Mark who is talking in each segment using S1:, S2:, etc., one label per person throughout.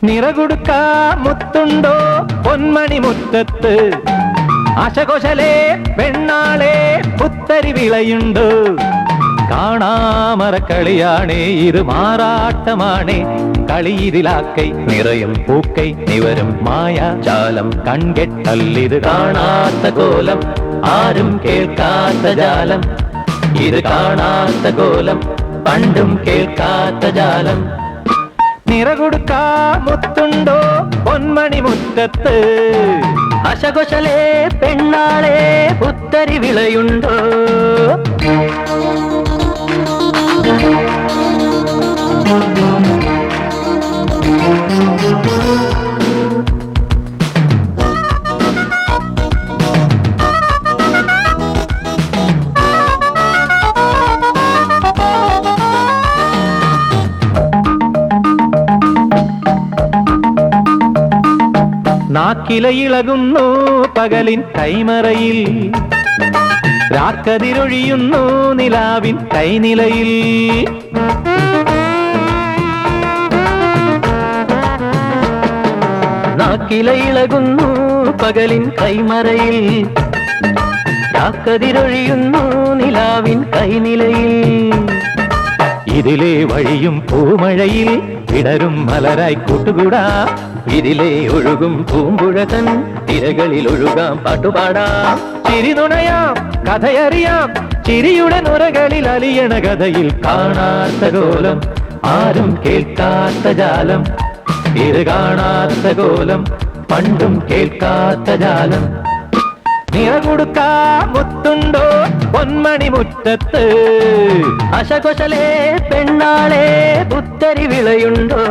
S1: നിറകൊടുക്ക മുത്തുണ്ടോ പൊന്മണി മുറ്റത്ത് ആശകോശലേ പെണ്ണാളെ പുത്തരി വിളയുണ്ട് കാണാമറക്കളിയാണേ ഇത് മാറാട്ടമാണേ കളിയിലാക്കൈ നിറയും പൂക്കൈ നിവരും മായാജാലം കൺകെട്ടല്ലിത് കാണാത്ത കോലം ആരും കേൾക്കാത്ത ജാലം ഇത് കാണാത്ത കോലം പണ്ടും കേൾക്കാത്ത ജാലം നിറകൊടുക്ക മുത്തുണ്ടോ പൊന്മണി മുറ്റത്ത് ആശകോശലേ പെണ്ണാളെ പുത്തരി വിളയുണ്ടോ നാക്കിലയിളകുന്നു പകലിൻ കൈമറയിൽ രാക്കതിരൊഴിയുന്നു നിലാവിൻ കൈനിലയിൽ നാക്കിലയിളകുന്നു പകലിൻ കൈമറയിൽ രാക്കതിരൊഴിയുന്നു നിലാവിൻ കൈനിലയിൽ ഇതിലെ വഴിയും പൂമഴയിൽ വിടരും മലരായി കൂട്ടുകൂടാ ഇതിലെ ഒഴുകും പൂമ്പുഴകൻ തിരകളിൽ ഒഴുകാം പാട്ടുപാടാം ചിരി നുണയാം കഥയറിയാം ചിരിയുടെ നുരകളിൽ അലിയണ കഥയിൽ കാണാത്ത കോലം ആരും കേൾക്കാത്ത ജാലം ഇത് കാണാത്ത കോലം പണ്ടും കേൾക്കാത്ത ജാലം നിറകൊടുക്ക മുത്തുണ്ടോ പൊന്മണി മുറ്റത്ത് ആശകോശലേ പെണ്ണാളെ പുത്തരി വിളയുണ്ടോ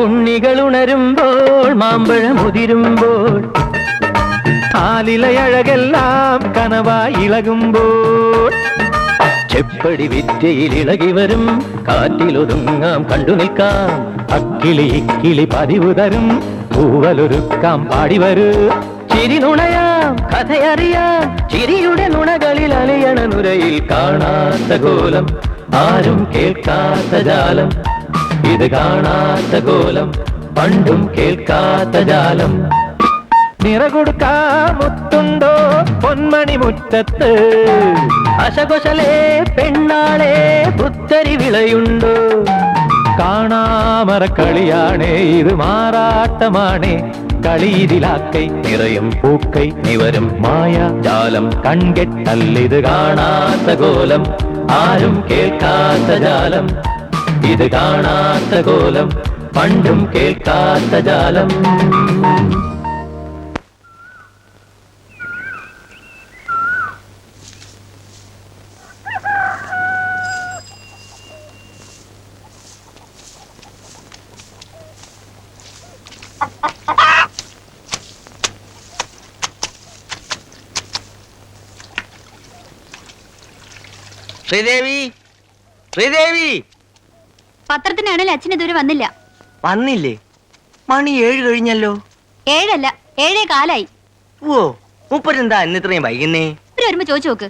S1: ഉണ്ണികളുണരുമ്പോൾ മാമ്പഴമുതിരുമ്പോൾ ആലിലയഴകെല്ലാം കനവായി ഇളകുമ്പോൾ ചെപ്പടി വിദ്യയിൽ ഇളകി വരും കാറ്റിലൊതുങ്ങാം കണ്ടു നിൽക്കാം അക്കിളി ഇക്കിളി പതിവ് തരും പൂവലൊരുക്കാം പാടിവരൂ ചിരി നുണയാം കഥയറിയാം ചിരിയുടെ നുണകളിൽ അലിയണ നുരയിൽ കാണാത്ത കോലം ആരും കേൾക്കാത്ത ജാലം ഇത് കാണാത്ത കോലം പണ്ടും കേൾക്കാത്ത ജാലം നിറകൊടുക്ക മുത്തുണ്ടോ പൊന്മണി മുറ്റത്ത് ആശകോശലേ പെണ്ണാളെ പുത്തരി വിളയുണ്ടോ കാണാമറക്കളിയാണേ ഇത് മാറാട്ടമാണേ കളിയിലാക്കൈ നിറയും പൂക്കൈ നിവരും മായാജാലം കൺകെട്ടല്ലിത് കാണാത്ത കോലം ആരും കേൾക്കാത്ത ജാലം ഇത് കാണാത്ത കോലം പണ്ടും കേൾക്കാത്ത ജാലം
S2: ശ്രീദേവി, ശ്രീദേവി,
S3: പത്രത്തിനാണല്ലോ അച്ഛൻ ഇതുവരെ വന്നില്ല.
S2: വന്നില്ലേ? മണി 7 കഴിഞ്ഞല്ലോ.
S3: 7 അല്ല 7 കാലായി.
S2: ഓ, മൂപ്പരെന്താ ഇന്ന് ഇത്രയും വൈകുന്നേ?
S3: വരുമ്പോ ചോദിച്ചു നോക്ക്.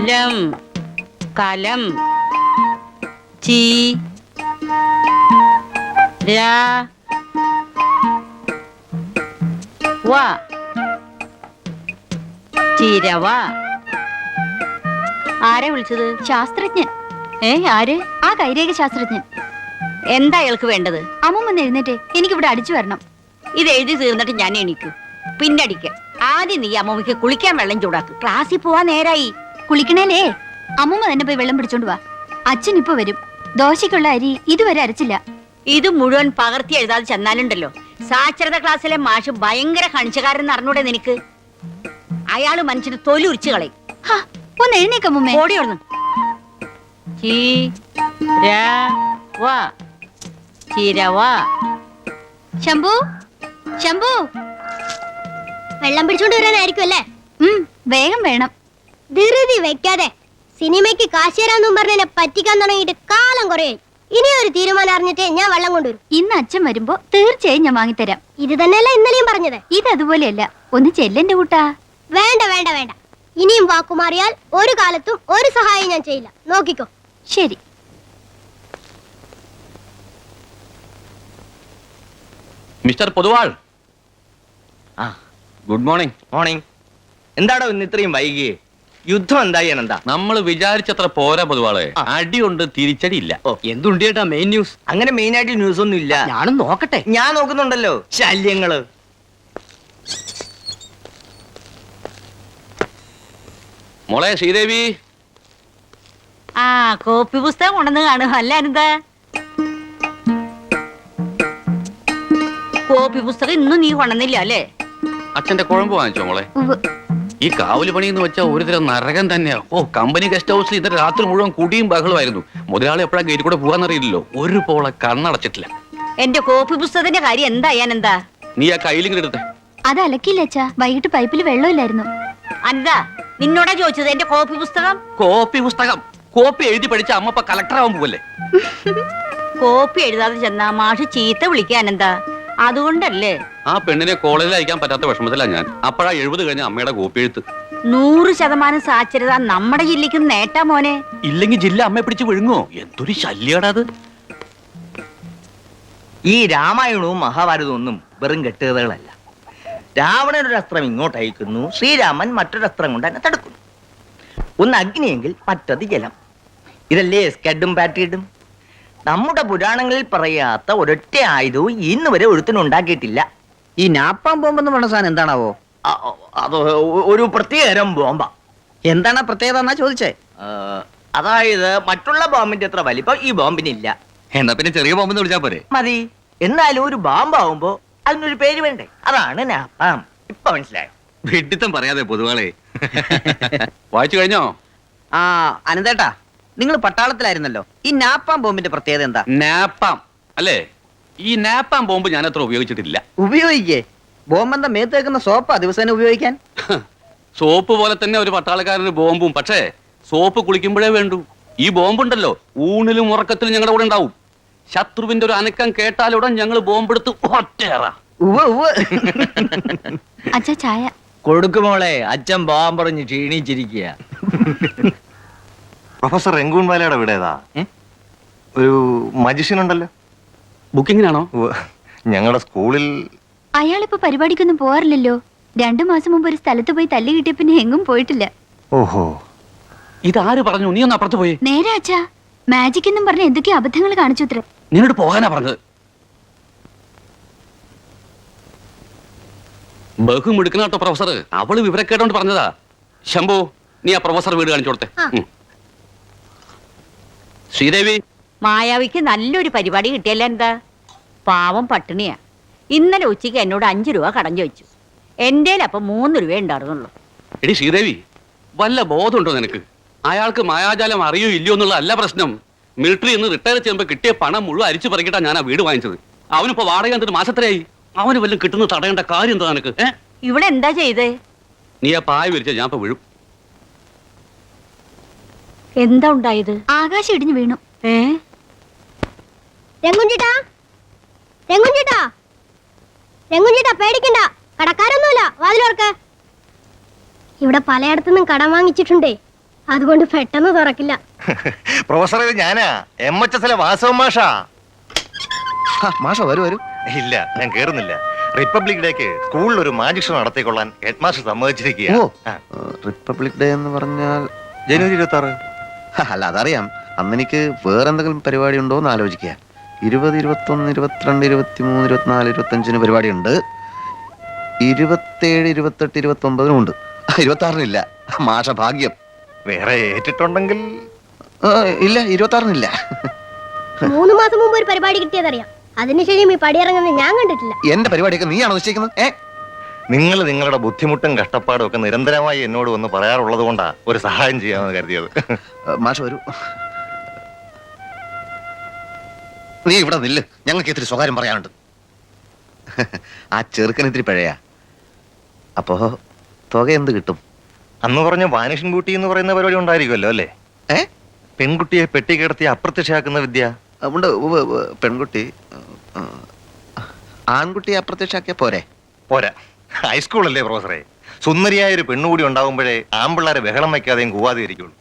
S4: ലം കലം ചീ രാ വ ചിരവ.
S3: ആരെ വിളിച്ചത്? ശാസ്ത്രജ്ഞൻ. ആര്? ആ കൈരേഖ ശാസ്ത്രജ്ഞൻ.
S4: എന്താ അയാൾക്ക് വേണ്ടത്?
S3: അമ്മൂമ്മ എഴുന്നേറ്റേ, എനിക്കിവിടെ അടിച്ചു വരണം.
S4: ഇത് എഴുതി തീർന്നിട്ട് ഞാൻ എണീക്കൂ. പിന്നടിക്ക. ആദ്യം നീ അമ്മൂമ്മയ്ക്ക് കുളിക്കാൻ വെള്ളം ചൂടാക്ക്. ക്ലാസ്സിൽ പോവാൻ നേരായി.
S3: കുളിക്കണേലേ അമ്മൂമ്മ തന്നെ പോയി വെള്ളം പിടിച്ചോണ്ട് വാ. അച്ഛൻ ഇപ്പൊ വരും. ദോശയ്ക്കുള്ള അരി ഇതുവരെ അരച്ചില്ല.
S4: ഇത് മുഴുവൻ പകർത്തി എഴുതാതെ ചെന്നാലുണ്ടല്ലോ. സാക്ഷരത ക്ലാസ്സിലെ മാഷ് ഭയങ്കര കണിച്ചക്കാരെന്ന് അറിഞ്ഞൂടെ നിനക്ക്? അയാള് മനുഷ്യന് തൊലി ഉരിച്ചു കളയും.
S3: ഹാ, ഒന്ന് എഴുന്നേക്ക അമ്മുമ്മേ.
S4: ഓടി ഓടുന്നു. ചിരവ
S3: ശംഭു, ശംഭു,
S5: വെള്ളം പിടിച്ചോണ്ട് വരാനായിരിക്കും അല്ലേ?
S3: വേഗം വേണം.
S5: ധൃതി വെക്കാതെ സിനിമയ്ക്ക് കാശ് തരാന്നും പറഞ്ഞെന്നെ പറ്റിക്കാൻ തുടങ്ങിയിട്ട് കാലം കുറയായി. ഇനി ഒരു തീരുമാനം അറിഞ്ഞിട്ടേ ഞാൻ വെള്ളം കൊണ്ടുവരും.
S3: ഇന്ന് അച്ഛൻ വരുമ്പോ തീർച്ചയായും ഞാൻ വാങ്ങിത്തരാം.
S5: ഇത് തന്നെയല്ല ഇന്നലെയും പറഞ്ഞത്.
S3: ഇത് അതുപോലെയല്ല. ഒന്ന് ചെല്ലെന്റെ കൂട്ടാ.
S5: വേണ്ട വേണ്ട വേണ്ട, ഇനിയും വാക്കുമാറിയാൽ ഒരു കാലത്തും ഒരു സഹായം ഞാൻ ചെയ്യില്ല. നോക്കിക്കോ.
S3: ശരി.
S6: മിസ്റ്റർ പൊതുവാൾ.
S2: ആ,
S6: ഗുഡ് മോർണിംഗ്.
S2: മോർണിംഗ്. എന്താടോ ഇന്ന് ഇത്രയും വൈകിയേ? യുദ്ധം എന്തായി എന്താ?
S6: നമ്മൾ വിചാരിച്ചത്ര പോരാ പൊതുവാളെ. അടിയുണ്ട്, തിരിച്ചടിയില്ല.
S2: എന്തുണ്ട് ചേട്ടാ മെയിൻ ന്യൂസ്? അങ്ങനെ മെയിൻ ആയിട്ട് ന്യൂസ് ഒന്നും ഇല്ല.
S7: ഞാനും നോക്കട്ടെ.
S2: ഞാൻ നോക്കുന്നുണ്ടല്ലോ. ശല്യങ്ങള്.
S6: മോളെ ശ്രീദേവി.
S4: ആ കോപ്പി പുസ്തകം കൊണ്ടെന്ന് കാണും അല്ല എന്താ? കോപ്പി പുസ്തകം ഇന്നും നീ കൊണ്ടുവന്നില്ല അല്ലേ?
S6: അച്ഛന്റെ കുഴമ്പ് വാങ്ങിച്ചോ മോളെ?
S3: ഉവ്വ്.
S6: ഈ കാവല് പണി എന്ന് വെച്ചാൽ ഒരു തരം നരകം തന്നെയാ. കമ്പനി ഗസ്റ്റ് ഹൗസിൽ ഇന്നലെ രാത്രി മുഴുവൻ കുടിയും ബഹളമായിരുന്നു. മുതലാളി എപ്പോഴാ ഗേറ്റ് കൂടെ പോകാന്നറിയില്ലല്ലോ. ഒരു പോളെ കണ്ണടച്ചിട്ടില്ല.
S4: എന്റെ കോപ്പി പുസ്തകത്തിന്റെ കാര്യം എന്തായാൻ എന്താ?
S6: നീ ആ കയ്യിലിങ്ങനെ എടുത്തേ.
S3: അത് അലക്കില്ല അച്ഛാ. വൈകിട്ട് പൈപ്പിൽ വെള്ളമില്ലായിരുന്നു.
S4: എന്താ നിന്നോടാ ചോദിച്ചത് എന്റെ കോപ്പി പുസ്തകം?
S6: കോപ്പി പുസ്തകം കോപ്പി എഴുതി പഠിച്ച അമ്മ ഇപ്പൊ കളക്ടർ ആവാൻ പോവല്ലേ?
S4: കോപ്പി എഴുതാതെ ചെന്നാ മാഷ് ചീത്ത വിളിക്കാൻ എന്താ? അതുകൊണ്ടല്ലേ
S6: ആ പെണ്ണിനെ കോളേജിൽ അയക്കാൻ പറ്റാത്ത വിഷമത്തിലാ ഞാൻ. അപ്പോഴാ 70 കഴിഞ്ഞ അമ്മയുടെ കോപ്പി എഴുത്ത്.
S4: 100% സാക്ഷരത നമ്മുടെ ജില്ലക്ക് നേട്ടാ മോനെ.
S6: ഇല്ലെങ്കിൽ ജില്ല അമ്മയെ പിടിച്ച് വിഴുങ്ങോ? എന്തൊരു ശല്യാടാ അത്.
S2: ഈ രാമായണവും മഹാഭാരതവും ഒന്നും വെറും കെട്ടുകഥകളല്ല. രാവണൻ ഒരു അസ്ത്രം ഇങ്ങോട്ട് അയക്കുന്നു, ശ്രീരാമൻ മറ്റൊരു അസ്ത്രം കൊണ്ട് തന്നെ തടുക്കുന്നു. ഒന്ന് അഗ്നിയെങ്കിൽ മറ്റത് ജലം. ഇതല്ലേ സ്കഡും പാറ്റിയിടും. നമ്മുടെ പുരാണങ്ങളിൽ പറയാത്ത ഒരൊറ്റ ആയുധവും ഇന്ന് വരെ ഒരുത്തിനുണ്ടാക്കിയിട്ടില്ല.
S7: ഈ നാപ്പാൻ ബോംബെന്ന് പറഞ്ഞ സാധനം എന്താണാവോ?
S2: അത് ഒരു പ്രത്യേകതരം ബോംബ.
S7: എന്താണ് പ്രത്യേകത എന്നാ ചോദിച്ചേ?
S2: അതായത് മറ്റുള്ള ബോംബിന്റെ അത്ര വലിപ്പം ഈ ബോംബിനില്ല.
S6: എന്നാ പിന്നെ ചെറിയ ബോംബെന്ന് വിളിച്ചാ പോരെ?
S2: മതി. എന്നാലും ഒരു ബോംബാവുമ്പോ അതിനൊരു പേര് വേണ്ടേ? അതാണ് നാപ്പാം. ഇപ്പൊ മനസ്സിലായോ?
S6: വെഡിത്തം പറയാതെ പൊതുവാളെ. വായിച്ചു കഴിഞ്ഞോ?
S7: ആ അനന്തേട്ടാ, നിങ്ങൾ പട്ടാളത്തിലായിരുന്നല്ലോ. ഈ നാപ്പാൻ ബോംബിന്റെ പ്രത്യേകത എന്താ?
S6: നാപ്പാം അല്ലേ? ഈ നാപ്പാം ബോംബ് ഞാൻ അത്ര ഉപയോഗിച്ചിട്ടില്ല.
S7: ഉപയോഗിക്കേ? ബോംബെന്താ മേത്ത് വെക്കുന്ന സോപ്പാ ദിവസേന ഉപയോഗിക്കാൻ?
S6: സോപ്പ് പോലെ തന്നെ ഒരു പട്ടാളക്കാരന് ബോംബും. പക്ഷേ സോപ്പ് കുളിക്കുമ്പോഴേ വേണ്ടൂ. ഈ ബോംബുണ്ടല്ലോ ഊണിലും ഉറക്കത്തിലും ഞങ്ങളുടെ കൂടെ ഉണ്ടാവും. ശത്രുവിന്റെ ഒരു അനക്കം കേട്ടാലുടൻ ഞങ്ങൾ ബോംബെടുത്ത് ഒറ്റേറാ.
S3: അച്ഛാ ചായ.
S2: കൊടുക്കുമോളെ, അച്ഛൻ ബോംബ് പറഞ്ഞ് ക്ഷീണിച്ചിരിക്കുക.
S8: പ്രൊഫസർ രംഗൂൺവാലയുടെ വീടേതാ? ഒരു മജിഷ്യൻ ഉണ്ടല്ലോ.
S6: ബുക്കിങ്ങിനാണോ?
S8: ഞങ്ങളുടെ സ്കൂളിൽ.
S3: അയാളിപ്പോ പരിപാടിക്കൊന്നും പോവാറില്ലല്ലോ. 2 മാസം മുമ്പ് ഒരു സ്ഥലത്ത് പോയി തല്ലി കിട്ടിയ പിന്നെ എങ്ങും പോയിട്ടില്ല.
S8: ഓഹോ,
S6: ഇതാര് പറഞ്ഞു? നീ ഒന്ന് അപ്പുറത്ത് പോയി.
S3: നേരെ അച്ഛാ. മാജിക് എന്നും പറഞ്ഞ എന്തൊക്കെയോ അബദ്ധങ്ങൾ കാണിച്ചു അത്ര.
S6: നിന്നോട് പോകാനാ പറഞ്ഞത്. ബഹുമിടുക്കനാട്ടോ പ്രൊഫസർ. അവള് വിവരക്കേട്ടോണ്ട് പറഞ്ഞതാ. ശംഭു, നീ ആ പ്രൊഫസർ വീട് കാണിച്ചു കൊടുത്തേ. ശ്രീദേവി.
S4: മായാവിക്ക് നല്ലൊരു പരിപാടി കിട്ടിയല്ല എന്താ? പാവം പട്ടിണിയാ. ഇന്നലെ ഉച്ചയ്ക്ക് എന്നോട് 5 രൂപ കടം ചോദിച്ചു. എന്റെ അപ്പൊ 3 രൂപ ഉണ്ടായിരുന്നുള്ളൂ.
S6: എടി ശ്രീദേവി, വല്ല ബോധമുണ്ടോ നിനക്ക്? അയാൾക്ക് മായാജാലം അറിയോ ഇല്ലയോ എന്നുള്ള അല്ല പ്രശ്നം. മിലിറ്ററി നിന്ന് റിട്ടയർ ചെയ്യുമ്പോൾ കിട്ടിയ പണം മുഴുവൻ അരിച്ചു പറിക്കിട്ടാ ഞാൻ ആ വീട് വാങ്ങിച്ചത്. അവനിപ്പോ വാടക എന്നിട്ട് മാസത്രയായി. അവന് വല്ലതും കിട്ടുന്ന തടയേണ്ട കാര്യം എന്താ നിനക്ക്?
S4: ഇവിടെ എന്താ ചെയ്തേ?
S6: നീ ആ പായ വിരിച്ച ഞാൻ ഇപ്പൊ വീഴും.
S4: എന്താ ഉണ്ടായത്?
S3: ആകാശം ഇടിഞ്ഞു വീണു.
S5: രംഗുഞ്ചേട്ടാ, രംഗുഞ്ചേട്ടാ, രംഗുഞ്ചേട്ടാ, പേടിക്കണ്ട. കടക്കാരൊന്നുമില്ല, വാതിലോർക്ക്. ഇവിടെ പലയിടത്തുനിന്നും കടം വാങ്ങിച്ചിട്ടുണ്ടേ, അതുകൊണ്ട് പെട്ടെന്ന് തുറക്കില്ല.
S8: പ്രൊഫസറെ, ഇത് ഞാനാ, MHS വാസവൻ മാഷാ. മാഷ വരൂ. ഇല്ല, ഞാൻ കേറുന്നില്ല. റിപ്പബ്ലിക് ഡേക്ക് സ്കൂളിൽ ഒരു മാജിക് ഷോ നടത്തിക്കൊള്ളാൻ ഹെഡ് മാസ്റ്റർ സമ്മതിച്ചിരിക്കുക.
S9: റിപ്പബ്ലിക് ഡേ എന്ന് പറഞ്ഞാൽ
S8: ജനുവരി 26.
S9: അല്ല, അതറിയാം. അന്ന് എനിക്ക് വേറെന്തെങ്കിലും പരിപാടി ഉണ്ടോ എന്ന് ആലോചിക്കുക. 20, 21, 22, 23, 24, 25 പരിപാടിയുണ്ട്. 27, 28, 29 ഉണ്ട്. 26-നില്ല. മാഷ ഭാഗ്യം.
S8: വേറെ ഏറ്റിട്ടുണ്ടെങ്കിൽ?
S9: ഇല്ല, 26-നില്ല.
S5: 3 മാസം മുമ്പ് ഒരു പരിപാടി കിട്ടിയതറിയാം. അതിനുശേഷം ഈ പടിയിറങ്ങുന്നത് ഞാൻ കണ്ടിട്ടില്ല.
S9: എന്റെ പരിപാടിയൊക്കെ നീയാണോ നിശ്ചയിക്കുന്നത്?
S8: നിങ്ങൾ നിങ്ങളുടെ ബുദ്ധിമുട്ടും കഷ്ടപ്പാടും ഒക്കെ നിരന്തരമായി എന്നോട് വന്ന് പറയാറുള്ളത് കൊണ്ടാ ഒരു സഹായം ചെയ്യാമെന്ന് കരുതിയത്.
S9: മാഷ വരൂ. നീ ഇവിടെ നില്ല്, ഞങ്ങൾക്ക് ഇത്തിരി സ്വകാര്യം പറയാനുണ്ട്. ആ ചെറുക്കൻ ഇത്തിരി പഴയാ. അപ്പോ തുക എന്ത് കിട്ടും?
S8: അന്ന് പറഞ്ഞ വാനിഷൻ ബ്യൂട്ടി എന്ന് പറയുന്ന പരിപാടി ഉണ്ടായിരിക്കുമല്ലോ അല്ലേ?
S9: ഏ
S8: പെൺകുട്ടിയെ പെട്ടി കിടത്തി അപ്രത്യക്ഷയാക്കുന്ന വിദ്യ.
S9: ഉണ്ട്. പെൺകുട്ടി ആൺകുട്ടിയെ അപ്രത്യക്ഷാക്കിയ പോരെ?
S8: പോരാ, ഹൈസ്കൂളല്ലേ പ്രൊഫസറെ. സുന്ദരിയായ ഒരു പെണ്ണുകൂടി ഉണ്ടാവുമ്പോഴേ ആമ്പിള്ളാരെ ബഹളം വയ്ക്കാതെയും കൂവാതെ ഇരിക്കുള്ളൂ.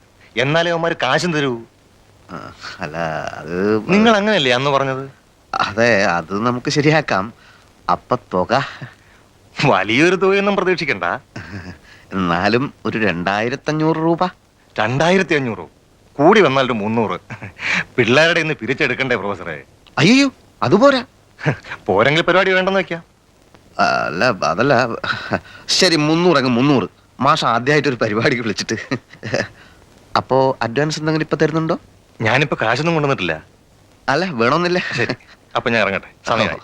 S8: എന്നാലേ അവന്മാർ കാശും തരൂ.
S9: അല്ല, അത്
S8: നിങ്ങൾ അങ്ങനെയല്ലേ അന്ന് പറഞ്ഞത്?
S9: അതെ, അത് നമുക്ക് ശരിയാക്കാം. അപ്പൊ തുക
S8: വലിയൊരു തുകയൊന്നും പ്രതീക്ഷിക്കണ്ട.
S9: എന്നാലും ഒരു 2500 രൂപ.
S8: 2500 കൂടി വന്നാൽ ഒരു 300. പിള്ളേരുടെ ഇന്ന് പിരിച്ചെടുക്കണ്ടേ പ്രൊഫസറെ?
S9: അയ്യോ, അതുപോരാ.
S8: പോരെങ്കിൽ പരിപാടി വേണ്ടെന്ന് വെക്കാം.
S9: അല്ല, അതല്ല. ശരി, 300 300. മാഷ ആദ്യമായിട്ട് ഒരു പരിപാടിക്ക് വിളിച്ചിട്ട്. അപ്പോ അഡ്വാൻസ് എന്തെങ്കിലും ഇപ്പൊ തരുന്നുണ്ടോ?
S8: ഞാനിപ്പോ കാശൊന്നും കൊണ്ടുവന്നിട്ടില്ല.
S9: അല്ല, വേണമെന്നില്ല.
S8: ശരി, അപ്പൊ ഞാൻ ഇറങ്ങട്ടെ, സമയമായി.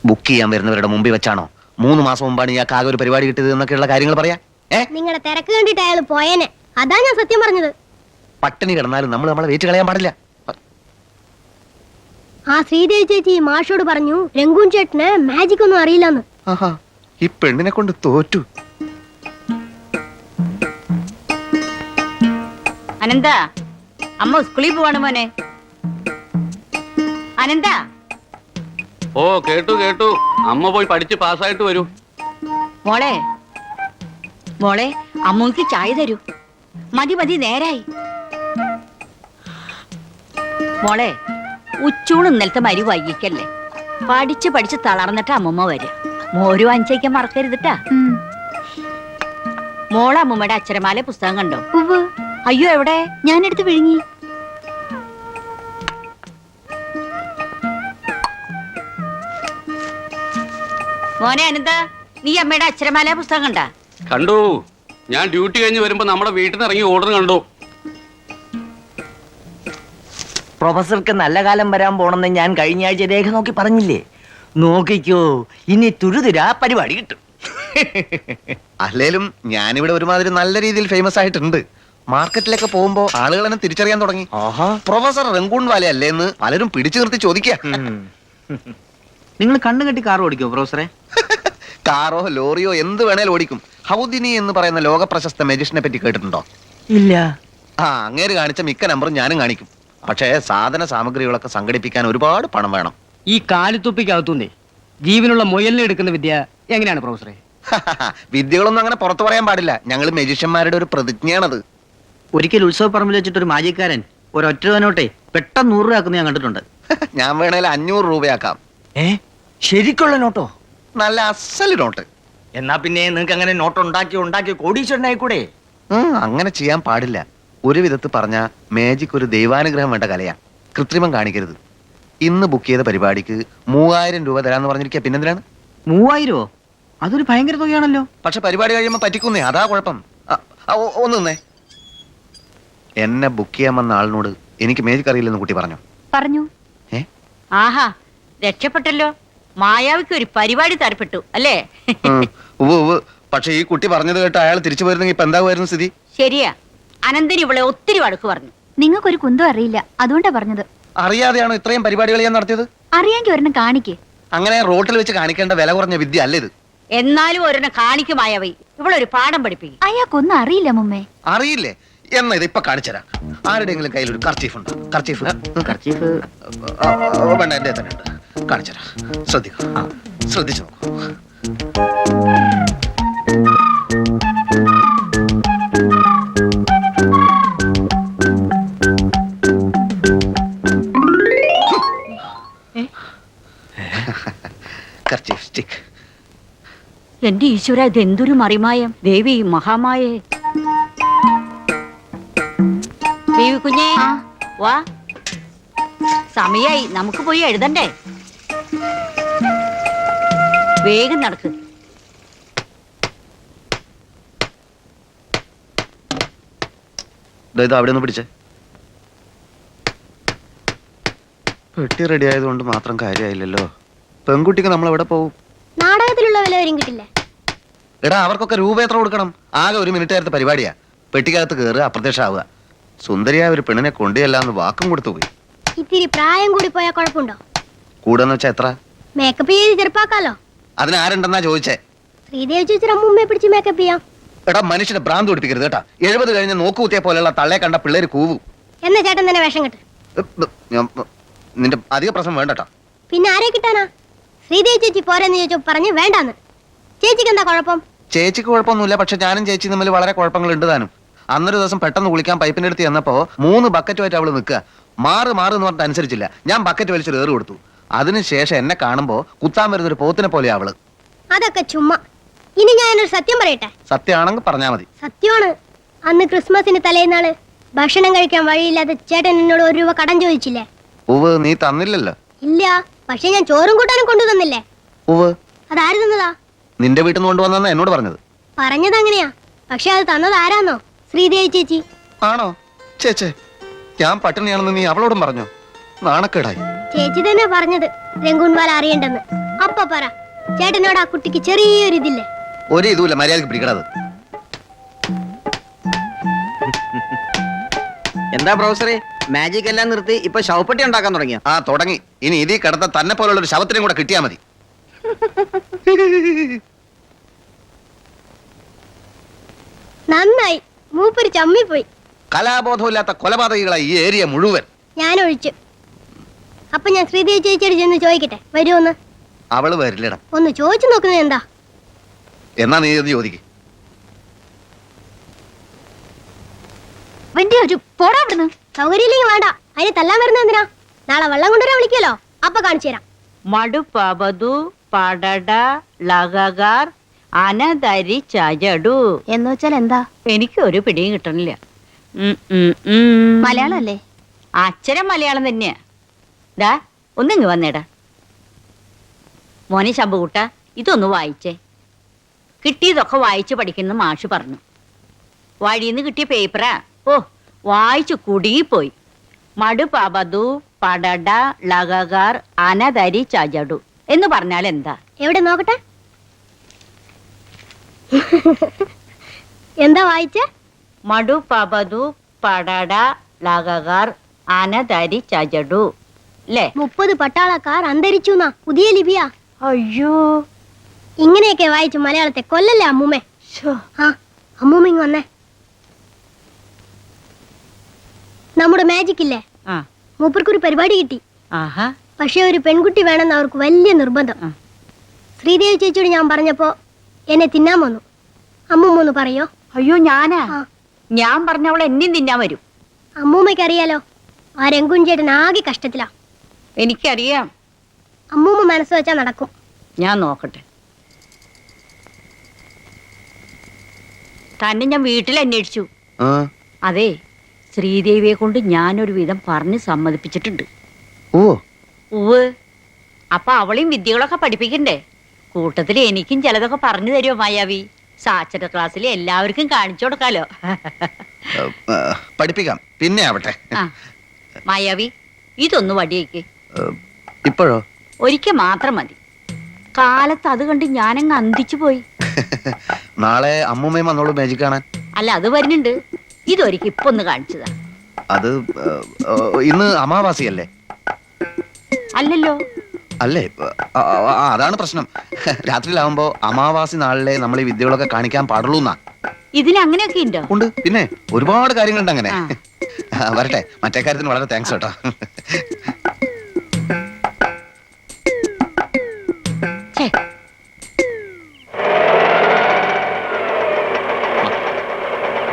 S9: ബുക്ക് ചെയ്യാൻ വരുന്നവരുടെ മുമ്പിൽ വെച്ചാണോ 3 മാസം മുമ്പാണ് ഇയാൾക്ക് ആകെ ഒരു പരിപാടി കിട്ടിയത് എന്നൊക്കെയുള്ള കാര്യങ്ങൾ പറയാ?
S5: നിങ്ങളുടെ തിരക്ക് കണ്ടിട്ട് അയാൾ പോയേനെ. അതാ ഞാൻ സത്യം പറഞ്ഞത്.
S9: പട്ടിണി കിടന്നാലും നമ്മൾ നമ്മളെ വെയിറ്റ് കളയാൻ പാടില്ല.
S5: ആ ശ്രീദേവി ചേച്ചി മാഷോട് പറഞ്ഞു രംഗൂൻ ചേട്ടന് മാജിക് ഒന്നും അറിയില്ലെന്ന്.
S9: ആഹാ, ഈ പെണ്ണിനെ കൊണ്ട് തോറ്റു.
S4: അനന്ത, അമ്മ സ്കൂളിൽ പോവാണ് മോനെ. അനന്ത,
S6: ഓ കേട്ടു. അമ്മ പോയി പഠിച്ച് പാസ്സായിട്ട് വരൂ.
S4: മോളെ മോളെ അമ്മൂക്ക് ചായ തരൂ. മതി നേരായി. മോളെ, ഉച്ചൂണ് ഇന്നലത്തെ മരി വൈകിക്കല്ലേ. പഠിച്ച് തളർന്നിട്ട് അമ്മമ്മ വരിക. മോര് വാങ്ങിച്ചേക്കാൻ മറക്കരുതിട്ടാ. മോളെ അമ്മൂമ്മയുടെ അക്ഷരമാല പുസ്തകം കണ്ടോ?
S3: ഉവ്വ്.
S4: അയ്യോ, എവിടെ?
S3: ഞാനെടുത്ത് വിഴുങ്ങി.
S4: മോനെ അനന്ത, നീ അമ്മയുടെ അക്ഷരമാല പുസ്തകം കണ്ടാ?
S6: കണ്ടു. ഞാൻ ഡ്യൂട്ടി കഴിഞ്ഞ് വരുമ്പോ നമ്മുടെ വീട്ടിൽ നിന്ന് ഇറങ്ങി ഓർഡർ കണ്ടു.
S2: പ്രൊഫസർക്ക് നല്ല കാലം വരാൻ പോണെന്ന് ഞാൻ കഴിഞ്ഞ ആഴ്ച രേഖ നോക്കി പറഞ്ഞില്ലേ? നോക്കിക്കോ, ഇനി തുരുതുരാ പരിപാടി കിട്ടും.
S9: അല്ലേലും ഞാനിവിടെ ഒരുമാതിരി നല്ല രീതിയിൽ ഫേമസ് ആയിട്ടുണ്ട്. മാർക്കറ്റിലൊക്കെ പോകുമ്പോ ആളുകൾ എന്നെ തിരിച്ചറിയാൻ തുടങ്ങി. പ്രൊഫസർ റംഗൂൺ വാല അല്ലേന്ന് പലരും പിടിച്ചു നിർത്തി ചോദിക്കുക.
S7: നിങ്ങൾ കണ്ണു കെട്ടി കാർ ഓടിക്കോ പ്രൊഫസറെ?
S9: കാറോ ലോറിയോ എന്ത് വേണേലും ഓടിക്കും. ഹൗദിനി എന്ന് പറയുന്ന ലോക പ്രശസ്ത മെജിഷനെ പറ്റി കേട്ടിട്ടുണ്ടോ?
S2: ഇല്ല.
S9: അങ്ങേര് കാണിച്ച മിക്ക നമ്പറും ഞാനും കാണിക്കും. പക്ഷേ സാധന സാമഗ്രികളൊക്കെ സംഘടിപ്പിക്കാൻ ഒരുപാട് പണം വേണം.
S10: ഈ കാലിത്തൊപ്പിക്കകത്തുനിന്നേ ജീവനുള്ള മുയലിനെ എടുക്കുന്ന വിദ്യ എങ്ങനെയാണ് പ്രൊഫസറെ?
S9: വിദ്യകളൊന്നും അങ്ങനെ പുറത്തു പറയാൻ പാടില്ല. ഞങ്ങൾ മെജിഷ്യന്മാരുടെ ഒരു പ്രതിജ്ഞയാണത്.
S7: ഒരിക്കൽ ഉത്സവ പറമ്പിൽ വെച്ചിട്ട് ഒരു മാജിക്കാരൻ ഒരൊറ്റ നോട്ടെ പെട്ടെന്ന് 100 രൂപ ആക്കുന്ന ഞാൻ കണ്ടിട്ടുണ്ട്.
S9: ഞാൻ വേണേൽ 500 രൂപയാക്കാം.
S2: ശരിക്കുള്ള നോട്ടോ?
S9: നല്ല അസല് നോട്ട്.
S2: എന്നാ പിന്നെ നിങ്ങൾക്ക് അങ്ങനെ നോട്ട് ഉണ്ടാക്കി കോടീശ്വരനായിക്കൂടെ?
S9: അങ്ങനെ ചെയ്യാൻ പാടില്ല. ഒരു വിധത്തിൽ പറഞ്ഞ മാജിക് ഒരു ദൈവാനുഗ്രഹം വേണ്ട കലയാ. കൃത്രിമം കാണിക്കരുത്. ഇന്ന് ബുക്ക് ചെയ്ത പരിപാടിക്ക് 3000 രൂപ തരാന്ന് പറഞ്ഞിരിക്കുക. പിന്നെന്തിനാണ്?
S7: 3000? അതൊരു ഭയങ്കര തുകയാണല്ലോ.
S9: പക്ഷെ പരിപാടി കഴിയുമ്പോ പറ്റിക്കുന്നേ, അതാ കുഴപ്പം. ഒന്നേ, എന്നെ ബുക്ക് ചെയ്യാൻ വന്ന ആളിനോട് എനിക്ക് മാജിക് അറിയില്ലെന്ന് കുട്ടി
S3: പറഞ്ഞു.
S4: ആഹാ, രക്ഷപ്പെട്ടല്ലോ. മായാവിക്ക് ഒരു പരിപാടി തരപ്പെട്ടു അല്ലേ?
S9: പക്ഷെ ഈ കുട്ടി പറഞ്ഞത് കേട്ട് അയാൾ തിരിച്ചു പോയിരുന്നെങ്കിൽ ഇപ്പൊ എന്താകുമായിരുന്നു സ്ഥിതി?
S4: ശരിയാ, അനന്തന് ഇവളെ ഒത്തിരി വഴക്ക് പറഞ്ഞു.
S3: നിങ്ങൾക്കൊരു കുന്തം അറിയില്ല, അതുകൊണ്ടാ പറഞ്ഞത്.
S9: അറിയാതെയാണോ ഇത്രയും പരിപാടികൾ ഞാൻ നടത്തിയത്?
S3: അറിയാമെങ്കിൽ ഒരെണ്ണം കാണിക്കേ.
S9: അങ്ങനെ റോട്ടിൽ വെച്ച് കാണിക്കേണ്ട വില കുറഞ്ഞ വിദ്യ അല്ല ഇത്.
S4: എന്നാലും ഒരെണ്ണം കാണിക്കും മായാവി. ഇവളൊരു പാഠം പഠിപ്പിക്കും.
S3: അയാൾക്കൊന്നും അറിയില്ല മുമ്മേ.
S9: അറിയില്ലേ? എന്നാ ഇത് ഇപ്പൊ കാണിച്ചുതരാം. ആരുടെയെങ്കിലും കയ്യിൽ ഒരു കർച്ചീഫ് ഉണ്ടോ? കർച്ചീഫ് വേണ്ട, എന്റെ തന്നെ ഉണ്ട്. കാണിച്ചുതരാം. ശ്രദ്ധിച്ചു നോക്കൂ. Kerchief stick.
S4: എന്റെ ഈശ്വര, ഇത് എന്തൊരു മറിമായം! ദേവി മഹാമായേ. ദേവി കുഞ്ഞേ, വാ, സമയായി, നമുക്ക് പോയി എഴുതണ്ടേ? വേഗം നടക്ക്.
S9: ഇത് അവിടെ ഒന്ന് പിടിച്ചേ. പെട്ടി റെഡി ആയതുകൊണ്ട് മാത്രം കാര്യമായില്ലല്ലോ. പെൺകുട്ടിക്ക് നമ്മൾ എവിടെ പോകും?
S5: നാടകത്തിലുള്ള വിലവരും കിട്ടില്ലേ?
S9: എടാ അവർക്കൊക്കെ രൂപ എത്ര കൊടുക്കണം? ആകെ 1 മിനിറ്റ് നേരത്തെ പരിപാടിയാ. പെട്ടിക്കകത്ത് കയറുക, അപ്രത്യക്ഷമാവുക. സുന്ദരിയായ ഒരു പെണ്ണിനെ കൊണ്ടുചെല്ലാന്ന് വാക്കും കൊടുത്തു പോയി.
S5: ഇത്തിരി പ്രായം കൂടി പോയാൽ കുഴപ്പമുണ്ടോ?
S9: കൂടെന്ന് വെച്ചാ എത്ര?
S5: മേക്കപ്പ് ചെയ്ത് ചെറുപ്പാക്കാലോ.
S9: അതിന് ആരുണ്ടെന്നാ ചോദിച്ചേ?
S5: ശ്രീദേവി ചേച്ചി അമ്മൂമ്മയെ പിടിച്ച് മേക്കപ്പ് ചെയ്യാം.
S9: എടാ മനുഷ്യനെ ഭ്രാന്ത് പിടിപ്പിക്കരുത് കേട്ടാ. 70 കഴിഞ്ഞ് നോക്കുകുത്തിയെ പോലെയുള്ള തള്ളയെ കണ്ട പിള്ളേര് കൂവും.
S5: എന്ന ചേട്ടൻ തന്നെ വേഷം കെട്ട്.
S9: നിന്റെ അധിക പ്രശ്നം വേണ്ടട്ടാ.
S5: പിന്നെ ആരെ കിട്ടാനാ? ശ്രീദേവി ചേച്ചി പോരെന്ന് ചോദിച്ചു പറഞ്ഞു വേണ്ടാന്ന്. ചേച്ചിക്ക് എന്താ കുഴപ്പം?
S9: ചേച്ചിക്ക് കുഴപ്പമൊന്നുമില്ല. പക്ഷെ ഞാനും ചേച്ചി തമ്മിൽ വളരെ കുഴപ്പങ്ങളുണ്ട് താനും. അന്നൊരു ദിവസം പെട്ടെന്ന് കുളിക്കാൻ പൈപ്പിന്റെ അടുത്ത് ചെന്നപ്പോ 3 ബക്കറ്റുമായിട്ട് അവള് നിൽക്കുക. മാറ് എന്ന് പറഞ്ഞിട്ട് അനുസരിച്ചില്ല. ഞാൻ ബക്കറ്റ് വലിച്ചൊരു ഏറ് കൊടുത്തു. അതിനുശേഷം എന്നെ കാണുമ്പോ കുത്താൻ വരുന്നൊരു പോത്തിനെ പോലെ അവള്.
S5: അതൊക്കെ ചുമ്മാ. ഇനി ഞാനൊരു സത്യം പറയട്ടെ.
S9: സത്യമാണെങ്കിൽ പറഞ്ഞാ മതി.
S5: സത്യമാണ്. അന്ന് ക്രിസ്മസിന് തലേന്നാള് ഭക്ഷണം കഴിക്കാൻ വഴിയില്ലാതെ ചേട്ടൻ എന്നോട് 1 രൂപ കടം ചോദിച്ചില്ലേ?
S9: ഉവ് നീ തന്നില്ലല്ലോ.
S5: ഇല്ല, പക്ഷെ ഞാൻ ചോറും കൂട്ടാനും കൊണ്ടു തന്നില്ലേ?
S9: ഉവ്
S5: അതാര് തന്നതാ?
S9: നിന്റെ വീട്ടിൽ നിന്ന് കൊണ്ടുവന്നാ എന്നോട് പറഞ്ഞത്.
S5: പറഞ്ഞത് അങ്ങനെയാ, പക്ഷെ അത് തന്നത് ആരാന്നോ? ശ്രീദേവി ചേച്ചി.
S9: ആണോ? ചേച്ചേ ഞാൻ പട്ടിണിയാണെന്ന് നീ അവളോടും പറഞ്ഞോ? നാണക്കേടായി.
S5: ചേച്ചി തന്നെ പറഞ്ഞത് രംഗൂൺവാല അറിയണ്ടെന്ന്. അപ്പൊ പറ, ചേട്ടനോട് ആ കുട്ടിക്ക് ചെറിയൊരു ഇതില്ലേ?
S9: ഒരു ഇതുമില്ല, മര്യാദക്ക് പിടിക്കണത്.
S7: എന്താ പ്രൊഫസറെ, മാജിക് എല്ലാം നിർത്തി ഇപ്പൊ ശവപ്പെട്ടി ഉണ്ടാക്കാൻ തുടങ്ങിയ?
S9: ആ തുടങ്ങി. ഇനി ഇതിൽ കിടത്ത തന്നെ പോലുള്ള ഒരു ശവത്തിനും കൂടെ കിട്ടിയാ മതി.
S5: നന്നായി, മൂപ്പര് ചമ്മിപ്പോയി.
S9: കലാബോധമില്ലാത്ത കൊലപാതകികളായി ഈ ഏരിയ മുഴുവൻ.
S5: ഞാൻ ഒഴിച്ചു. അപ്പൊ ഞാൻ ശ്രീദേവി ചേച്ചിയോട് ചെന്ന് ചോദിക്കട്ടെ, വരുമോന്ന്?
S9: അവള് വരില്ലടാ.
S5: ഒന്ന് ചോദിച്ചു നോക്കുന്നത് എന്താ?
S9: എന്നാ നീ ഇത് ചോദിക്ക്.
S3: പോടാ അവിടുന്ന്.
S5: സൗകര്യമില്ലെങ്കിൽ വേണ്ട. അതിന് തല്ലാൻ വരുന്ന എന്തിനാ? നാളെ വെള്ളം കൊണ്ടുവരാൻ വിളിക്കല്ലോ, അപ്പൊ കാണിച്ചു തരാം.
S4: മടുപ്പവതു പടട ലഗകാർ അനധരി ചജടു
S3: എന്ന് വെച്ചാൽ എന്താ?
S4: എനിക്ക് ഒരു പിടിയും കിട്ടണില്ല.
S3: മലയാളം അല്ലേ?
S4: അക്ഷരം മലയാളം തന്നെയാ. ദാ ഒന്നിങ്ങ് വന്നേടാ മോനെ ശമ്പുകൂട്ട, ഇതൊന്ന് വായിച്ചേ. കിട്ടിയതൊക്കെ വായിച്ച് പഠിക്കുന്ന മാഷ് പറഞ്ഞു. വഴിന്ന് കിട്ടിയ പേപ്പറാ. ഓ, വായിച്ചു കുടുങ്ങിപ്പോയി. മടുപതു പടട ലഗകാർ അനധരി ചജടു എന്ന് പറഞ്ഞാൽ എന്താ?
S5: എവിടെ നോക്കട്ടെ. എന്താ വായിച്ചേ?
S4: മടുപതു പടട ലഗകാർ അനധരി ചജടു അല്ലേ?
S5: 30 പട്ടാളക്കാർ അന്തരിച്ചു എന്നാ പുതിയ ലിപിയാ.
S4: അയ്യോ,
S5: ഇങ്ങനെയൊക്കെ വായിച്ചു മലയാളത്തെ കൊല്ലല്ലേ അമ്മൂമ്മേ? ആ അമ്മൂമ്മ ഇങ്ങ് വന്നേ. നമ്മുടെ മാജിക് ഇല്ലേ,
S4: ആ,
S5: മൂപ്പർക്കൊരു പരിപാടി കിട്ടി.
S4: ആഹാ,
S5: പക്ഷെ ഒരു പെൺകുട്ടി വേണമെന്ന് അവർക്ക് വലിയ നിർബന്ധം.
S4: ആ.
S5: ശ്രീദേവി ചേച്ചിയോട് ഞാൻ പറഞ്ഞപ്പോ എന്നെ തിന്നാൻ വന്നു. അമ്മൂമ്മ ഒന്ന് പറയോ?
S4: അയ്യോ ഞാനാ?
S5: ആ.
S4: ഞാൻ പറഞ്ഞവൾ എന്നെയും തിന്നാൻ വരും.
S5: അമ്മൂമ്മയ്ക്ക് അറിയാലോ, ആ രംഗൂൻ ചേട്ടൻ ആകെ കഷ്ടത്തിലാ.
S4: എനിക്കറിയാം.
S5: അമ്മൂമ്മ മനസ്സ് വെച്ചാ നടക്കും.
S4: ഞാൻ നോക്കട്ടെ. തന്നെ ഞാൻ വീട്ടിൽ അന്വേഷിച്ചു.
S9: ആ,
S4: അതെ, ശ്രീദേവിയെ കൊണ്ട് ഞാനൊരു വിധം പറഞ്ഞ് സമ്മതിപ്പിച്ചിട്ടുണ്ട്.
S9: ഓ
S4: ഉവ്. അപ്പൊ അവളെയും വിദ്യകളൊക്കെ പഠിപ്പിക്കണ്ടേ? കൂട്ടത്തിൽ എനിക്കും ചിലതൊക്കെ പറഞ്ഞു തരുമോ മായാവി? സാക്ഷര ക്ലാസ്സിൽ എല്ലാവർക്കും കാണിച്ചു കൊടുക്കാലോ.
S9: പഠിപ്പിക്കാം, പിന്നെ ആവട്ടെ.
S4: ആ, മായാവി ഇതൊന്ന് വടിയേക്ക്.
S9: ഇപ്പോഴോ?
S4: ഒരിക്കൽ മാത്രം മതി. കാലത്ത് അത് കണ്ട് ഞാനങ്ങ് അന്തിച്ചു പോയി.
S9: നാളെ അമ്മൂമ്മയും വന്നോളൂ മാജിക് കാണാൻ.
S4: അല്ല, അത് വരുന്നുണ്ട്. ഇതൊരിക്കൽ ഇപ്പൊ ഒന്ന് കാണിച്ചതാ.
S9: അത് ഇന്ന് അമാവാസിയല്ലേ?
S4: അല്ലല്ലോ.
S9: അല്ലേ? അതാണ് പ്രശ്നം. രാത്രിയിലാവുമ്പോ അമാവാസി നാളിലെ നമ്മൾ ഈ വിദ്യകളൊക്കെ കാണിക്കാൻ പാടുള്ളൂ എന്നാ.
S4: ഇതിന് അങ്ങനെയൊക്കെ ഉണ്ടോ?
S9: ഉണ്ട്, പിന്നെ ഒരുപാട് കാര്യങ്ങളുണ്ട് അങ്ങനെ.
S4: ആ.
S9: വരട്ടെ, മറ്റേ കാര്യത്തിന് വളരെ താങ്ക്സ് കേട്ടോ.
S4: ഛേ,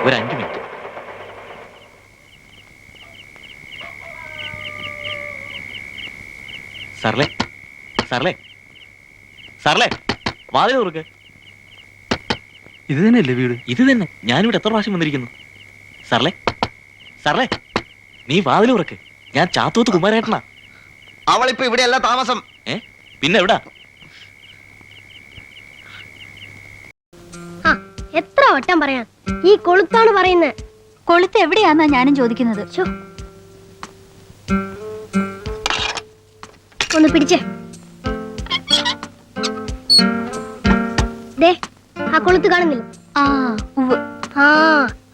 S1: ഒരു 5 മിനിറ്റ്. സാറേ, സാറേ, സാറേ, വാതിൽ തുറക്ക്.
S6: ഇത് തന്നെയല്ലേ വീട്?
S1: ഇത് തന്നെ. ഞാനിവിടെ എത്ര പ്രാവശ്യം വന്നിരിക്കുന്നു. സാറേ, സാറേ, നീ വാതിൽ തുറക്ക്. ഞാൻ ചാത്തോത്ത് കുമാരേട്ടനാ.
S9: അവളിപ്പോ ഇവിടെയല്ല താമസം.
S1: പിന്നെ എവിടാ?
S5: ആ എത്ര വട്ടം പറയാൻ, ഈ കൊളുത്താണ് പറയുന്നത്.
S3: കൊളുത്ത് എവിടെയാന്നാ ഞാനും ചോദിക്കുന്നത്.
S5: ശ്ശോ. ഒന്ന് പിടിച്ചേ. ദേ ആ കൊളുത്ത് കാണുന്നില്ല?
S3: ആ ഉവ്വ്.
S5: ആ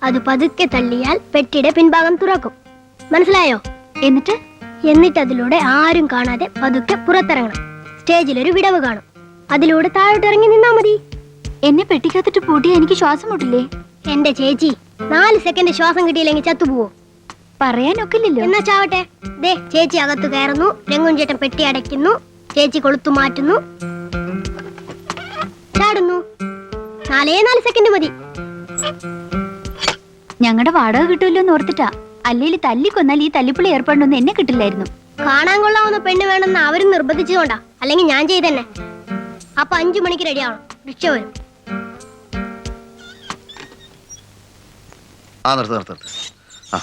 S5: അത് പതുക്കെ തള്ളിയാൽ പെട്ടിയുടെ പിൻഭാഗം തുറക്കും. മനസ്സിലായോ? എന്നിട്ട് അതിലൂടെ ആരും കാണാതെ പതുക്കെ പുറത്തിറങ്ങണം. സ്റ്റേജിലൊരു വിടവ് കാണും, അതിലൂടെ താഴോട്ട് ഇറങ്ങി നിന്നാ മതി.
S3: എന്നെ പെട്ടിക്കകത്തിട്ട് പൂട്ടിയാ എനിക്ക് ശ്വാസം മുട്ടില്ലേ?
S5: എന്റെ ചേച്ചി 4 സെക്കൻഡ് ശ്വാസം കിട്ടിയില്ലെങ്കിൽ ചത്തുപോവോ?
S3: പറയാനൊക്കില്ലല്ലോ.
S5: എന്നാ ചാവട്ടെ. ദേ ചേച്ചി അകത്ത് കയറുന്നു, രംഗുൻ ചേട്ടൻ പെട്ടി അടയ്ക്കുന്നു, ചേച്ചി കൊളുത്തു മാറ്റുന്നു, ചാടുന്നു. 4 സെക്കൻഡ് മതി.
S3: ഞങ്ങളുടെ വാടക കിട്ടുമല്ലോ എന്ന് ഓർത്തിട്ടാ. അല്ലെങ്കിൽ തല്ലിക്കൊന്നാൽ ഈ തല്ലിപ്പുള്ളി ഏർപ്പെടണമെന്ന് എന്നെ കിട്ടില്ലായിരുന്നു.
S5: കാണാൻ കൊള്ളാവുന്ന പെണ്ണ് വേണമെന്ന് അവരും നിർബന്ധിച്ചതുകൊണ്ടാ, അല്ലെങ്കിൽ ഞാൻ ചെയ്തന്നെ. അപ്പൊ 5 മണിക്ക് റെഡി ആവണം, റിക്ഷ വരും.
S9: ആ നിർത്ത്. ആ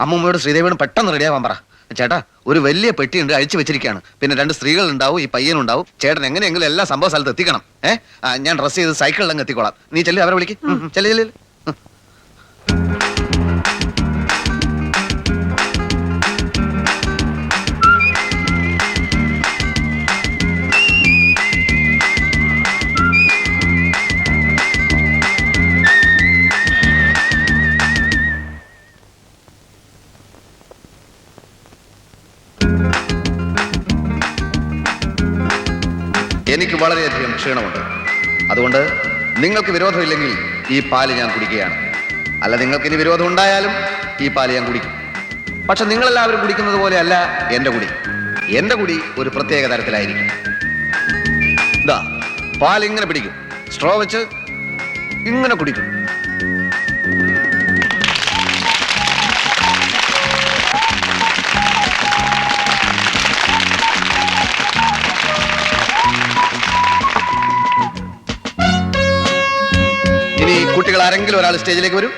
S9: അമ്മൂമ്മയോട് ശ്രീദേവിയോടും പെട്ടെന്ന് റെഡിയാവാൻ പറ. ചേട്ടാ ഒരു വലിയ പെട്ടിയുണ്ട്, അഴിച്ചു വെച്ചിരിക്കുകയാണ്. പിന്നെ 2 സ്ത്രീകൾ ഉണ്ടാവും, ഈ പയ്യനുണ്ടാവും. ചേട്ടൻ എങ്ങനെയെങ്കിലും എല്ലാ സംഭവ സ്ഥലത്ത് എത്തിക്കണം. ഞാൻ ഡ്രസ് ചെയ്ത് സൈക്കിളിൽ അങ്ങ് എത്തിക്കോളാം. നീ ചെല്ലു, അവരെ വിളിക്ക്. ചെല്ലു. എനിക്ക് വളരെയധികം ക്ഷീണമുണ്ട്. അതുകൊണ്ട് നിങ്ങൾക്ക് വിരോധമില്ലെങ്കിൽ ഈ പാല് ഞാൻ കുടിക്കുകയാണ്. അല്ല, നിങ്ങൾക്ക് ഇനി വിരോധം ഉണ്ടായാലും ഈ പാല് ഞാൻ കുടിക്കും. പക്ഷെ നിങ്ങളെല്ലാവരും കുടിക്കുന്നത് പോലെ അല്ല എൻ്റെ കുടി. എൻ്റെ കുടി ഒരു പ്രത്യേക തരത്തിലായിരിക്കും. ഇതാ പാൽ ഇങ്ങനെ പിടിക്കും, സ്ട്രോ വെച്ച് ഇങ്ങനെ കുടിക്കും. ഇനി കുട്ടികൾ ആരെങ്കിലും ഒരാൾ സ്റ്റേജിലേക്ക് വരൂ.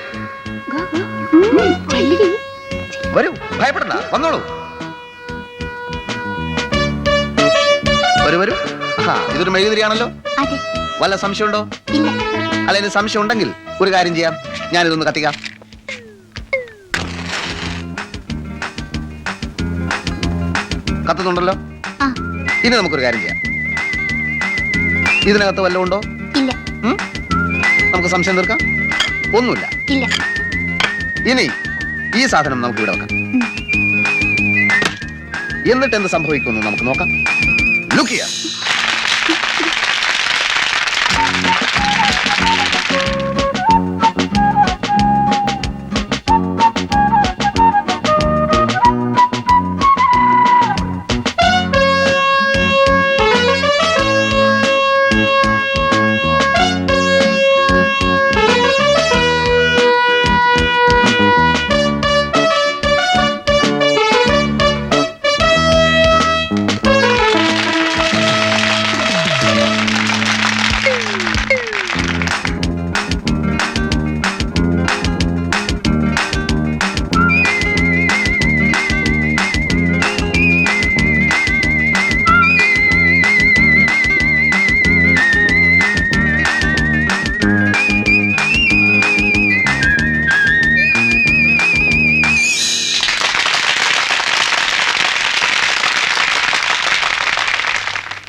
S9: വരൂ, ഭയപ്പെടണ്ട, വന്നോളൂ. വരൂ. ഇതൊരു മെഴുകുതിരിയാണല്ലോ. വല്ല സംശയമുണ്ടോ? അല്ല, ഇനി സംശയം ഉണ്ടെങ്കിൽ ഒരു കാര്യം ചെയ്യാം, ഞാനിതൊന്ന് കത്തിക്കാം. കത്തുന്നുണ്ടല്ലോ. ഇനി നമുക്കൊരു കാര്യം ചെയ്യാം. ഇതിനകത്ത് വല്ലതും ഉണ്ടോ? നമുക്ക് സംശയം തീർക്കാം. ഒന്നുമില്ല. ഇനി ഈ സാധനം നമുക്ക് ഇവിടെ വെക്കാം. എന്നിട്ട് എന്ത് സംഭവിക്കുമെന്ന് നമുക്ക് നോക്കാം. Look here.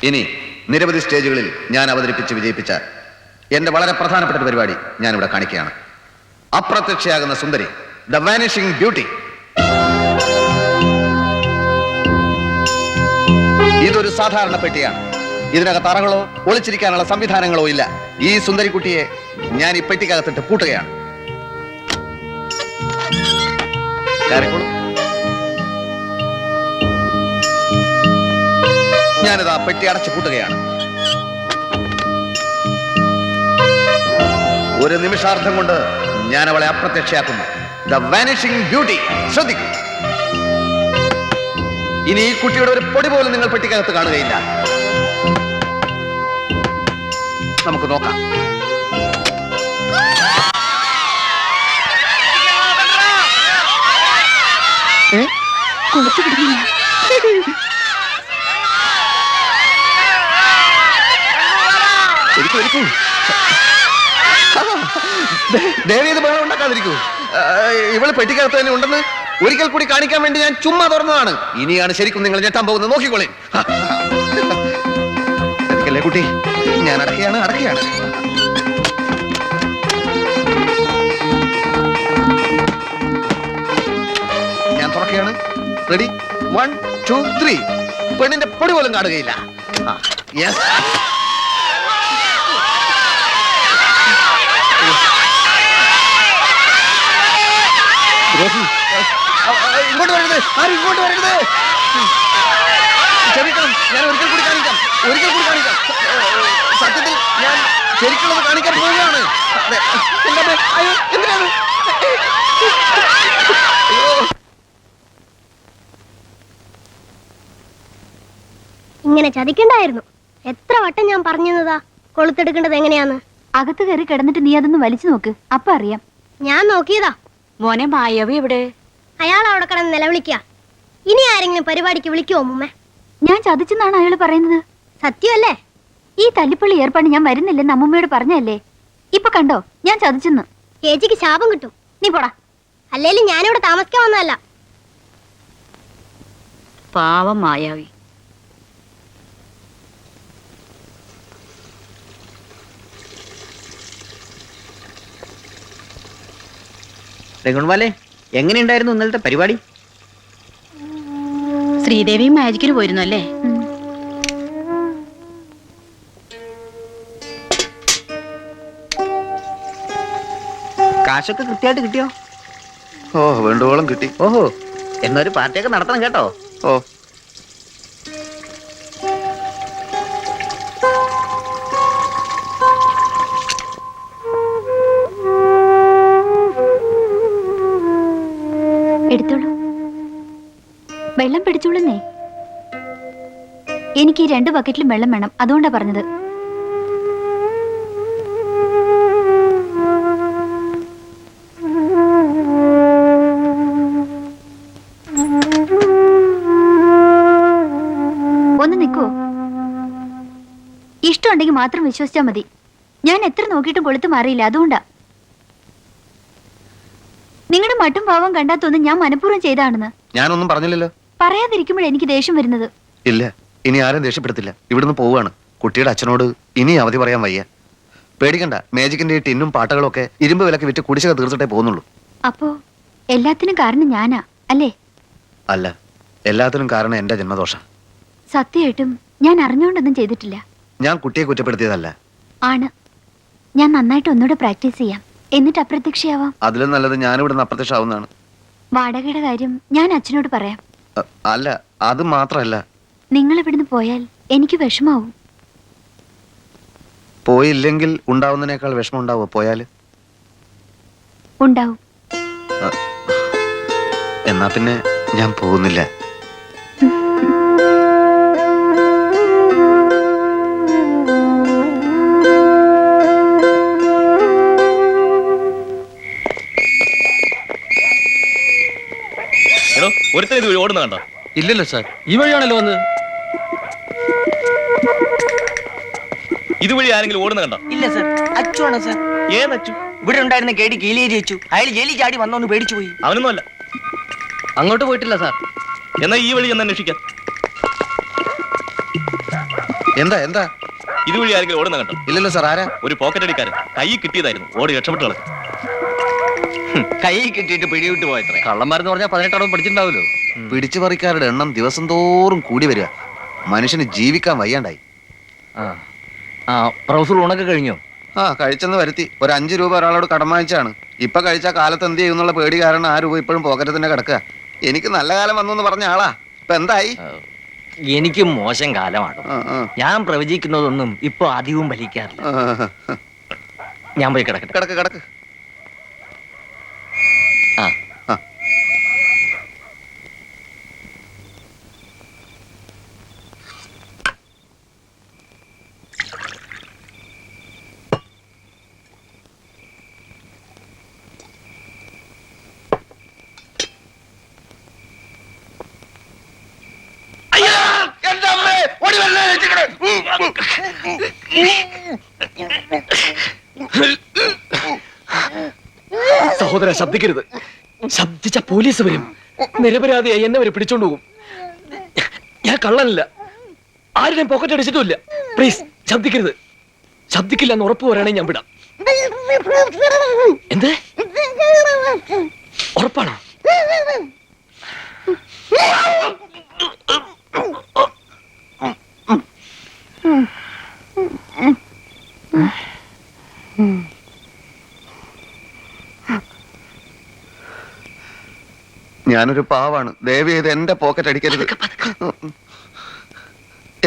S9: ഇനി നിരവധി സ്റ്റേജുകളിൽ ഞാൻ അവതരിപ്പിച്ച് വിജയിപ്പിച്ച എന്റെ വളരെ പ്രധാനപ്പെട്ട ഒരു പരിപാടി ഞാനിവിടെ കാണിക്കുകയാണ്. അപ്രത്യക്ഷയാകുന്ന സുന്ദരി, ദ വാനിഷിംഗ് ബ്യൂട്ടി. ഇതൊരു സാധാരണ പെട്ടിയാണ്. ഇതിനകത്ത് അറകളോ ഒളിച്ചിരിക്കാനുള്ള സംവിധാനങ്ങളോ ഇല്ല. ഈ സുന്ദരിക്കുട്ടിയെ ഞാൻ ഈ പെട്ടിക്കകത്തിട്ട് പൂട്ടുകയാണ്. ഞാനിതാ പെട്ടി അടച്ചു പൂട്ടുകയാണ്. ഒരു നിമിഷാർത്ഥം കൊണ്ട് ഞാൻ അവളെ അപ്രത്യക്ഷയാക്കുന്നു. The vanishing beauty. ശ്രദ്ധിക്കൂ. ഇനി ഈ കുട്ടിയുടെ ഒരു പൊടി പോലും നിങ്ങൾ പെട്ടിക്കകത്ത് കാണുകയില്ല. നമുക്ക് നോക്കാം. ദേവി, ഇത് ബഹളം ഉണ്ടാക്കാതിരിക്കൂ. ഇവള് പെട്ടിക്കകത്ത് തന്നെ ഉണ്ടെന്ന് ഒരിക്കൽ കൂടി കാണിക്കാൻ വേണ്ടി ഞാൻ ചുമ്മാ തുറന്നതാണ്. ഇനിയാണ് ശരിക്കും നിങ്ങൾ ഞെട്ടാൻ പോകുന്നത്. നോക്കിക്കോളേ. അല്ലേ കുട്ടി, ഞാൻ അടക്കുകയാണ്. ഞാൻ തുറക്കുകയാണ്. റെഡി, 1 2 3. പെണ്ണിന്റെ പൊടി പോലും കാണുകയില്ല. യെസ്. ഇങ്ങോട്ട് വരരുത്, ആരും ഇങ്ങോട്ട് വരരുത്. ക്ഷമിക്കണം, ഞാൻ ഒരിക്കൽ കൂടി കാണിക്കാം. സത്യത്തിൽ ഞാൻ ശരിക്കുള്ളത് കാണിക്കാൻ പോവുകയാണ്. അയ്യോ, എന്തിനാണ്?
S5: ഇങ്ങനെ ചതിക്കണ്ടായിരുന്നു. എത്ര വട്ടം ഞാൻ പറഞ്ഞതാ കൊളുത്തെടുക്കേണ്ടത് എങ്ങനെയാന്ന്.
S3: അകത്ത് കയറി കിടന്നിട്ട് നീ അതൊന്ന് വലിച്ചു നോക്ക്, അപ്പൊ അറിയാം.
S5: ഞാൻ നോക്കിയതാ.
S4: മോനെ മായവി എവിടെ?
S5: അയാൾ അവിടെ കിടന്ന് നിലവിളിക്കുക. ഇനി ആരെങ്കിലും പരിപാടിക്ക് വിളിക്കുമോ അമ്മൂമ്മ?
S3: ഞാൻ ചതിച്ചെന്നാണ് അയാൾ പറയുന്നത്.
S5: സത്യമല്ലേ?
S3: ഈ തല്ലിപ്പള്ളി ഏർപ്പാട് ഞാൻ വരുന്നില്ലെന്ന് അമ്മൂമ്മയോട് പറഞ്ഞല്ലേ. ഇപ്പൊ കണ്ടോ, ഞാൻ ചതിച്ചെന്ന്.
S5: ചേച്ചിക്ക് ശാപം കിട്ടും.
S3: നീ പോടാ.
S5: അല്ലേലും ഞാനിവിടെ താമസിക്കാൻ വന്നതല്ല.
S4: പാവം മായാവി.
S7: രഘുൺവാലേ, എങ്ങനെയുണ്ടായിരുന്നു ഇന്നലത്തെ പരിപാടി?
S4: ശ്രീദേവി മാജിക്കിന് പോയിരുന്നു അല്ലേ?
S7: കാശൊക്കെ കൃത്യമായിട്ട് കിട്ടിയോ?
S9: ഓ, വേണ്ടുവോളം കിട്ടി.
S7: ഓഹോ, എന്നൊരു പാർട്ടിയൊക്കെ നടത്തണം കേട്ടോ.
S9: ഓ,
S3: എടുത്തോളൂ. വെള്ളം പിടിച്ചോളുന്നേ. എനിക്ക് ഈ 2 ബക്കറ്റിലും വെള്ളം വേണം, അതുകൊണ്ടാ പറഞ്ഞത്. ഒന്ന് നിൽക്കോ? ഇഷ്ടമുണ്ടെങ്കിൽ മാത്രം വിശ്വസിച്ചാൽ മതി. ഞാൻ എത്ര നോക്കിയിട്ടും കൊളുത്ത് മാറിയില്ല, അതുകൊണ്ടാ. നിങ്ങളുടെ മട്ടും പാവം കണ്ടാത്തൊന്നും ഞാൻ മനഃപൂർവ്വം ചെയ്താണെന്ന്.
S9: ഞാനൊന്നും പറഞ്ഞില്ലല്ലോ.
S3: പറയാതിരിക്കുമ്പോഴേ എനിക്ക് ദേഷ്യം വരുന്നത്.
S9: ഇല്ല, ഇനി ആരും ദേഷ്യപ്പെടുത്തില്ല. ഇവിടുന്ന് പോവുകയാണ്. കുട്ടിയുടെ അച്ഛനോട് ഇനി അവധി പറയാൻ വയ്യ. പേടിക്കണ്ട, മേജിക്കിന്റെ ഈ ടിന്നും പാട്ടകളും ഒക്കെ ഇരുമ്പ് വിലക്ക് വിറ്റ് കുടിശ്ശിക തീർത്തിട്ടേ പോകുന്നുള്ളൂ.
S3: അപ്പോ എല്ലാത്തിനും കാരണം ഞാനാ അല്ലേ?
S9: അല്ല, എല്ലാത്തിനും കാരണം എന്റെ ജന്മദോഷം.
S3: സത്യമായിട്ടും ഞാൻ അറിഞ്ഞുകൊണ്ടൊന്നും ചെയ്തിട്ടില്ല.
S9: ഞാൻ കുട്ടിയെ കുറ്റപ്പെടുത്തിയതല്ല.
S3: ആണ്. ഞാൻ നന്നായിട്ട് ഒന്നുകൂടെ പ്രാക്ടീസ് ചെയ്യാം, എന്നിട്ട് അപ്രത്യക്ഷയാവാം.
S9: അതിലും നല്ലത് ഞാനിവിടുന്ന് അപ്രത്യക്ഷമാവുന്നതാണ്.
S3: വാടകയുടെ കാര്യം ഞാൻ അച്ഛനോട് പറയാം.
S9: അല്ല, അത് മാത്രമല്ല,
S3: നിങ്ങൾ ഇവിടുന്ന് പോയാൽ എനിക്ക് വിഷമാവും.
S9: പോയില്ലെങ്കിൽ ഉണ്ടാവുന്നതിനേക്കാൾ വിഷമം ഉണ്ടാവോ പോയാല്?
S3: ഉണ്ടാവും.
S9: എന്നാ പിന്നെ ഞാൻ പോകുന്നില്ല.
S1: ഒരുത്തൻ ഇത് ഓടുന്ന കണ്ടോ?
S6: ഇല്ലല്ലോ സാർ, ഈ വഴിയാണല്ലോ വന്നത്.
S1: ഇതുവഴി ആരെങ്കിലും ഓടുന്ന കണ്ടോ?
S2: ഇല്ല സർ, അച്ചുവാണ് സർ.
S1: ഏതച്ചു?
S2: ഇവിടെ ഉണ്ടായിരുന്ന കേടി കീലേരി വെച്ചു. അയാൾ ജയിലിൽ ചാടി വന്നോന്ന് പേടിച്ചു പോയി.
S1: അവനൊന്നും അല്ല.
S10: അങ്ങോട്ട് പോയിട്ടില്ല സാർ.
S1: എന്നാ ഈ വഴി ഒന്ന് അന്വേഷിക്കാം.
S9: എന്താ എന്താ?
S1: ഇതുവഴി ആരെങ്കിലും ഓടുന്ന കണ്ടോ?
S9: ഇല്ലല്ലോ സാർ. ആരാ?
S1: ഒരു പോക്കറ്റ് അടിക്കാരൻ. കൈ കിട്ടിയതായിരുന്നു, ഓടി രക്ഷപ്പെട്ടു കളഞ്ഞു.
S2: കൈ കിട്ടിയിട്ട് പിടിവിട്ട് പോയത്രേ.
S6: കള്ളന്മാരെന്ന് പറഞ്ഞാൽ 18 അടവ് പഠിച്ചിട്ടുണ്ടാവല്ലോ.
S9: പിടിച്ചു പറിക്കാരുടെ എണ്ണം ദിവസം തോറും കൂടി വരിക. മനുഷ്യന് ജീവിക്കാൻ വയ്യാണ്ടായി.
S2: പ്രൊഫസർ ഊണൊക്കെ കഴിഞ്ഞോ?
S9: കഴിച്ചെന്ന് വരുത്തി. ഒരു 5 രൂപ ഒരാളോട് കടം വാങ്ങിച്ചാണ്. ഇപ്പൊ കഴിച്ച കാലത്ത് എന്ത് ചെയ്യുന്നുള്ള പേടി കാരണം ആ രൂപ ഇപ്പോഴും പോക്കറ്റ് തന്നെ കിടക്കുക. എനിക്ക് നല്ല കാലം വന്നു എന്ന് പറഞ്ഞ ആളാ. ഇപ്പൊ എന്തായി?
S2: എനിക്ക് മോശം കാലമാണ്. ഞാൻ പ്രവചിക്കുന്നതൊന്നും ഇപ്പൊ അധികവും ഫലിക്കാറില്ല. ഞാൻ പോയി കിടക്കട്ടെ.
S9: കിടക്ക് കിടക്ക്.
S10: സഹോദരൻ ശബ്ദിക്കരുത്. ശബ്ദിച്ച പോലീസ് വരും.
S1: നിരപരാധിയായി എന്നെ വരെ പിടിച്ചോണ്ട് പോകും. ഞാൻ കള്ളനല്ല, ആരുടെയും പോക്കറ്റ് അടിച്ചിട്ടുമില്ല. പ്ലീസ് ശബ്ദിക്കരുത്. ശബ്ദിക്കില്ല എന്ന് ഉറപ്പ് പറയുകയാണെങ്കിൽ ഞാൻ വിടാം. എന്ത് ഉറപ്പാണോ?
S9: ഞാനൊരു പാവാണ്, ദയവ് ചെയ്ത് എന്റെ പോക്കറ്റ് അടിക്കരുത്.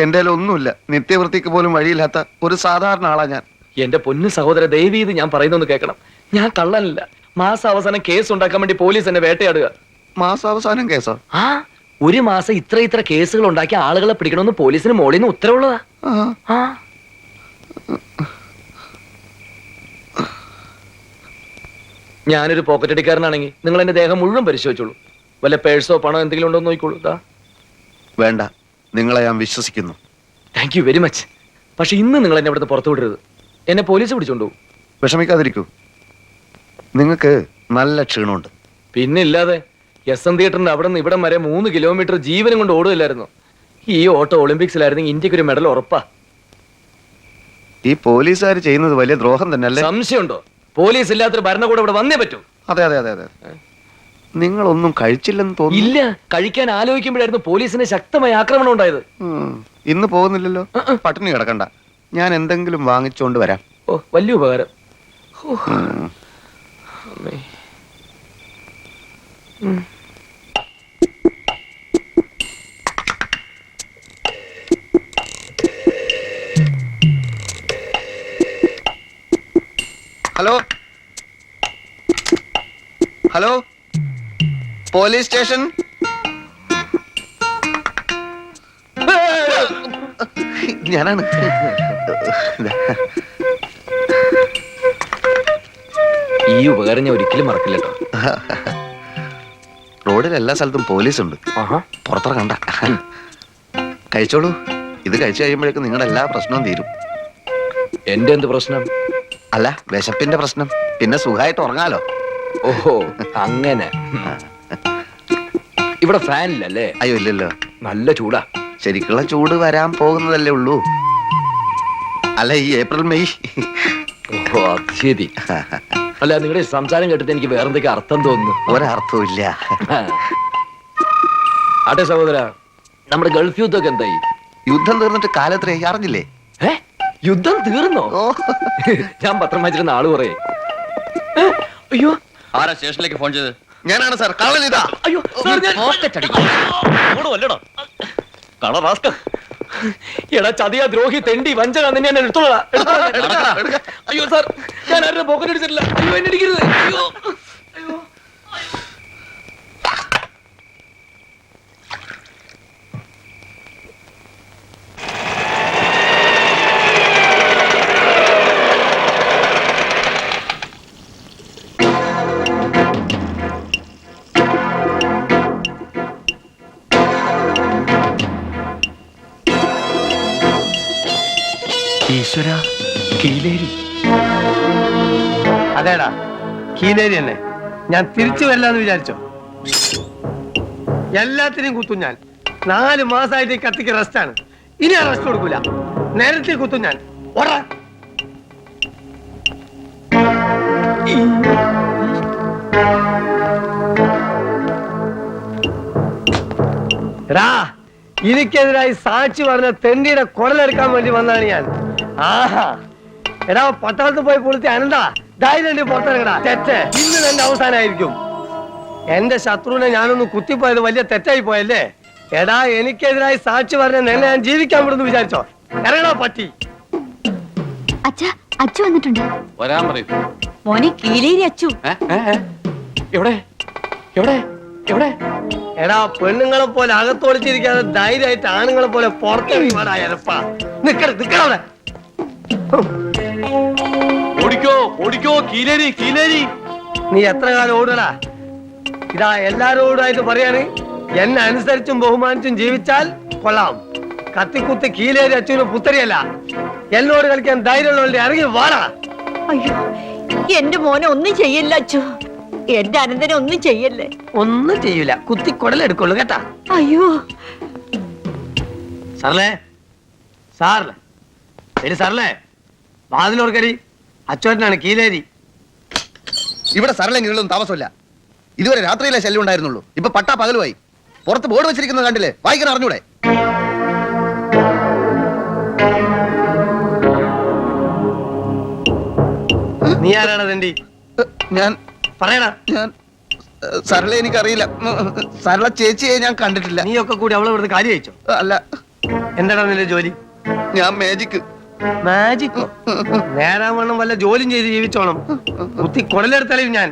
S9: എന്റെ ഒന്നുമില്ല, നിത്യവൃത്തിക്ക് പോലും വഴിയില്ലാത്ത ഒരു സാധാരണ ആളാ ഞാൻ.
S1: എന്റെ പൊന്നു സഹോദര, ദയവ് ചെയ്ത് ഞാൻ പറയുന്നൊന്ന് കേൾക്കണം. ഞാൻ കള്ളനല്ല. മാസം അവസാനം കേസ് ഉണ്ടാക്കാൻ വേണ്ടി പോലീസ് എന്നെ വേട്ടയാടുക.
S9: മാസാവസാനം കേസോ?
S1: ആ, ഒരു മാസം ഇത്ര കേസുകൾ ഉണ്ടാക്കി ആളുകളെ പിടിക്കണമെന്ന് പോലീസിന് മോളിൽ നിന്ന് ഉത്തരവുള്ളതാ. ആ, ഞാനൊരു പോക്കറ്റ് അടിക്കാരനാണെങ്കിൽ നിങ്ങൾ എന്റെ ദേഹം മുഴുവൻ പരിശോധിച്ചോളൂ. വല്ല പേഴ്സോ പണോ എന്തെങ്കിലും ഉണ്ടോ എന്ന് നോക്കിക്കോളൂ.
S9: വേണ്ട, നിങ്ങളെ ഞാൻ വിശ്വസിക്കുന്നു.
S1: Thank you very much. പക്ഷെ ഇന്ന് നിങ്ങൾ എന്നെ ഇവിടുന്ന് പുറത്തു വിടരുത്. എന്നെ പോലീസ് പിടിച്ചോണ്ടു.
S9: വിഷമിക്കാതിരിക്കൂ, നിങ്ങൾക്ക് നല്ല ക്ഷീണമുണ്ട്.
S1: പിന്നെ ഇല്ലാതെ, SM തിയേറ്ററിന്റെ അവിടെ നിന്ന് ഇവിടം വരെ 3 കിലോമീറ്റർ ജീവനും കൊണ്ട് ഓടുകയില്ലായിരുന്നു. ഈ ഓട്ടോ ഒളിമ്പിക്സിലായിരുന്നു ഇന്ത്യക്ക് ഒരു മെഡൽ ഉറപ്പാ.
S9: ഈ പോലീസുകാർ ചെയ്യുന്നത് വലിയ ദ്രോഹം തന്നെ അല്ലേ?
S1: സംശയമുണ്ടോ? പോലീസ് ഇല്ലാത്തൊരു ഭരണകൂടം ഇവിടെ വന്നേ പറ്റൂ.
S9: അതെ അതെ അതെ അതെ. നിങ്ങളൊന്നും കഴിച്ചില്ലെന്ന് തോന്നുന്നു.
S1: ഇല്ല, കഴിക്കാൻ ആലോചിക്കുമ്പോഴായിരുന്നു പോലീസിന് ശക്തമായ ആക്രമണം ഉണ്ടായത്.
S9: ഇന്ന് പോകുന്നില്ലല്ലോ, പട്ടിണി കിടക്കണ്ട, ഞാൻ എന്തെങ്കിലും വാങ്ങിച്ചോണ്ട് വരാം.
S1: ഓ, വലിയ ഉപകാരം. അമ്മേ.
S9: Hello hello, police station. ഞാനാണ്.
S1: ഈ ഉപകാരം ഞാൻ ഒരിക്കലും മറക്കില്ല കേട്ടോ.
S9: റോഡിൽ എല്ലാ സ്ഥലത്തും പോലീസ് ഉണ്ട്, പുറത്തിറങ്ങണ്ട. കഴിച്ചോളൂ, ഇത് കഴിച്ചു കഴിയുമ്പോഴേക്കും നിങ്ങളുടെ എല്ലാ പ്രശ്നവും തീരും.
S1: എന്റെ എന്ത് പ്രശ്നം?
S9: അല്ല, വിശപ്പിന്റെ പ്രശ്നം. പിന്നെ സുഖമായിട്ട് ഉറങ്ങാലോ.
S1: ഓഹോ, അങ്ങനെ. ഇവിടെ ഫാൻ ഇല്ലല്ലേ?
S9: അയ്യോ, ഇല്ലല്ലോ.
S1: നല്ല ചൂടാ.
S9: ശരിക്കുള്ള ചൂട് വരാൻ പോകുന്നതല്ലേ ഉള്ളൂ. അല്ല, ഈ ഏപ്രിൽ മെയ്.
S1: ഓഹോ, അത് ശരി. അല്ല, നിങ്ങളുടെ സംസാരം കേട്ടിട്ട് എനിക്ക് വേറെന്തൊക്കെ അർത്ഥം തോന്നുന്നു.
S9: ഒരർത്ഥവും ഇല്ല.
S1: ആട്ടെ സഹോദര, നമ്മുടെ ഗൾഫ് യുദ്ധമൊക്കെ എന്തായി?
S9: യുദ്ധം തീർന്നിട്ട് കാലത്രേ അറിഞ്ഞില്ലേ?
S1: യുദ്ധം തീർന്നോ? ഞാൻ പത്രം വായിച്ചിരുന്ന ആള് പറയേ. അയ്യോ,
S6: ആരാ സ്റ്റേഷനിലേക്ക് ഫോൺ ചെയ്ത്?
S9: ഞാനാണ് സാർ, കള്ളനിതാ.
S1: അയ്യോ സാർ, എടാ ചതിയാ, ദ്രോഹി, തെണ്ടി, വഞ്ചക, നിന്നെ ഞാൻ എടുത്തോളാം. അയ്യോ സാർ, ഞാൻ ആരുടെ പോക്കറ്റ് അടിച്ചിട്ടില്ല. അയ്യോ, എന്നെ അടിക്കരുത്. അയ്യോ അയ്യോ. ഈശ്വര, കീലേരി.
S10: അതേടാ, കീലേരി തന്നെ. ഞാൻ തിരിച്ചു വരില്ലാന്ന് വിചാരിച്ചോ? എല്ലാത്തിനെയും കുത്തും ഞാൻ. 4 മാസമായിട്ട് ഈ കത്തിക്ക് റെസ്റ്റാണ്. ഇനി ഞാൻ റെസ്റ്റ് കൊടുക്കൂല. നേരത്തെ കുത്തും ഞാൻ. ഓടാ. എടാ, എനിക്കെതിരായി സാക്ഷി പറഞ്ഞ തെണ്ടിയുടെ കുടലെടുക്കാൻ വേണ്ടി വന്നാണ് ഞാൻ. ആഹാ, എടാ, പട്ടാളത്ത് പോയി പൊളിച്ച് അനന്താ ധൈര്യം പുറത്തിറങ്ങടാ. തെറ്റ് ഇന്ന് എന്റെ അവസാനമായിരിക്കും. എന്റെ ശത്രുവിനെ ഞാനൊന്ന് കുത്തിപ്പോയത് വലിയ തെറ്റായി പോയല്ലേ? എടാ, എനിക്കെതിരായി സാക്ഷി പറഞ്ഞ നിന്നെ ഞാൻ ജീവിക്കാൻ വിടുന്നു വിചാരിച്ചോ? ഇറങ്ങടാ പട്ടി.
S3: അച്ഛ വന്നിട്ടുണ്ട്.
S6: വരാൻ പറയൂ.
S4: മോനെ കീലേരി അച്ചു.
S1: എവിടെ എവിടെ എവിടെ?
S10: എടാ, പെണ്ണുങ്ങളെ പോലെ അകത്തൊളിച്ചിരിക്കാതെ ധൈര്യമായിട്ട് ആണുങ്ങളെ പോലെ പുറത്തിറങ്ങി വേടാ. നിക്കവിടെ.
S1: ഓടിക്കോ ഓടിക്കോ, കീലേരി കീലേരി.
S10: നീ എത്ര കാലം ഓടടാ? ഇതാ എല്ലാരോടായിട്ട് പറയാണ്, എന്നെ അനുസരിച്ചും ബഹുമാനിച്ചും ജീവിച്ചാൽ കൊള്ളാം. കത്തിക്കുത്തി കീലേരി അച്ഛനും പുത്തരിയല്ല. എന്നോട് കളിക്കാൻ ധൈര്യമുള്ളവരുടെ ഇറങ്ങി വാടാ.
S4: അയ്യോ, എന്റെ മോനെ ഒന്നും ചെയ്യില്ല അച്ചു. എന്റെ അനന്തനെ ഒന്നും ചെയ്യല്ലേ.
S10: ഒന്നും ചെയ്യൂല, കുത്തി കുടലെടുക്കുള്ളൂ കേട്ടാ.
S4: അയ്യോ
S10: സാറല്ലേ, സാറല്ലേ, ശരി സാറല്ലേ, വാതിലോർക്കരി. അച്ചോട്ടനാണ് കീലേരി.
S9: ഇവിടെ സരളെങ്കിലും താമസമില്ല. ഇതുവരെ രാത്രിയിലെ ശല്യം ഉണ്ടായിരുന്നുള്ളൂ. ഇപ്പൊ പട്ടാ പകലുമായി. പുറത്ത് ബോർഡ് വെച്ചിരിക്കുന്നത് കണ്ടില്ലേ? വായിക്കാൻ അറിഞ്ഞൂടെ?
S10: നീ ആരാണ് തണ്ടി?
S9: ഞാൻ
S10: പറയണ.
S9: ഞാൻ സരള എനിക്കറിയില്ല. സരള ചേച്ചിയെ ഞാൻ കണ്ടിട്ടില്ല.
S10: നീ ഒക്കെ കൂടി അവളെ ഇവിടുന്ന് കാര്യം അയച്ചോ?
S9: അല്ല,
S10: എന്താടാ നിന്റെ ജോലി?
S9: ഞാൻ മാജിക്.
S10: മാജിക്കോ? നേരാൻ വണ്ണം വല്ല ജോലിയും ചെയ്ത് ജീവിച്ചോണം. കുത്തി കുടലെടുത്തളയും ഞാൻ.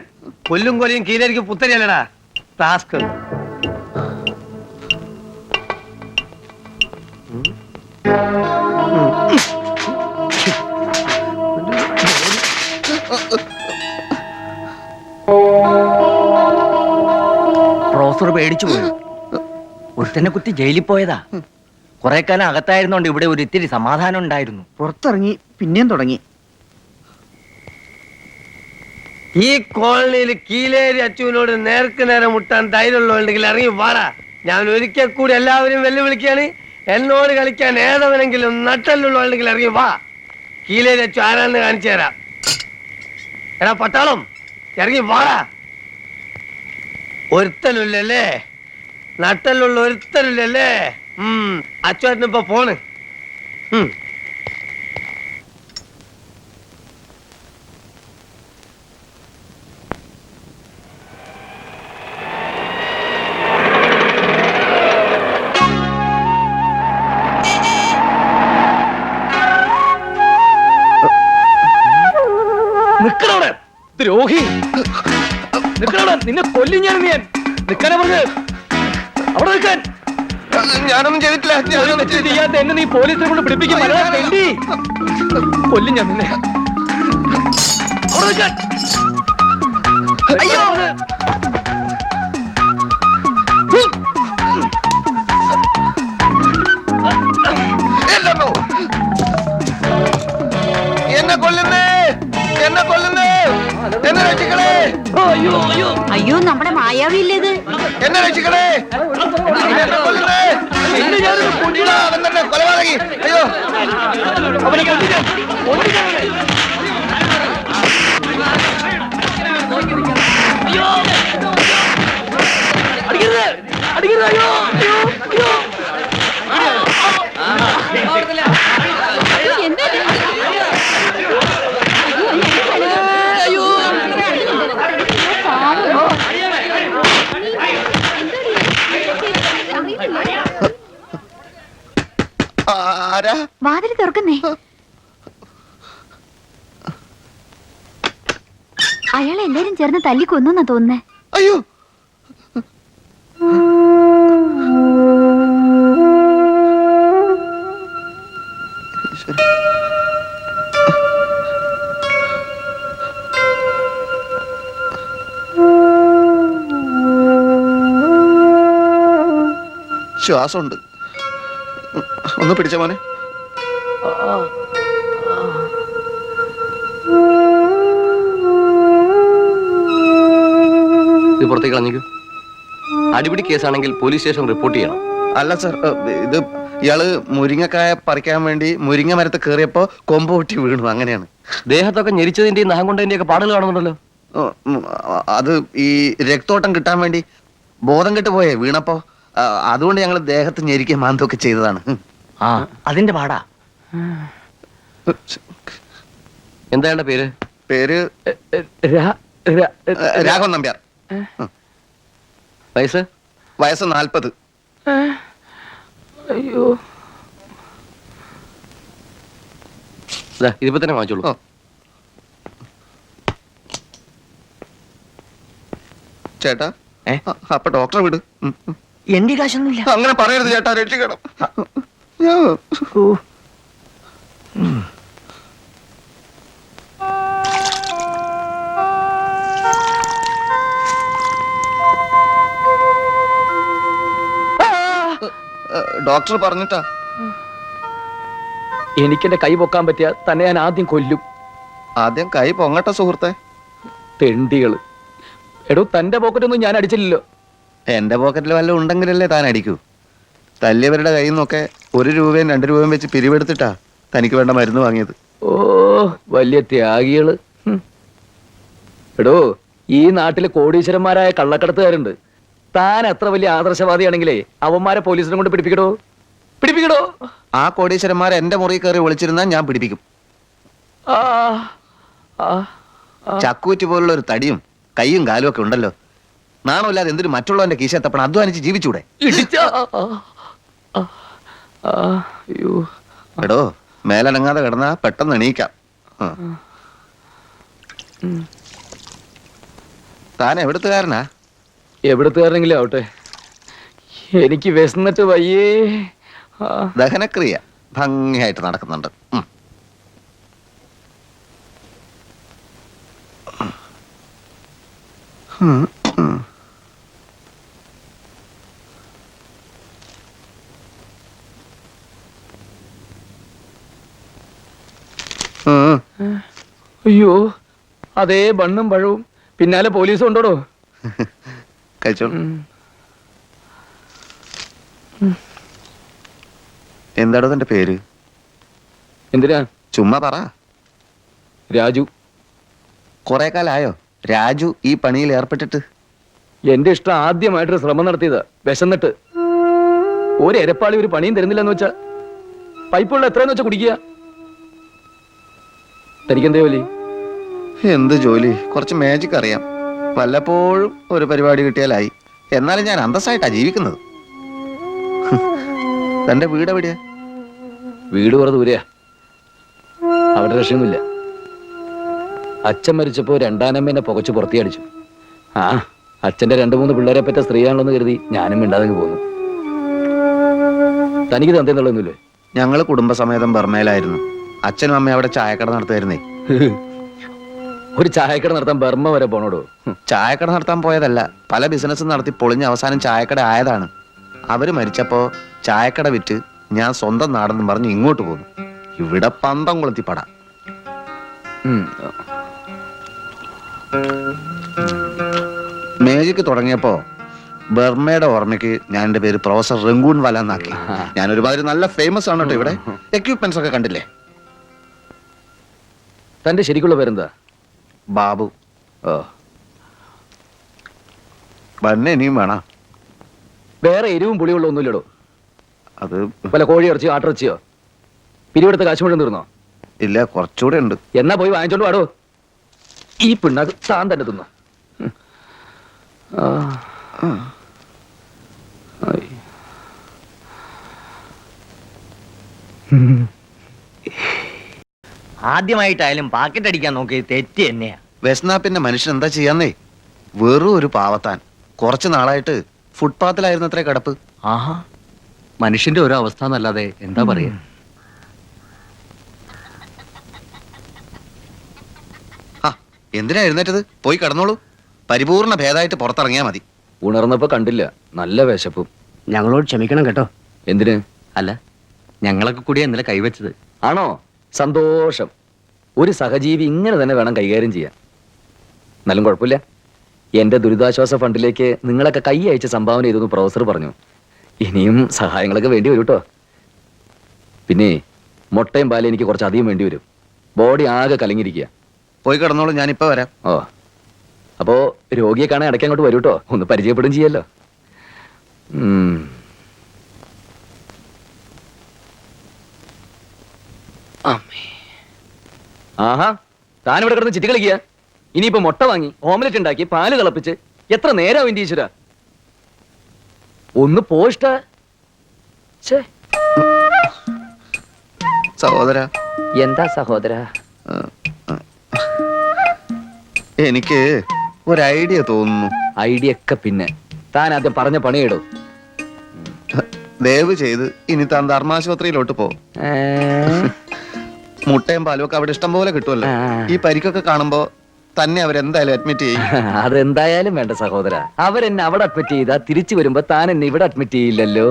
S10: കൊല്ലും കൊലയും കീലേരിക്ക് പുത്തരിയല്ലടാ ടാസ്ക്.
S2: പ്രൊഫസർ പേടിച്ചു പോയി. ഒരുത്തന്നെ കുത്തി ജയിലിൽ പോയതാ. കുറെ കാലം അകത്തായിരുന്നോണ്ട് ഇവിടെ ഒരു ഇത്തിരി സമാധാനം ഉണ്ടായിരുന്നു.
S7: പുറത്തിറങ്ങി പിന്നെയും തുടങ്ങി.
S10: ഈ കോളനിയിൽ കീലേരി അച്ചുവിനോട് നേർക്ക് നേരെ മുട്ടാൻ ധൈര്യമുള്ളതുണ്ടെങ്കിൽ ഇറങ്ങി വാടാ. ഞാൻ ഒരിക്കൽ കൂടി എല്ലാവരും വെല്ലുവിളിക്കുകയാണ്. എന്നോട് കളിക്കാൻ ഏതവനെങ്കിലും നട്ടല്ലുള്ളതുണ്ടെങ്കിൽ ഇറങ്ങി വാ. കീലേരി അച്ചു ആരാന്ന് കാണിച്ചു തരാം. എടാ പട്ടാളം, ഇറങ്ങി വാടാ. ഒരുത്തനില്ലല്ലേ, നട്ടലുള്ള ഒരുത്തനില്ലല്ലേ? അച്ചുവാറ്റിനിപ്പോ പോണ്.
S1: നിക്കണവിടെ ദ്രോഹി, നിക്കണവിടെ. നിന്നെ കൊല്ലും ഞാൻ. നിക്കാനാ പറഞ്ഞത്? അവിടെ നിൽക്കാൻ.
S9: ഞാനൊന്നും ചെയ്തിട്ടില്ല.
S1: ചെയ്യാത്ത എന്നെ നീ പോലീസിനെ കൊണ്ട് പിടിപ്പിക്കും. കൊല്ലും ഞാൻ നിന്നെ. അവിടെ നിൽക്കാൻ. അയ്യോ,
S9: എന്നെ കൊല്ലുന്നേ, എന്നെ കൊല്ലുന്നേ, എന്നെ രക്ഷിക്കണേ.
S1: അയ്യോ അയ്യോ
S4: അയ്യോ, നമ്മുടെ മായാവില്ലേത്?
S9: എന്നെ രക്ഷിക്കണേ, എന്നെ കൊല്ലുന്നേ. അവൻ തന്നെ കൊലപാതകി. അയ്യോ,
S1: അവനെ കൊല്ലിക്കാൻ. അയ്യോ അടിക്കരുത്, അടിക്കരുത്. അയ്യോ അയ്യോ അയ്യോ.
S9: ആരാ?
S3: വാതിൽ തുറക്കുന്നേ. അയാളെ എല്ലാരും ചേർന്ന് തല്ലിക്കൊന്നാ തോന്നുന്നേ.
S9: അയ്യോ, ശ്വാസമുണ്ട്. ഒന്ന് പിടിച്ച മോനെ.
S6: ഇത് പുറത്തേക്ക് കളഞ്ഞിക്കൂ. അടിപിടി കേസാണെങ്കിൽ പോലീസ് സ്റ്റേഷൻ റിപ്പോർട്ട് ചെയ്യണം.
S9: അല്ല സർ, ഇത് ഇയാള് മുരിങ്ങക്കായ പറിക്കാൻ വേണ്ടി മുരിങ്ങ മരത്ത് കയറിയപ്പോ കൊമ്പ് പൊട്ടി വീണു. അങ്ങനെയാണ്.
S6: ദേഹത്തൊക്കെ ഞെരിച്ചതിന്റെയും നഖം കൊണ്ടതിന്റെ ഒക്കെ പാടുകൾ കാണുന്നുണ്ടല്ലോ.
S9: അത് ഈ രക്തോട്ടം കിട്ടാൻ വേണ്ടി ബോധം കെട്ട് പോയേ വീണപ്പോ. അതുകൊണ്ട് ഞങ്ങൾ ദേഹത്ത് ഞെരിക്കുക മാന്തൊക്കെ ചെയ്തതാണ്.
S2: ആ, അതിന്റെ പാടാ.
S6: എന്താണ് പേര്?
S9: പേര് രാഘവൻ നമ്പ്യാർ.
S6: വയസ്സ്?
S9: വയസ്സ് 40.
S1: അയ്യോ,
S6: ഇതിപ്പോ തന്നെ വാങ്ങിച്ചോളൂ.
S9: ചേട്ടാ, അപ്പൊ ഡോക്ടറെ വിട്.
S2: എന്റെ കാശൊന്നുമില്ല.
S9: അങ്ങനെ പറയരുത് ചേട്ടാ, രക്ഷിക്കണം. ഡോക്ടർ പറഞ്ഞിട്ടാ.
S1: എനിക്കെന്റെ കൈ പൊക്കാൻ പറ്റിയ തന്നെ ഞാൻ ആദ്യം കൊല്ലും.
S9: ആദ്യം കൈ പൊങ്ങട്ടെ സുഹൃത്തെ.
S1: തെണ്ടികള് എടോ തന്റെ പോക്കറ്റൊന്നും ഞാൻ അടിച്ചില്ലല്ലോ.
S9: എന്റെ പോക്കറ്റിൽ വല്ലതും ഉണ്ടെങ്കിലല്ലേ താൻ അടിക്കൂ. തല്ലിയവരുടെ കയ്യിൽ നിന്നൊക്കെ 1 രൂപയും 2 രൂപയും വെച്ച് പിരിവെടുത്തിട്ടാ തനിക്ക് വേണ്ട മരുന്ന് വാങ്ങിയത്.
S1: ഓ വലിയ ത്യാഗികള്. എടോ ഈ നാട്ടില് കോടീശ്വരന്മാരായ കള്ളക്കടത്തുകാരുണ്ട്. താൻ അത്ര വലിയ ആദർശവാദിയാണെങ്കിലേ അവന്മാരെ പോലീസിനെ കൊണ്ട് പിടിപ്പിക്കടോ.
S9: ആ കോടീശ്വരന്മാരെ എന്റെ മുറി കയറി വിളിച്ചിരുന്നാൽ ഞാൻ പിടിപ്പിക്കും.
S1: ആ, ആ, ആ.
S9: ചക്കൂറ്റി പോലുള്ള ഒരു തടിയും കൈയും കാലും ഒക്കെ ഉണ്ടല്ലോ. നാണമില്ലാതെ എന്തിനു മറ്റുള്ളവന്റെ കീശ എത്തപ്പണം അധ്വാനിച്ച് ജീവിച്ചൂടെ?
S1: ഇടിച്ചാ. അയ്യോ.
S9: എടോ മേലനങ്ങാതെ കിടന്നാ പെട്ടെന്ന് എണീക്കാം. താൻ എവിടുത്തുകാരനാ?
S1: എവിടത്തുകാരനെങ്കിലും ആവട്ടെ, എനിക്ക് വിശന്നിട്ട് വയ്യേ.
S9: ദഹനക്രിയ ഭംഗിയായിട്ട് നടക്കുന്നുണ്ട്.
S1: അയ്യോ അതേ ബണ്ണും പഴവും പിന്നാലെ പോലീസും ഉണ്ടോടോ.
S9: കഴിച്ചോളൂ. എന്താടോ തന്റെ പേര്?
S1: എന്തിനാ?
S9: ചുമ്മാ പറ.
S1: രാജു.
S9: കുറെ കാലായോ രാജു ഈ പണിയിൽ ഏർപ്പെട്ടിട്ട്?
S1: എന്റെ ഇഷ്ടം ആദ്യമായിട്ടൊരു ശ്രമം നടത്തിയതാ, വിശന്നിട്ട്. ഒരു എരപ്പാളി ഒരു പണിയും തരുന്നില്ലെന്ന് വെച്ചാ പൈപ്പുള്ള എത്രയെന്ന് വെച്ചാ കുടിക്കുക. തനിക്കെന്തേ ജോലി?
S9: എന്ത് ജോലി? കുറച്ച് മാജിക് അറിയാം. വല്ലപ്പോഴും ഒരു പരിപാടി കിട്ടിയാലായി. എന്നാലും ഞാൻ അന്തസ്സായിട്ടാ ജീവിക്കുന്നത്. തന്റെ വീട് എവിടെയാ?
S1: വീട് കുറെ ദൂരെയാ. അവിടെ രക്ഷയൊന്നുമില്ല. അച്ഛൻ മരിച്ചപ്പോ രണ്ടാനമ്മേനെ പുകച്ച് പുറത്തിയടിച്ചു. ആ അച്ഛന്റെ 2-3 പിള്ളേരെ പറ്റ സ്ത്രീയാണല്ലോ കരുതി ഞാനും മിണ്ടാതെ പോന്നു. തനിക്ക് തന്തേന്നുള്ളൊന്നുമില്ലേ?
S9: ഞങ്ങള് കുടുംബസമേതം ബർമയിലായിരുന്നു. അച്ഛനും അമ്മയും അവിടെ ചായക്കട നടത്തുമായിരുന്നേ.
S1: ഒരു ചായക്കട നടത്താൻ ബർമ്മ വരെ പോണോടോ?
S9: ചായക്കട നടത്താൻ പോയതല്ല, പല ബിസിനസ്സും നടത്തി പൊളിഞ്ഞ് അവസാനം ചായക്കട ആയതാണ്. അവര് മരിച്ചപ്പോ ചായക്കട വിറ്റ് ഞാൻ സ്വന്തം നാടെന്നും പറഞ്ഞ് ഇങ്ങോട്ട് പോന്നു. ഇവിടെ പന്തം കൊളുത്തി പട. മേജിക്ക് തുടങ്ങിയപ്പോ ബർമയുടെ ഓർമ്മയ്ക്ക് ഞാൻ എന്റെ പേര് പ്രൊഫസർ റംഗൂൺ വാല എന്നാക്കി. ഞാൻ ഒരുമാതിരി നല്ല ഫേമസ് ആണ് കേട്ടോ. ഇവിടെ എക്യുപ്മെന്റ്സ് ഒക്കെ കണ്ടില്ലേ?
S1: തന്റെ ശരിക്കുള്ള പേരെന്താ?
S9: ബാബു.
S1: ഓ
S9: ബന്നെ ഇനിയും വേണം.
S1: വേറെ എരിവും പുളിയുള്ള ഒന്നുമില്ലടോ.
S9: അത്
S1: വല്ല കോഴി ഇറച്ചിയോ ആട്ടിറച്ചിയോ? പിരിവെടുത്ത കാശ് മുഴുവൻ തീർന്നോ?
S9: ഇല്ല, കുറച്ചുകൂടെ ഉണ്ട്.
S1: എന്നാ പോയി വാങ്ങിച്ചോണ്ട് വാടോ. ഈ പിണ്ണാക്ക് താൻ തന്നെ തിന്നോ.
S2: ആദ്യമായിട്ടായാലും പാക്കറ്റ് അടിക്കാൻ നോക്കി തെറ്റ് തന്നെയാ.
S9: വിശന്നാ പിന്നെ മനുഷ്യൻ എന്താ ചെയ്യാന്നേ? വെറും ഒരു പാവത്താൻ. കുറച്ചു നാളായിട്ട് ഫുട്പാത്തിലായിരുന്നു അത്രേ കിടപ്പ്.
S6: ആഹാ, മനുഷ്യന്റെ ഒരു അവസ്ഥ എന്നല്ലാതെ എന്താ പറയാ.
S9: എന്തിനാ എഴുന്നേറ്റത്? പോയി കിടന്നോളൂ. പരിപൂർണ ഭേദമായിട്ട് പുറത്തിറങ്ങിയാ മതി.
S1: ഉണർന്നപ്പോ കണ്ടില്ല, നല്ല വിശപ്പും.
S10: ഞങ്ങളോട് ക്ഷമിക്കണം കേട്ടോ.
S1: എന്തിന്?
S6: അല്ല, ഞങ്ങളൊക്കെ കൂടി ഇന്നലെ കൈവച്ചത്.
S1: ആണോ? സന്തോഷം. ഒരു സഹജീവി ഇങ്ങനെ തന്നെ വേണം കൈകാര്യം ചെയ്യാൻ. എന്നാലും കുഴപ്പമില്ല. എന്റെ ദുരിതാശ്വാസ ഫണ്ടിലേക്ക് നിങ്ങളൊക്കെ കൈ അയച്ച് സംഭാവന ചെയ്തെന്ന് പ്രൊഫസർ പറഞ്ഞു. ഇനിയും സഹായങ്ങളൊക്കെ വേണ്ടി വരും കേട്ടോ. പിന്നെ മുട്ടയും പാലും എനിക്ക് കുറച്ചധികം വേണ്ടി വരും. ബോഡി ആകെ കലങ്ങിയിരിക്കുക.
S9: പോയി കിടന്നോളൂ, ഞാനിപ്പോ വരാം.
S1: ഓ, അപ്പോ രോഗിയെ കാണാൻ ഇടയ്ക്ക് അങ്ങോട്ട് വരൂ കേട്ടോ. ഒന്ന് പരിചയപ്പെടും ചെയ്യല്ലോ. ആഹാ, താനിവിടെ കിടന്ന് ചിറ്റി കളിക്കുക. ഇനിയിപ്പോ മുട്ട വാങ്ങി ഓംലെറ്റ് ഉണ്ടാക്കി പാല് തിളപ്പിച്ച് എത്ര നേരം വേണ്ടി ഈശ്വര. ഒന്ന് പോഷ്ട.
S9: സഹോദര.
S1: എന്താ സഹോദര?
S9: എനിക്ക് ഒരു ഐഡിയ തോന്നുന്നു.
S1: ഐഡിയ ഒക്കെ പിന്നെ താൻ ആദ്യം പറഞ്ഞ പണിയിടോ.
S9: ദയവ് ചെയ്ത് ഇനി താൻ ധർമാശുപത്രിയിലോട്ട് പോ. മുട്ടയും പാലും ഒക്കെ അവിടെ ഇഷ്ടം പോലെ കിട്ടുമല്ലോ. ഈ പരിക്കൊക്കെ കാണുമ്പോ തന്നെ അവരെന്തായാലും അഡ്മിറ്റ് ചെയ്യും.
S1: അതെന്തായാലും വേണ്ട സഹോദര. അവരെന്നെ അവിടെ അഡ്മിറ്റ് ചെയ്താ തിരിച്ചു വരുമ്പോ താൻ എന്നെ ഇവിടെ അഡ്മിറ്റ് ചെയ്യില്ലല്ലോ.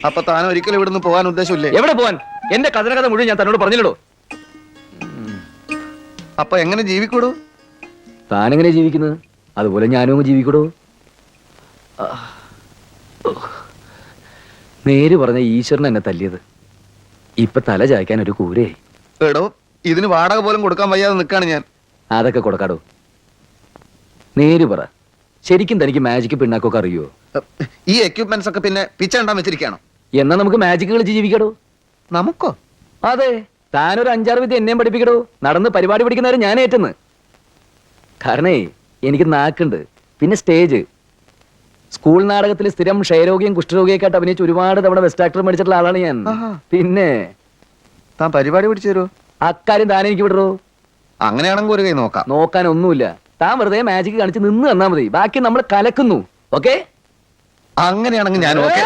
S9: അപ്പൊ താൻ ഒരിക്കലും ഇവിടുന്ന് പോകാൻ ഉദ്ദേശമില്ലേ?
S1: എവിടെ പോവാൻ? എന്റെ കഥ മുഴുവൻ ഞാൻ തന്നോട് പറഞ്ഞില്ലടോ.
S9: അപ്പൊ എങ്ങനെ ജീവിക്കൂടോ?
S1: താൻ എങ്ങനെ ജീവിക്കുന്നത്? അതുപോലെ ഞാനും അങ്ങ് ജീവിക്കടോ. നേര് പറഞ്ഞ ഈശ്വരൻ എന്നെ തല്ലിയത്. ഇപ്പൊ തല ചായ്ക്കാൻ ഒരു കൂരയായി.
S9: എടോ ഇതിന് വാടക പോലും കൊടുക്കാൻ വയ്യാതെ നിൽക്കാണ് ഞാൻ.
S1: അതൊക്കെ കൊടുക്കാടോ. നേര് പറ, ശരിക്കും തനിക്ക് മാജിക് പിണ്ണാക്കൊക്കെ അറിയോ?
S9: ഈ എക്യുപ്മെന്റ്സ് ഒക്കെ പിന്നെ പിച്ചണ്ടാൻ വെച്ചിരിക്കുകയാണോ?
S1: എന്നാ നമുക്ക് മാജിക് കളിച്ച് ജീവിക്കടോ.
S9: നമുക്കോ?
S1: അതെ, താനൊരു 5-6 വിദ്യ എന്നെയും പഠിപ്പിക്കടോ. നടന്ന് പരിപാടി പഠിക്കുന്നവരെ ഞാൻ ഏറ്റെന്ന്. കാരണേ എനിക്ക് നാക്കുണ്ട്, പിന്നെ സ്റ്റേജ്. സ്കൂൾ നാടകത്തിൽ സ്ഥിരം ക്ഷയരോഗിയും കുഷ്ഠരോഗിയൊക്കെ ആയിട്ട് അഭിനയിച്ച് ഒരുപാട് തവണ ബെസ്റ്റ് ആക്ടർ മേടിച്ചിട്ടുള്ള ആളാണ് ഞാൻ. പിന്നെ
S9: താൻ പരിപാടി പിടിച്ചു തരുമോ?
S1: അക്കാര്യം താൻ എനിക്ക് വിടറോ.
S9: അങ്ങനെയാണെങ്കിൽ ഒരു കൈ നോക്കാം.
S1: നോക്കാനൊന്നുമില്ല, താൻ വെറുതെ മാജിക് കാണിച്ച് നിന്ന് തന്നാ മതി. ബാക്കി നമ്മൾ കലക്കുന്നു. ഓക്കെ?
S9: അങ്ങനെയാണെങ്കിൽ ഞാൻ ഓക്കെ.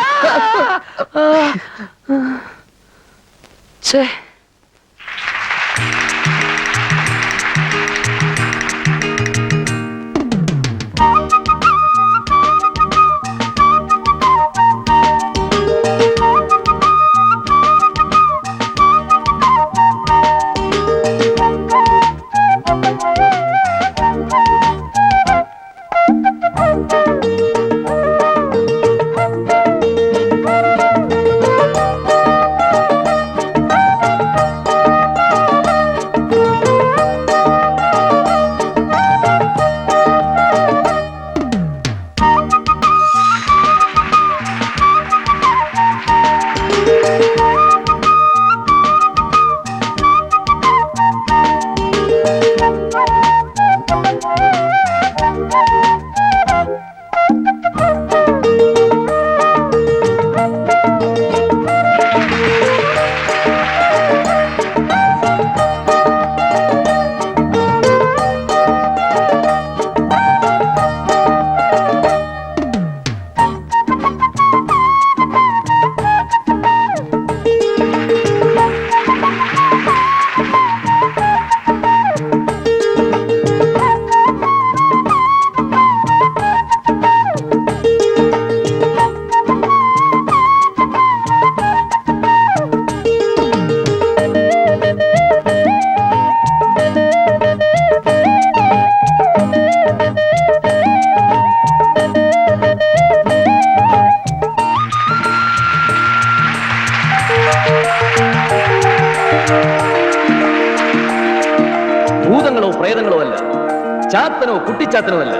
S1: ഭൂതങ്ങളോ പ്രേതങ്ങളോ അല്ല, ചാത്തനോ കുട്ടിച്ചാത്തനോ അല്ല,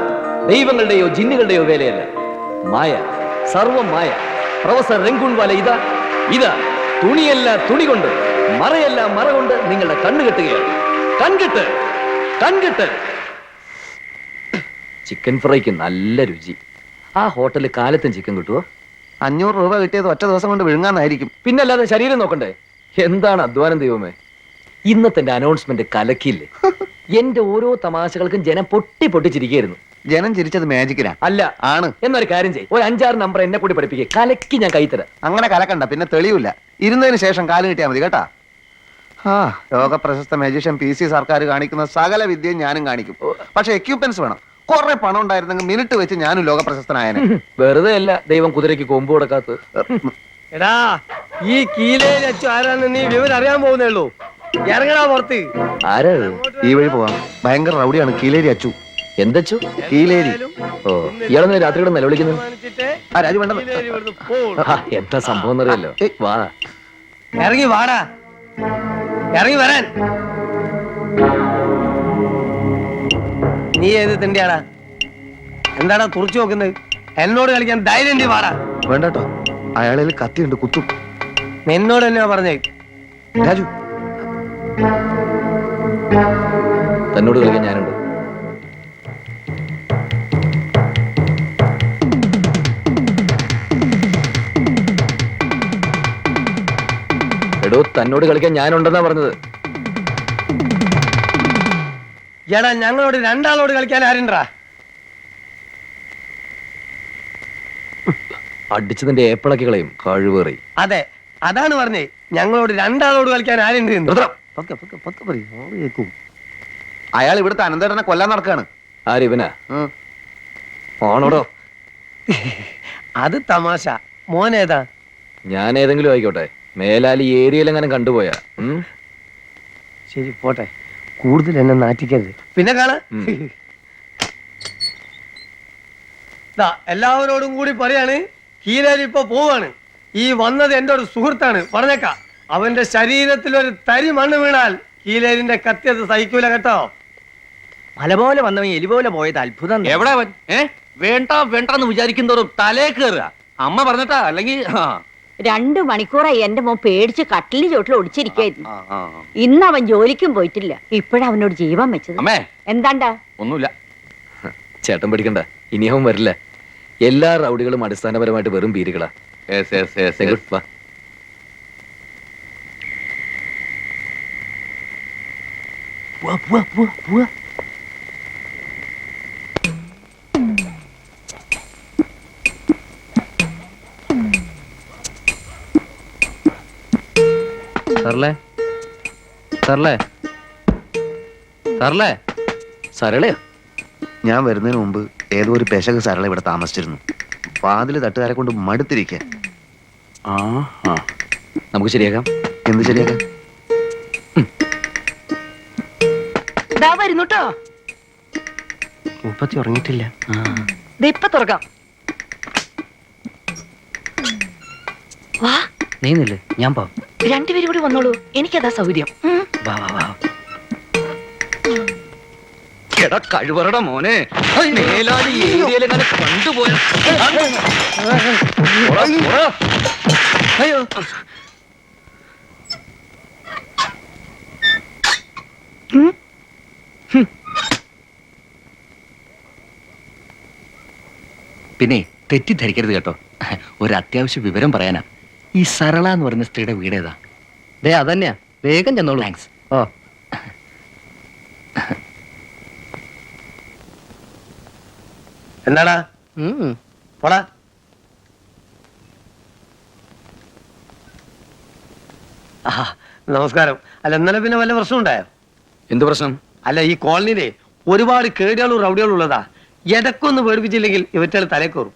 S1: ദൈവങ്ങളുടെയോ ജിന്നുകളുടെയോ വേലയല്ല. മായ, സർവം മായ. പ്രൊഫസർ രംഗൂൺവാല ഇതാ ഇതാ തുണിയല്ല തുണി കൊണ്ട്, മറയല്ല മറ കൊണ്ട് നിങ്ങളുടെ കണ്ണ് കെട്ടുകയാണ്. കൺകെട്ട് കൺകെട്ട്. ചിക്കൻ ഫ്രൈക്ക് നല്ല രുചി. ആ ഹോട്ടലിൽ കാലത്തും ചിക്കൻ കിട്ടുമോ?
S9: 500 രൂപ കിട്ടിയത് ഒറ്റ ദിവസം കൊണ്ട് വിഴുങ്ങാന്നായിരിക്കും.
S1: പിന്നല്ലാതെ ശരീരം നോക്കണ്ടേ? എന്താണ് അധ്വാനം ദൈവമേ. ഇന്നത്തെ അനൗൺസ്മെന്റ് കലക്കില്ലേ. എന്റെ ഓരോ തമാശകൾക്കും ജനം പൊട്ടി പൊട്ടിച്ചിരിക്കുകയായിരുന്നു.
S9: ജനം ചിരിച്ചത് മാജിക്കിലാ.
S1: അല്ല
S9: ആണ്.
S1: എന്നൊരു കാര്യം ചെയ്യും, ഒരു 5-6 നമ്പർ എന്നെ കൂടി പഠിപ്പിക്കുക. കലക്കി ഞാൻ കൈത്തരാം.
S9: അങ്ങനെ കലക്കണ്ട, പിന്നെ തെളിയില്ല. ഇരുന്നതിന് ശേഷം കാല് കിട്ടിയാൽ മതി കേട്ടാ. ആ ലോക പ്രശസ്ത മാജിഷ്യൻ PC സർക്കാർ കാണിക്കുന്ന സകല വിദ്യയും ഞാനും കാണിക്കും. പക്ഷെ എക്യുപ്മെന്റ്സ് വേണം. കുറെ പണം ഉണ്ടായിരുന്നെങ്കിൽ മിനിറ്റ് വെച്ച് ഞാനും ലോക പ്രശസ്തനായനെ.
S1: വെറുതെ അല്ല ദൈവം കുതിരയ്ക്ക് കൊമ്പ് കൊടുക്കാത്ത.
S10: എടാ ഈ കീലയിൽ അച്ചു ആരാന്ന് നീ വിവരം അറിയാൻ പോകുന്നേ ഉള്ളൂ. ഇറങ്ങടാ പുറത്ത്.
S1: ആരാ?
S9: ഈ വഴി പോവാം. ഭയങ്കര റൗഡിയാണ് കീലേരി അച്ചു.
S1: എന്തച്ചു?
S9: കീലേരി.
S1: ഓ, ഇയാളെന്ന് രാത്രി കൂടെ നിലവിളിക്കുന്നത്?
S9: ആ രാജു വേണ്ട.
S1: എന്താ സംഭവം എന്നറിയല്ലോ. വാ,
S10: ഇറങ്ങി വാടാ, ഇറങ്ങി വരാൻ. നീ ഏത് തിണ്ടിയാടാ? എന്താടാ തുറച്ചു നോക്കുന്നത്? എന്നോട് കളിക്കാൻ ധൈര്യം വാടാ.
S9: വേണ്ടട്ടോ, അയാളിൽ കത്തിയുണ്ട്, കുത്തും.
S10: നിന്നോട് തന്നെയാ പറഞ്ഞേ.
S9: രാജു
S1: തന്നോട് കളിക്കാൻ ഞാനുണ്ട്. എടോ, തന്നോട് കളിക്കാൻ ഞാനുണ്ടെന്നാ പറഞ്ഞത്.
S10: എടാ ഞങ്ങളോട് 2 ആളോട് കളിക്കാൻ ആരുണ്ടാ?
S1: അടിച്ചതിന്റെ ഏപ്പിളക്കി കളയും കഴിവേറി.
S10: അതെ, അതാണ് പറഞ്ഞേ. ഞങ്ങളോട് 2 ആളോട് കളിക്കാൻ ആരുണ്ട്?
S9: അയാൾ ഇവിടുത്തെ അനന്തരനെ കൊല്ലാൻ നടക്കാണ്.
S1: ആരിവനാ? ആണോടോ?
S10: അത് തമാശ. മോനേതാ?
S1: ഞാൻ ഏതെങ്കിലും ആയിക്കോട്ടെ, മേലാൽ ഈ ഏരിയയിലെങ്ങനെ കണ്ടുപോയാ.
S10: ശരി പോട്ടെ, കൂടുതൽ എന്നെ നാറ്റിക്കരുത്. പിന്നെ കാണാ. ദാ എല്ലാവരോടും കൂടി പറയാണ്, കീലേരി ഇപ്പൊ പോവാണ്. ഈ വന്നത് എന്റെ ഒരു സുഹൃത്താണ്, പറഞ്ഞേക്ക. അവന്റെ ശരീരത്തിൽ ഒരു തരി മണ്ണ് വീണാൽ കീലേരിന്റെ കത്തിയത് സഹിക്കൂല കേട്ടോ.
S2: മല പോലെ വന്നവൻ എലി പോലെ പോയത് അത്ഭുതം.
S6: എവിടെ അവൻ? വേണ്ട വേണ്ടെന്ന് വിചാരിക്കുന്നവരും തലേ കയറുക. അമ്മ പറഞ്ഞിട്ടാ അല്ലെങ്കിൽ
S4: 2 മണിക്കൂറായി എന്റെ മോൻ പേടിച്ച് കട്ടിലിന് ചോട്ടിൽ ഒടിച്ചിരിക്കായിരുന്നു. ഇന്ന് അവൻ ജോലിക്കും പോയിട്ടില്ല. ഇപ്പോഴവനോട് ജീവൻ വെച്ചത്.
S6: അമ്മേ
S4: എന്താണ്ടാ?
S6: ഒന്നുമില്ല.
S1: ചേട്ടൻ പഠിക്കണ്ട, ഇനി അവൻ വരില്ല. എല്ലാ റൗഡികളും അടിസ്ഥാനപരമായിട്ട് വെറും പീരികളാ. Good, വാ. സരളയോ?
S9: ഞാൻ വരുന്നതിന് മുമ്പ് ഏതോ ഒരു പെശക സരള ഇവിടെ താമസിച്ചിരുന്നു. വാതില് തട്ടുകാരെ കൊണ്ട് മടുത്തിരിക്കുക.
S1: നമുക്ക് ശരിയാക്കാം.
S9: എന്ത് ശരിയാക്കാം?
S11: വരുന്നുട്ടോ.
S7: മുപ്പത്തി ഉറങ്ങിയിട്ടില്ല.
S11: ഇപ്പൊ തുറക്കാം. വാ,
S7: നീന്നില്ലേ, ഞാൻ പോവാം.
S11: 2 പേരും കൂടി വന്നോളൂ, എനിക്കതാ സൗകര്യം.
S7: വാ വാ വാ.
S1: എടാ കഴിവറട മോനെ, മേലാലി ഏരിയയിലെങ്ങനെ കണ്ടുപോയ.
S10: അയ്യോ,
S7: പിന്നെ തെറ്റിദ്ധരിക്കരുത് കേട്ടോ, ഒരു അത്യാവശ്യ വിവരം പറയാനാ. ഈ സരള എന്ന് പറയുന്ന സ്ത്രീയുടെ വീട് ഏതാ? ദേ അതന്നെയാ, വേഗം ചെന്നോളൂ. താങ്ക്സ്. ഓ
S10: എന്നാടാ പോടാ. നമസ്കാരം. അല്ല, ഇന്നലെ പിന്നെ വല്ല പ്രശ്നം ഉണ്ടായോ?
S1: എന്ത് പ്രശ്നം?
S10: അല്ല, ഈ കോളനിയിലെ ഒരുപാട് കേടികളും റൗഡികളും ഉള്ളതാ. ഇടക്കൊന്ന് പേടിപ്പിച്ചില്ലെങ്കിൽ ഇവറ്റകൾ തലേ കയറും.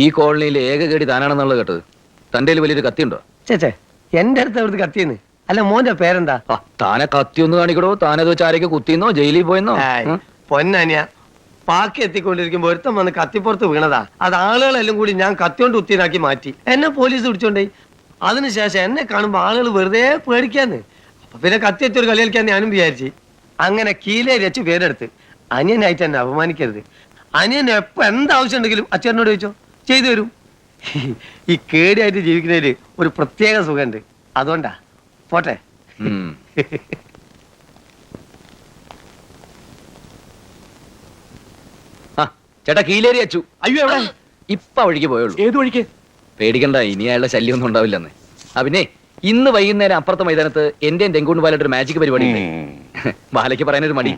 S1: ഈ കോളനിയിൽ ഏക കേടി താനാണെന്നുള്ളത് കേട്ടത്. തന്റെ വലിയൊരു കത്തിയുണ്ടോ?
S10: ചേച്ചേ, എന്റെ അടുത്ത് എവിടുത്തെ കത്തിയെന്ന്? അല്ല, മോന്റെ പേരെന്താ?
S1: താനെ കത്തിയൊന്ന് കാണിക്കടോ. താനത് വെച്ച് ആരൊക്കെ കുത്തിന്നോ ജയിലിൽ പോയെന്നോ?
S10: പൊന്നനിയ, പാക്കി എത്തിക്കൊണ്ടിരിക്കുമ്പോ ഒരുത്തം വന്ന് കത്തിപ്പുറത്ത് വീണതാ. അത് ആളുകളെല്ലാം കൂടി ഞാൻ കത്തിയോണ്ട് കുത്തിനാക്കി മാറ്റി. എന്നെ പോലീസ് പിടിച്ചോണ്ടേ. അതിനുശേഷം എന്നെ കാണുമ്പോ ആളുകൾ വെറുതെ പേടിക്കാന്ന്. അപ്പൊ പിന്നെ കത്തി എത്തിയൊരു കളി കളിക്കാൻ ഞാനും വിചാരിച്ചു. അങ്ങനെ കീലേരി വെച്ച് പേരെടുത്ത്. അനിയനായിട്ട് എന്നെ അപമാനിക്കരുത്. അനിയൻ എപ്പോ എന്താവശ്യം ഉണ്ടെങ്കിലും അച്ഛനോട് ചോദിച്ചോ, ചെയ്തു തരും. ഈ കേടിയായിട്ട് ജീവിക്കുന്നതില് ഒരു പ്രത്യേക സുഖമുണ്ട്. അതുകൊണ്ടാ. പോട്ടെ.
S1: ചേട്ടാ, കീലേരി അച്ചു.
S6: അയ്യോ, എവിടെ?
S1: ഇപ്പൊ വഴിക്ക് പോയുള്ളൂ.
S6: ഏത് വഴിക്ക്?
S1: പേടിക്കണ്ട, ഇനി അയാളുടെ ശല്യം ഒന്നും ഉണ്ടാവില്ലെന്ന്. പിന്നെ ഇന്ന് വൈകുന്നേരം അപ്പുറത്തെ മൈതാനത്ത് എന്റെ തെങ്കൂണ്ട് ബാലയുടെ ഒരു മാജിക് പരിപാടി ഉണ്ട്. ബാലയ്ക്ക് പറയാനൊരു മടി.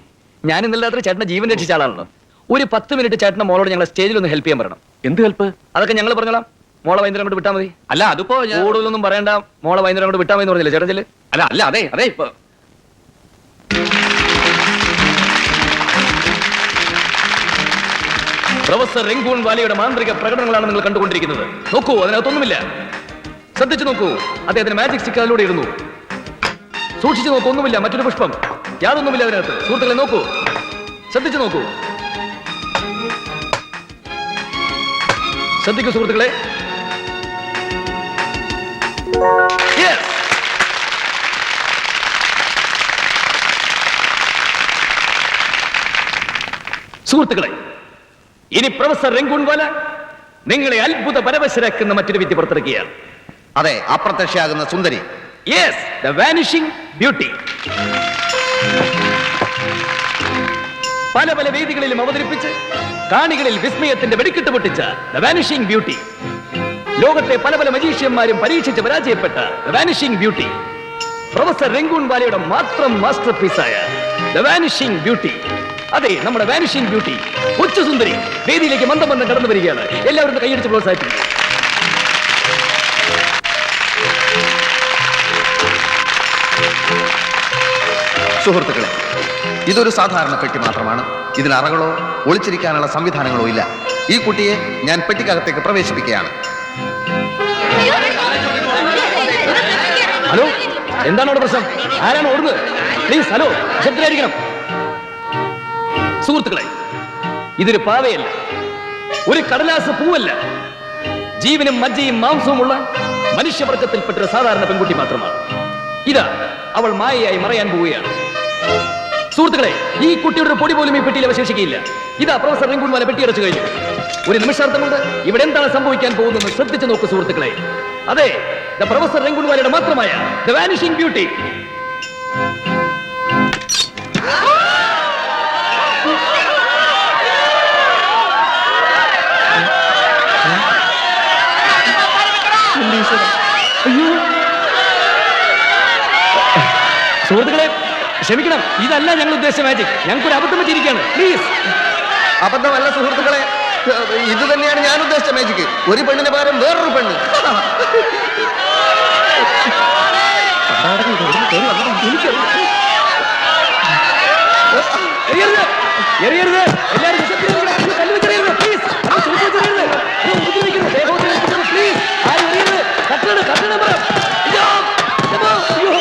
S1: ഞാൻ ഇന്നലെ രാത്രി ചേട്ടന്റെ ജീവൻ രക്ഷിച്ച ആളാണല്ലോ. ഒരു 10 മിനിറ്റ് ചേട്ടന്റെ മോളോട് ഞങ്ങളെ സ്റ്റേജിൽ ഒന്ന് ഹെൽപ്പ് ചെയ്യാൻ പറയണം.
S6: എന്ത് ഹെൽപ്പ്?
S1: അതൊക്കെ ഞങ്ങൾ പറഞ്ഞോളാം. മോളെ വൈകുന്നേരം കൊണ്ട് വിട്ടാൽ മതി.
S6: അല്ല, അതിപ്പോ
S1: കൂടുതലൊന്നും പറയണ്ട. മോളെ വൈകുന്നേരം കൊണ്ട് വിട്ടാൽ മതി എന്ന് പറഞ്ഞില്ലേ ചേട്ടൻ? ചെല്ല്.
S6: അല്ല അല്ല അതെ അതെ ഇപ്പൊ
S1: പ്രൊഫസർ രംഗൂൺ വാലിയുടെ മാന്ത്രിക പ്രകടനങ്ങളാണ് നിങ്ങൾ കണ്ടുകൊണ്ടിരിക്കുന്നത്. നോക്കൂ, അതിനകത്തൊന്നുമില്ല. ശ്രദ്ധിച്ചു നോക്കൂ, അദ്ദേഹത്തിന് മാജിക് സ്റ്റിക്ക് അതിലൂടെ ഇടുന്നു. സൂക്ഷിച്ചു നോക്കൂ, ഒന്നുമില്ല. മറ്റൊരു പുഷ്പം, യാതൊന്നുമില്ല അതിനകത്ത്. സുഹൃത്തുക്കളെ നോക്കൂ, ശ്രദ്ധിച്ചു നോക്കൂ. ശ്രദ്ധിക്കൂ സുഹൃത്തുക്കളെ. സുഹൃത്തുക്കളെ, ഇനി പ്രൊഫസർ രംഗൂൺ വാല നിങ്ങളെ അത്ഭുത പരവശരാക്കുന്ന മറ്റൊരു വിദ്യ പുറത്തിറക്കുകയാണ്.
S9: അതെ, അപ്രത്യക്ഷയാകുന്ന സുന്ദരി.
S1: Yes, the vanishing beauty. പല പല വേദികളിലും അവതരിപ്പിച്ച് കാണികളിൽ വിസ്മയത്തിന്റെ വെടിക്കെട്ട് പൊട്ടിച്ച ദ വാനിഷിംഗ് ബ്യൂട്ടി. ലോകത്തെ പല പല മജീഷ്യന്മാരും പരീക്ഷിച്ച് പരാജയപ്പെട്ട ദ വാനിഷിംഗ് ബ്യൂട്ടി. പ്രൊഫസർ രംഗൂൺ വാലയുടെ മാത്രം മാസ്റ്റർ പീസായ ദ വാനിഷിംഗ് ബ്യൂട്ടി. അതെ, നമ്മുടെ വാനിഷിംഗ് ബ്യൂട്ടി ഉച്ചസുന്ദരി വേദിയിലേക്ക് മന്ദം മന്ദം കടന്നു വരികയാണ്. എല്ലാവരും കൈയടിച്ച് പ്രോത്സാഹിപ്പിക്കും.
S9: സുഹൃത്തുക്കളെ, ഇതൊരു സാധാരണ പെട്ടി മാത്രമാണ്. ഇതിന് അറകളോ ഒളിച്ചിരിക്കാനുള്ള സംവിധാനങ്ങളോ ഇല്ല. ഈ കുട്ടിയെ ഞാൻ പെട്ടിക്കകത്തേക്ക് പ്രവേശിപ്പിക്കുകയാണ്.
S1: ഹലോ, എന്താണ് അവിടെ പ്രശ്നം? ആരാണ് ഓടുന്നത്? പ്ലീസ്, ഹലോ, ശബ്ദമായിരിക്കണം. സുഹൃത്തുക്കളെ, ഇതൊരു പാവയല്ല, ഒരു കടലാസ് പൂവല്ല, ജീവനും മജ്ജയും മാംസവുമുള്ള മനുഷ്യവർഗത്തിൽപ്പെട്ട ഒരു സാധാരണ പെൺകുട്ടി മാത്രമാണ്. ഇതാ അവൾ മായയായി മറയാൻ പോവുകയാണ്. സുഹൃത്തുക്കളെ, ഈ കുട്ടിയുടെ ഒരു പൊടി പോലും ഈ പെട്ടിയിൽ അവശേഷിക്കുകയില്ല. ഇതാ പ്രൊഫസർ റിങ്കുൺവാല പെട്ടിയടച്ചു കഴിഞ്ഞു. ഒരു നിമിഷാർത്ഥമുണ്ട്, ഇവിടെ എന്താണ് സംഭവിക്കാൻ പോകുന്നത് ശ്രദ്ധിച്ചു നോക്കൂ സുഹൃത്തുക്കളെ. അതെ, പ്രൊഫസർ റിങ്കുൺവാലയുടെ മാത്രമായ ദ വാനിഷിംഗ് ബ്യൂട്ടി. സുഹൃത്തുക്കളെ ക്ഷമിക്കണം, ഇതല്ല ഞങ്ങൾ ഉദ്ദേശിച്ച മാജിക്. ഞങ്ങൾക്കൊരു അബദ്ധം പറ്റിയിരിക്കുകയാണ്. പ്ലീസ്.
S9: അബദ്ധമല്ല സുഹൃത്തുക്കളെ, ഇത് തന്നെയാണ് ഞാൻ ഉദ്ദേശിച്ച മാജിക്ക്. ഒരു പെണ്ണിന് പകരം വേറൊരു പെണ്ണ്.
S1: എറിയരുത്, എറിയരുത്. എല്ലാവരും വിശപ്പിന് കല്ലുവെച്ചെറിയരുത്. പ്ലീസ്. പ്ലീസ് ആരും എറിയരുത്. കട്ടണം, കട്ടണം പറ. അയ്യോ, അയ്യോ.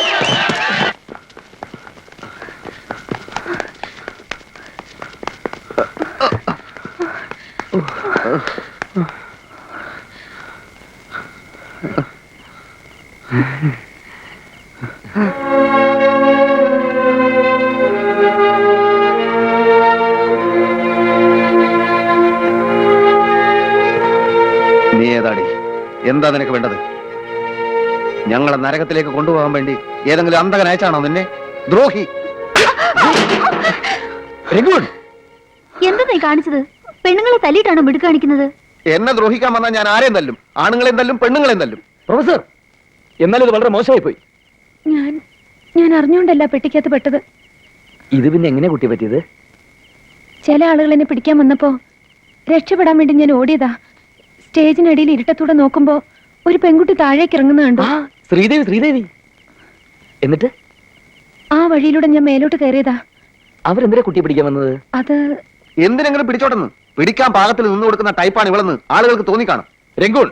S9: നീ ഏതാടി? എന്താ നിനക്ക് വേണ്ടത്? ഞങ്ങളെ നരകത്തിലേക്ക് കൊണ്ടുപോകാൻ വേണ്ടി ഏതെങ്കിലും അന്തകൻ അയച്ചാണോ നിന്നെ? ദ്രോഹി!
S3: എന്താ നീ കാണിച്ചത്? പെണ്ണുങ്ങളെ തല്ലിയിട്ടാണോ മിടുക്ക് കാണിക്കുന്നത്?
S9: എന്നെ ദ്രോഹിക്കാൻ വന്നാൽ ഞാൻ ആരെയും തല്ലും. ആണുങ്ങളെയും തല്ലും, പെണ്ണുങ്ങളെയും തല്ലും.
S1: പ്രൊഫസർ, എന്നാൽ ഇത് വളരെ മോശമായി പോയി.
S5: ഞാൻ അറിഞ്ഞുകൊണ്ടല്ല പെട്ടിക്കകത്ത് പെട്ടത്.
S1: ഇത് പിന്നെ എങ്ങനെ കുട്ടി പറ്റിയത്?
S5: ചില ആളുകൾ എന്നെ പിടിക്കാൻ വന്നപ്പോ രക്ഷപ്പെടാൻ വേണ്ടി ഞാൻ ഓടിയതാ. സ്റ്റേജിനടിയിൽ ഇരുട്ടത്തൂടെ നോക്കുമ്പോ ഒരു പെൺകുട്ടി താഴേക്ക് ഇറങ്ങുന്ന കണ്ടു.
S1: ശ്രീദേവി, ശ്രീദേവി. എന്നിട്ട്
S5: ആ വഴിയിലൂടെ ഞാൻ മേലോട്ട് കയറിയതാ.
S1: അവരെന്തിനാ കുട്ടിയെ പിടിക്കാൻ വന്നത്?
S5: അത്
S9: എന്തിനെങ്കിലും പിടിച്ചോട്ടെന്ന്. പിടിക്കാൻ പാകത്തിൽ നിന്ന് കൊടുക്കുന്ന ടൈപ്പാണ് ഇവളെന്ന് ആളുകൾക്ക് തോന്നിക്കാണും.
S1: രംഗൂൺ,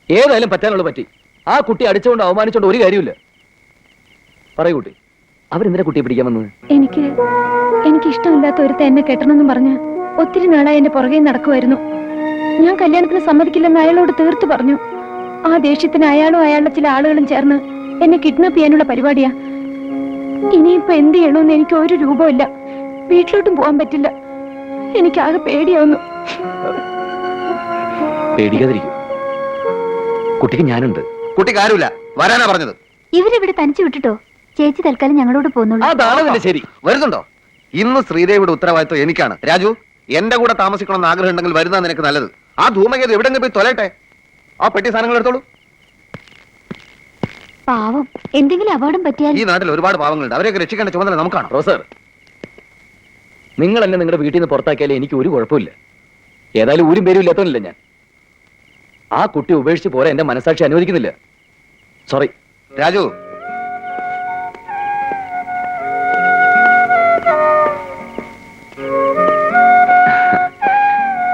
S1: ഏതായാലും പറ്റാനുള്ള പറ്റി. ആ കുട്ടി അടിച്ചുകൊണ്ട് അവമാനിച്ചോണ്ട് ഒരു കാര്യമില്ല. പറയൂ കുട്ടി, അവരെന്തിനാ കുട്ടിയെ പിടിക്കാൻ വന്നത്?
S5: എനിക്ക് ഇഷ്ടമില്ലാത്ത ഒരുത്ത എന്നെ കെട്ടണമെന്നും പറഞ്ഞ് ഒത്തിരി നാളായി എന്റെ പുറകെ നടക്കുമായിരുന്നു. ഞാൻ കല്യാണത്തിന് സമ്മതിക്കില്ലെന്ന് അയാളോട് തീർത്തു പറഞ്ഞു. ആ ദേഷ്യത്തിന് അയാളും അയാളുടെ ചില ആളുകളും ചേർന്ന് എന്നെ കിഡ്നാപ്പ് ചെയ്യാനുള്ള പരിപാടിയാ. ഇനിയിപ്പോ എന്ത് ചെയ്യണമെന്ന് എനിക്ക് ഒരു രൂപമില്ല. വീട്ടിലോട്ടും പോകാൻ പറ്റില്ല. എനിക്കാകെ പേടിയാവുന്നു.
S1: പേടിക്കാതിരിക്കും, കുട്ടിക്ക് ഞാനുണ്ട്.
S9: കുട്ടിക്ക് ആരുമില്ല, വരാനാ പറഞ്ഞത്.
S3: ഇവരിവിടെ തനിച്ചു വിട്ടിട്ടോ? ചേച്ചി തൽക്കാലം ഞങ്ങളോട് പോന്നുള്ളൂ.
S1: അതാണ് ശരി.
S9: വരുന്നുണ്ടോ? ഇന്ന് ശ്രീദേവിയുടെ ഉത്തരവാദിത്വം എനിക്കാണ്. രാജു, എന്റെ കൂടെ താമസിക്കണമെന്ന് ആഗ്രഹം ഉണ്ടെങ്കിൽ വരുന്ന നിനക്ക് നല്ലത്. ആ ധൂമകേത് എവിടെങ്കിലും പോയി തൊലട്ടെ. ആ പെട്ടി സാധനങ്ങൾ എടുത്തോളൂ.
S3: പാവം, എന്തെങ്കിലും അപകടം പറ്റിയാൽ.
S9: ഈ നാട്ടിൽ ഒരുപാട് പാവങ്ങളുണ്ട്. അവരെയൊക്കെ രക്ഷിക്കേണ്ട ചുമതല നമുക്കാണ്.
S1: പ്രൊഫസർ, നിങ്ങൾ എന്നെ നിങ്ങളുടെ വീട്ടിൽ നിന്ന് പുറത്താക്കിയാലേ എനിക്ക് ഒരു കുഴപ്പമില്ല. ഏതായാലും ഊരും പേരും ഇല്ലാത്തവനല്ല ഞാൻ. ആ കുട്ടി ഉപേക്ഷിച്ച് പോരാ എന്റെ മനസാക്ഷി അനുവദിക്കുന്നില്ല. സോറി.
S9: രാജു,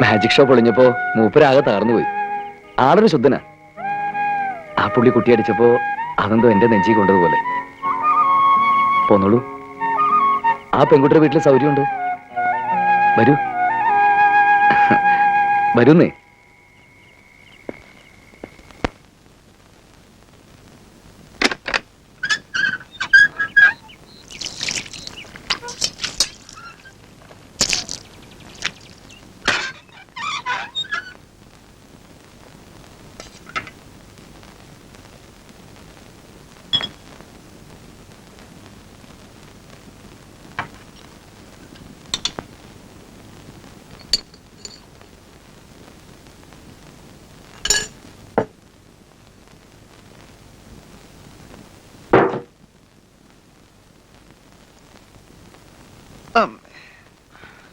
S1: മാജിക് ഷോ പൊളിഞ്ഞപ്പോ മൂപ്പരാകെ തകർന്നുപോയി. ആളൊരു ശുദ്ധനാ. ആ പുള്ളി കുട്ടിയടിച്ചപ്പോ അതെന്തോ എന്റെ നെഞ്ചി കൊണ്ടതുപോലെ. പോന്നോളൂ, ആ പെൺകുട്ടിയുടെ വീട്ടിൽ സൗകര്യമുണ്ട്. വരൂ, വരുന്നേ.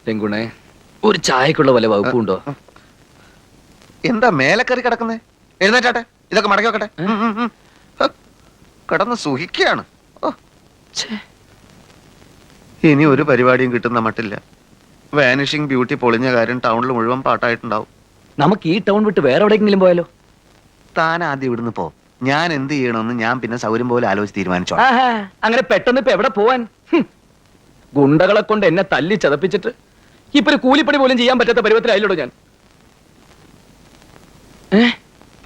S1: രംഗുണേ, ഒരു ചായക്കുള്ള വല്ല വകുപ്പുണ്ടോ?
S9: എന്താ മേലെ കയറി കിടക്കുന്നേ? എഴുന്നേറ്റാട്ടെ, ഇതൊക്കെ മടക്കി വെക്കട്ടെ. കിടന്ന് സുഖിക്കുകയാണ്. ഇനി ഒരു പരിപാടിയും കിട്ടുന്ന മട്ടില്ല. വാനിഷിംഗ് ബ്യൂട്ടി പൊളിഞ്ഞ കാര്യം ടൗണിൽ മുഴുവൻ പാട്ടായിട്ടുണ്ടാവും.
S1: നമുക്ക് ഈ ടൗൺ വിട്ട് വേറെ എവിടെയെങ്കിലും പോയാലോ?
S9: താൻ ആദ്യം ഇവിടുന്ന് പോ. ഞാൻ എന്ത് ചെയ്യണമെന്ന് ഞാൻ പിന്നെ സൗകര്യം പോലെ ആലോചിച്ച് തീരുമാനിച്ചോ.
S1: അങ്ങനെ പെട്ടെന്ന് ഇപ്പൊ എവിടെ പോവാൻ? ഗുണ്ടകളെ കൊണ്ട് എന്നെ തല്ലി ചതപ്പിച്ചിട്ട് ഇപ്പൊ ഒരു കൂലിപ്പണി പോലും ചെയ്യാൻ പറ്റാത്ത പരുവത്തിലായില്ലോ ഞാൻ.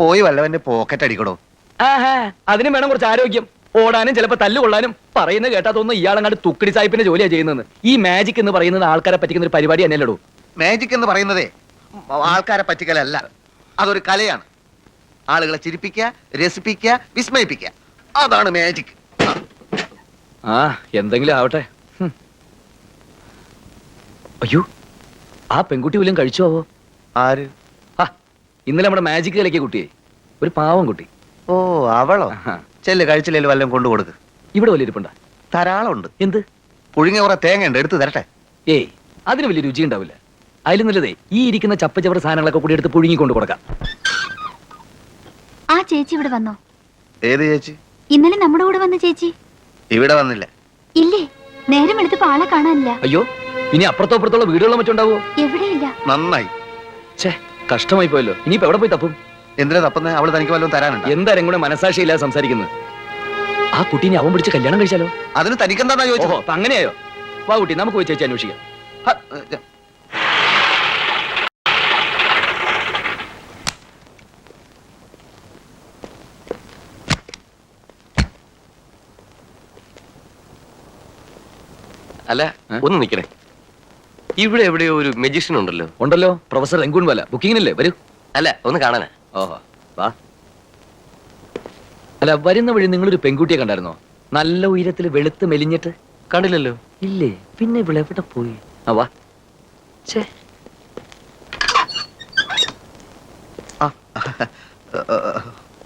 S9: പോയി വല്ലവന്റെ പോക്കറ്റ് അടിക്കടോ.
S1: ആഹാ അതിനും വേണം കുറച്ച് ആരോഗ്യം. ഓടാനും ചിലപ്പോ തല്ലുകൊള്ളാനും. പറയുന്നത് കേട്ടാ തോന്നുന്നു ഇയാളങ്ങാണ്ട് തുക്കടി സാഹിബിന്റെ ജോലിയാ ചെയ്യുന്നത്. ഈ മാജിക് എന്ന് പറയുന്നത് ആൾക്കാരെ പറ്റിക്കുന്ന ഒരു പരിപാടി തന്നെയല്ലോ.
S9: മാജിക് എന്ന് പറയുന്നതേ ആൾക്കാരെ പറ്റിക്കലല്ല, അതൊരു കലയാണ്. ആളുകളെ ചിരിപ്പിക്കുക, രസിപ്പിക്കുക, വിസ്മയിപ്പിക്കുക, അതാണ് മാജിക്.
S1: ആ എന്തെങ്കിലും ആവട്ടെ. അയ്യോ ആ പെൺകുട്ടി വല്ലതും കഴിച്ചോ?
S9: ആര്?
S1: ആ ഇന്നലെ നമ്മുടെ മാജിക് കളിക്കിയ കുട്ടിയെ, ഒരു പാവം കുട്ടി.
S9: ഓ അവളോ? ചെല്ല്, കഴിച്ചില്ലേലും വല്ലതും കൊണ്ടു കൊടുക്ക്.
S1: ഇവിടെ വലിയ ഇരിപ്പുണ്ടാ?
S9: ധാരാളം ഉണ്ട്.
S1: എന്ത്?
S9: പുഴുങ്ങിയ കുറെ തേങ്ങ ഉണ്ട്, എടുത്ത് തരട്ടെ?
S1: ഏയ് അതിന് വലിയ രുചി ഉണ്ടാവില്ല. അതിലും നല്ലതേ ഈ ഇരിക്കുന്ന ചപ്പ ചവറ സാധനങ്ങളൊക്കെ കൂടി എടുത്ത് പുഴുങ്ങി കൊണ്ട് കൊടുക്കാം.
S3: ആ ചേച്ചി ഇവിടെ വന്നോ?
S9: ഏത് ചേച്ചി?
S3: ഇന്നലെ നമ്മുടെ കൂടെ വന്ന ചേച്ചി.
S9: ഇവിടെ വന്നില്ല.
S3: ഇല്ലേ, നേരം എടുത്തപ്പോ ആളെ കാണാനില്ല.
S1: അയ്യോ ഇനി അപ്പുറത്തോ അപ്പുറത്തുള്ള വീടുകളോ മറ്റുണ്ടാവോ?
S3: എവിടെയില്ല.
S9: നന്നായി.
S1: ഛേ കഷ്ടമായി പോയല്ലോ. ഇനിയിപ്പോ എവിടെ പോയി തപ്പും?
S9: എന്തിനാ തപ്പുന്നേ? അവള് തനിക്ക് വല്ലതും തരാനുണ്ട്?
S1: എന്തായാലും കൂടെ മനസാക്ഷിയില്ലാതെ സംസാരിക്കുന്നത്. ആ കുട്ടീനെ അവൻ പിടിച്ച് കല്യാണം കഴിച്ചാലോ?
S9: അതിന് തനിക്കെന്താ ചോദിച്ചോ?
S1: ഓഹോ അപ്പൊ അങ്ങനെയായോ? വാ കുട്ടി നമുക്ക് പോയി ചേച്ചി അന്വേഷിക്കാം.
S12: അല്ല ഒന്ന് നിക്കണേ, ഇവിടെ എവിടെയോ ഒരു മെജിഷ്യൻ ഉണ്ടല്ലോ.
S1: ഉണ്ടല്ലോ, പ്രൊഫസർ രംഗൂൺ വല. ബുക്കിങ്ങിനല്ലേ? വരൂ.
S12: അല്ല ഒന്ന് കാണാനാ.
S1: ഓഹോ വാ. അല്ല വരുന്ന വഴി നിങ്ങളൊരു പെൺകുട്ടിയെ കണ്ടായിരുന്നോ? നല്ല ഉയരത്തിൽ വെളുത്ത് മെലിഞ്ഞിട്ട്.
S12: കണ്ടില്ലല്ലോ.
S1: ഇല്ലേ? പിന്നെ ഇവിടെ എവിടെ പോയി? ആ വാ. ഛേ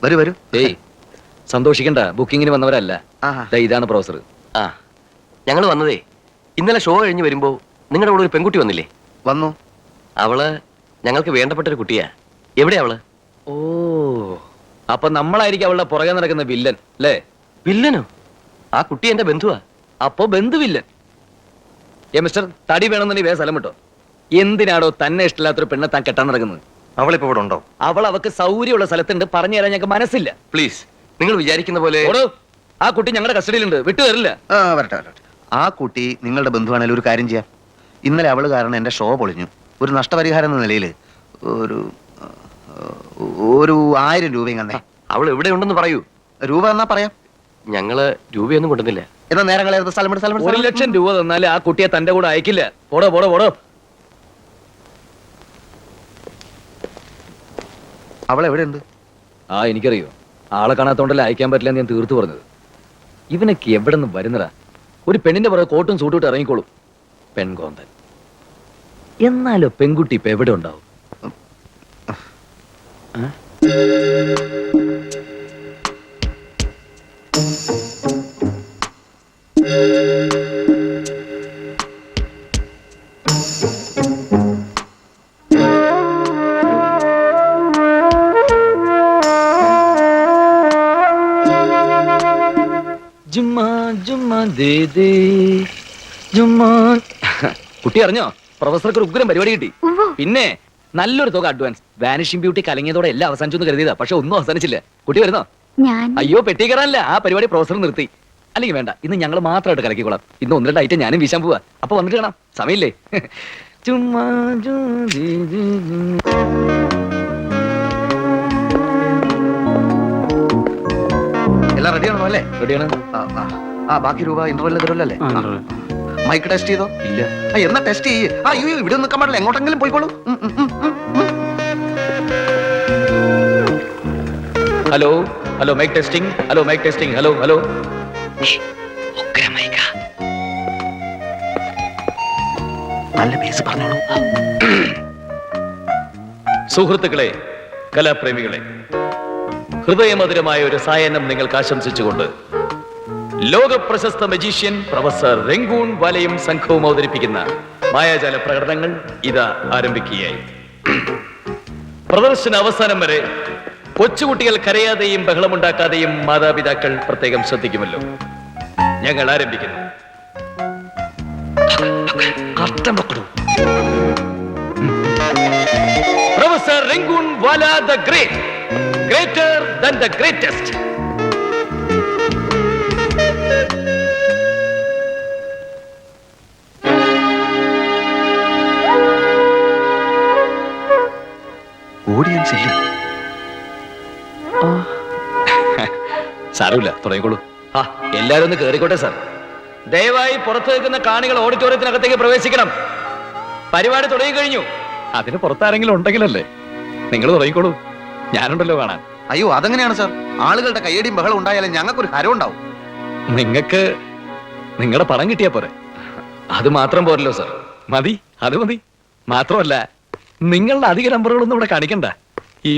S9: വരൂ വരൂ.
S1: ഏയ് സന്തോഷിക്കണ്ട, ബുക്കിങ്ങിന് വന്നവരല്ല.
S9: ആഹാ.
S1: ദാ ഇതാണ് പ്രൊഫസർ.
S12: ആ ഞങ്ങൾ വന്നതേ ഇന്നലെ ഷോ കഴിഞ്ഞ് വരുമ്പോ നിങ്ങളുടെ കൂടെ ഒരു പെൺകുട്ടി വന്നില്ലേ?
S9: വന്നു.
S12: അവള് ഞങ്ങൾക്ക് വേണ്ടപ്പെട്ട ഒരു കുട്ടിയാ. എവിടെയാ അവള്?
S1: ഓ അപ്പൊ നമ്മളായിരിക്കും അവളുടെ പുറകെ നടക്കുന്ന വില്ലൻ അല്ലേ?
S12: വില്ലനോ? ആ കുട്ടി എന്റെ ബന്ധുവാ.
S1: അപ്പോ ബന്ധുവില്ലൻ. മിസ്റ്റർ തടി വേണമെന്നുണ്ടെങ്കിൽ വേറെ സ്ഥലം വിട്ടോ. എന്തിനാടോ തന്നെ ഇഷ്ടമില്ലാത്തൊരു പെണ്ണെ താൻ കെട്ടാൻ നടക്കുന്നത്?
S8: അവളിപ്പോ ഇവിടെ ഉണ്ടോ?
S1: അവൾ അവക്ക് സൗകര്യമുള്ള സ്ഥലത്തുണ്ട്. പറഞ്ഞു തരാൻ ഞങ്ങൾക്ക് മനസ്സില്ല.
S12: പ്ലീസ്, നിങ്ങൾ വിചാരിക്കുന്ന പോലെ.
S1: ഓടോ, ആ കുട്ടി ഞങ്ങളുടെ കസ്റ്റഡിയിലുണ്ട്, വിട്ടു തരില്ല.
S9: വരട്ടെ വരട്ടെ. ആ കുട്ടി നിങ്ങളുടെ ബന്ധുവാണെങ്കിൽ ഒരു കാര്യം ചെയ്യാം. ഇന്നലെ അവള് കാരണം എന്റെ ഷോ പൊളിഞ്ഞു. ഒരു നഷ്ടപരിഹാരം എന്ന നിലയിൽ ഒരു 1000 രൂപയും തന്നെ.
S12: അവൾ എവിടെ ഉണ്ടെന്ന് പറയൂ.
S9: രൂപ എന്നാ പറയാം.
S12: ഞങ്ങള് രൂപയൊന്നും കൊണ്ടുവന്നില്ല.
S9: എന്നാ നേരം കളയാതെ സ്ഥലം
S1: 1 ലക്ഷം രൂപ തന്നാല് ആ കുട്ടിയെ തന്റെ കൂടെ അയക്കില്ല. പോടോ പോടോ പോടോ.
S9: അവൾ എവിടെയുണ്ട്?
S1: ആ എനിക്കറിയോ, ആളെ കാണാത്തോണ്ടല്ലേ അയക്കാൻ പറ്റില്ല എന്ന് ഞാൻ തീർത്തു പറഞ്ഞത്. ഇവനൊക്കെ എവിടെ നിന്ന് വരുന്നടാ? ഒരു പെണ്ണിന്റെ പുറകെ കോട്ടും സൂട്ടും ഇട്ട് ഇറങ്ങിക്കോളും. പെൺകോന്തൻ. എന്നാലോ പെൺകുട്ടി ഇപ്പൊ എവിടെ ഉണ്ടാവും? കുട്ടി അറിഞ്ഞോ, പ്രൊഫസർക്ക് ഒരു ഉഗ്രം പരിപാടി കിട്ടി. പിന്നെ നല്ലൊരു തുക അഡ്വാൻസ്. വാനിഷിംഗ് ബ്യൂട്ടി കലങ്ങിയതോടെ എല്ലാം അവസാനിച്ചു എന്ന് കരുതിയതാ. പക്ഷെ ഒന്നും അവസാനിച്ചില്ല. കുട്ടി വരുന്നോ? അയ്യോ പെട്ടി കയറാനല്ല, ആ പരിപാടി പ്രൊഫസർ നിർത്തി. അല്ലെങ്കിൽ വേണ്ട, ഇന്ന് ഞങ്ങൾ മാത്രമായിട്ട് കലക്കിക്കോളാം. ഇന്ന് 1-2 ഐറ്റം ഞാനും വീശാൻ പോവാ. അപ്പൊ വന്നിട്ട് കാണാം, സമയമില്ലേ? ചുമ്മാ
S9: എല്ലാം റെഡിയാണോ? അല്ലേ?
S1: റെഡിയാണ്.
S9: ബാക്കി രൂപ ഇന്റർവെല്ലിൽ തരുമല്ലേ? മൈക്ക് ടെസ്റ്റ് ചെയ്തോ?
S1: ഇല്ല.
S9: എന്നാ ടെസ്റ്റ് ചെയ്യ്. അയ്യോ ഇവിടെ നിൽക്കാൻ പാടില്ല, എങ്ങോട്ടെങ്കിലും പോയിക്കോളൂ.
S1: Hello hello mike testing. Hello mike testing. Hello hello.
S9: നല്ല ബേസ് പറഞ്ഞോളൂ.
S1: സുഹൃത്തുക്കളെ, കലാപ്രേമികളെ, ഹൃദയമധുരമായ ഒരു സായനം നിങ്ങൾക്ക് ആശംസിച്ചുകൊണ്ട് ലോക പ്രശസ്ത മജീഷ്യൻ പ്രൊഫസർ രംഗൂൺ വലയും സംഘവും അവതരിപ്പിക്കുന്ന മായാജാല പ്രകടനങ്ങൾ ഇതാ ആരംഭിക്കുകയായി. പ്രദർശന അവസാനം വരെ കൊച്ചുകുട്ടികൾ കരയാതെയും ബഹളമുണ്ടാക്കാതെയും മാതാപിതാക്കൾ പ്രത്യേകം ശ്രദ്ധിക്കുമല്ലോ. ഞങ്ങൾ ആരംഭിക്കുന്നു. Professor Rangoonwala the great, greater than the greatest.
S9: Audience ഇല്ലേ?
S1: സാരമില്ല, തുടങ്ങിക്കോളൂ. ആ, എല്ലാരും ഒന്ന് കേറിക്കോട്ടെ സാർ. ദയവായി പുറത്തു നിൽക്കുന്ന കാണികൾ ഓഡിറ്റോറിയത്തിനകത്തേക്ക് പ്രവേശിക്കണം. പരിപാടി തുടങ്ങി കഴിഞ്ഞു. അതിന് പുറത്താരെങ്കിലും ഉണ്ടെങ്കിലല്ലേ. നിങ്ങൾ തുടങ്ങിക്കോളൂ, ഞാനുണ്ടല്ലോ കാണാൻ.
S9: അയ്യോ അതെങ്ങനെയാണ് സാർ? ആളുകളുടെ കയ്യടിയും ബഹളം ഉണ്ടായാലും ഞങ്ങൾക്കൊരു ഹരം ഉണ്ടാവും.
S1: നിങ്ങൾക്ക് നിങ്ങളുടെ പണം കിട്ടിയാ പോരെ? അത് മാത്രം പോരല്ലോ സാർ. മതി, അത് മതി. മാത്രമല്ല, നിങ്ങളുടെ അധിക നമ്പറുകളൊന്നും ഇവിടെ കാണിക്കണ്ട. ഈ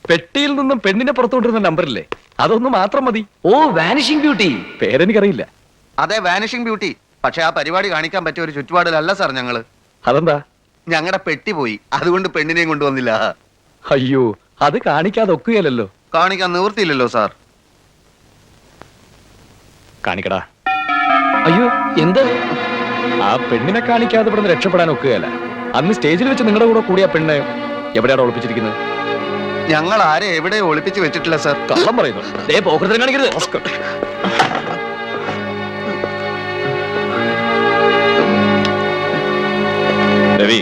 S1: പെട്ടിയിൽ നിന്നും പെണ്ണിനെ പുറത്തുകൊണ്ടിരുന്ന നമ്പറില്ലേ, അതൊന്നും മാത്രം മതി. ഓ, വാനിഷിംഗ് ബ്യൂട്ടി. പേരെനിക്കറിയില്ല.
S9: അതെ, വാനിഷിംഗ് ബ്യൂട്ടി. പക്ഷെ ആ പരിപാടി കാണിക്കാൻ പറ്റിയ ഒരു ചുറ്റുപാടിലല്ല സാർ ഞങ്ങള്.
S1: അതെന്താ?
S9: ഞങ്ങളുടെ പെട്ടി പോയി, അതുകൊണ്ട് പെണ്ണിനെയും കൊണ്ടുവന്നില്ല.
S1: അയ്യോ, അത് കാണിക്കാതെ ഒക്കുകയല്ലോ.
S9: കാണിക്കാൻ നിവൃത്തിയില്ലല്ലോ സാർ.
S1: കാണിക്കടാ. അയ്യോ, എന്ത്? ആ പെണ്ണിനെ കാണിക്കാതെ ഇവിടെ നിന്ന് രക്ഷപ്പെടാൻ ഒക്കുകയല്ല. അന്ന് സ്റ്റേജിൽ വെച്ച് നിങ്ങളുടെ കൂടെ കൂടിയ പെണ്ണ് എവിടെയാണ് ഒളിപ്പിച്ചിരിക്കുന്നത്?
S9: ഞങ്ങൾ ആരെ എവിടെ ഒളിപ്പിച്ച് വെച്ചിട്ടില്ല സാർ.
S1: കള്ളം പറയുന്നു. ദേ, പോക്കറ്റിൽ കാണിക്കരുത്. രവി,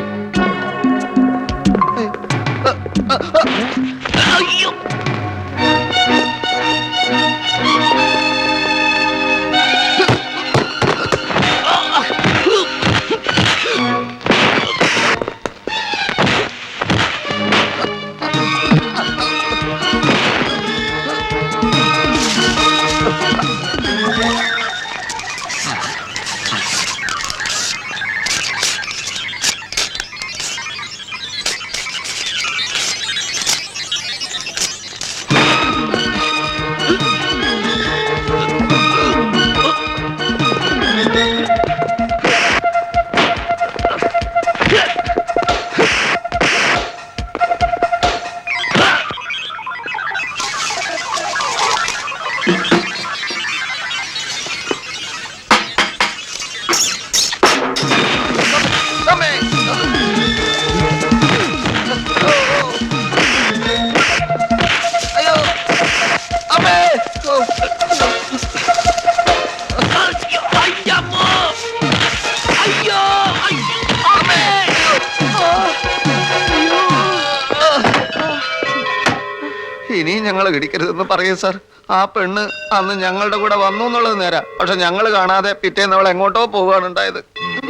S9: ഇനിയും ഞങ്ങൾ ഇടിക്കരുതെന്ന് പറയൂ സാർ. ആ പെണ്ണ് അന്ന് ഞങ്ങളുടെ കൂടെ വന്നു എന്നുള്ളത് നേരാ. പക്ഷെ ഞങ്ങൾ കാണാതെ പിറ്റേന്ന് അവൾ എങ്ങോട്ടോ പോവുകയാണ് ഉണ്ടായത്.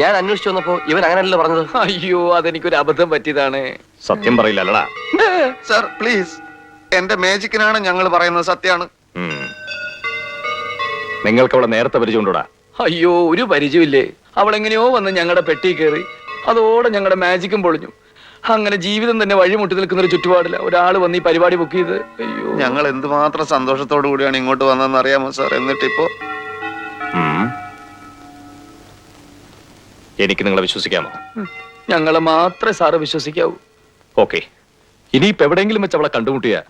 S12: ഞാൻ അന്വേഷിച്ചു വന്നപ്പോ ഇവൻ അങ്ങനെയല്ലോ പറഞ്ഞത്.
S1: അയ്യോ, അതെനിക്കൊരു അബദ്ധം പറ്റിയതാണ്. സത്യം പറയില്ലല്ലടാ.
S9: സാർ പ്ലീസ്, എന്റെ മേജിക്കിനാണ് ഞങ്ങൾ പറയുന്നത്, സത്യമാണ്.
S1: നിങ്ങൾക്ക് അവളെ നേരത്തെ പരിചയമുണ്ടോടാ? അയ്യോ, ഒരു പരിചയമില്ലേ. അവളെങ്ങനെയോ വന്ന് ഞങ്ങളുടെ പെട്ടി കയറി, അതോടെ ഞങ്ങളുടെ മാജിക്കും പൊളിഞ്ഞു. അങ്ങനെ ജീവിതം തന്നെ വഴിമുട്ടി നിൽക്കുന്ന ഒരു ചുറ്റുപാടില്ല ഒരാൾ വന്ന് ഈ പരിപാടി ബുക്ക് ചെയ്ത്. അയ്യോ,
S9: ഞങ്ങൾ എന്തുമാത്രം സന്തോഷത്തോടു കൂടിയാണ് ഇങ്ങോട്ട് വന്നതെന്ന് അറിയാമോ സാർ? എന്നിട്ടിപ്പോ
S1: എനിക്ക് നിങ്ങളെ വിശ്വസിക്കാമോ? ഞങ്ങളെ മാത്രമേ സാറ് വിശ്വസിക്കാവൂ. ഓക്കെ, ഇനിയിപ്പോ എവിടെയെങ്കിലും വെച്ച് അവളെ കണ്ടുമുട്ടിയാ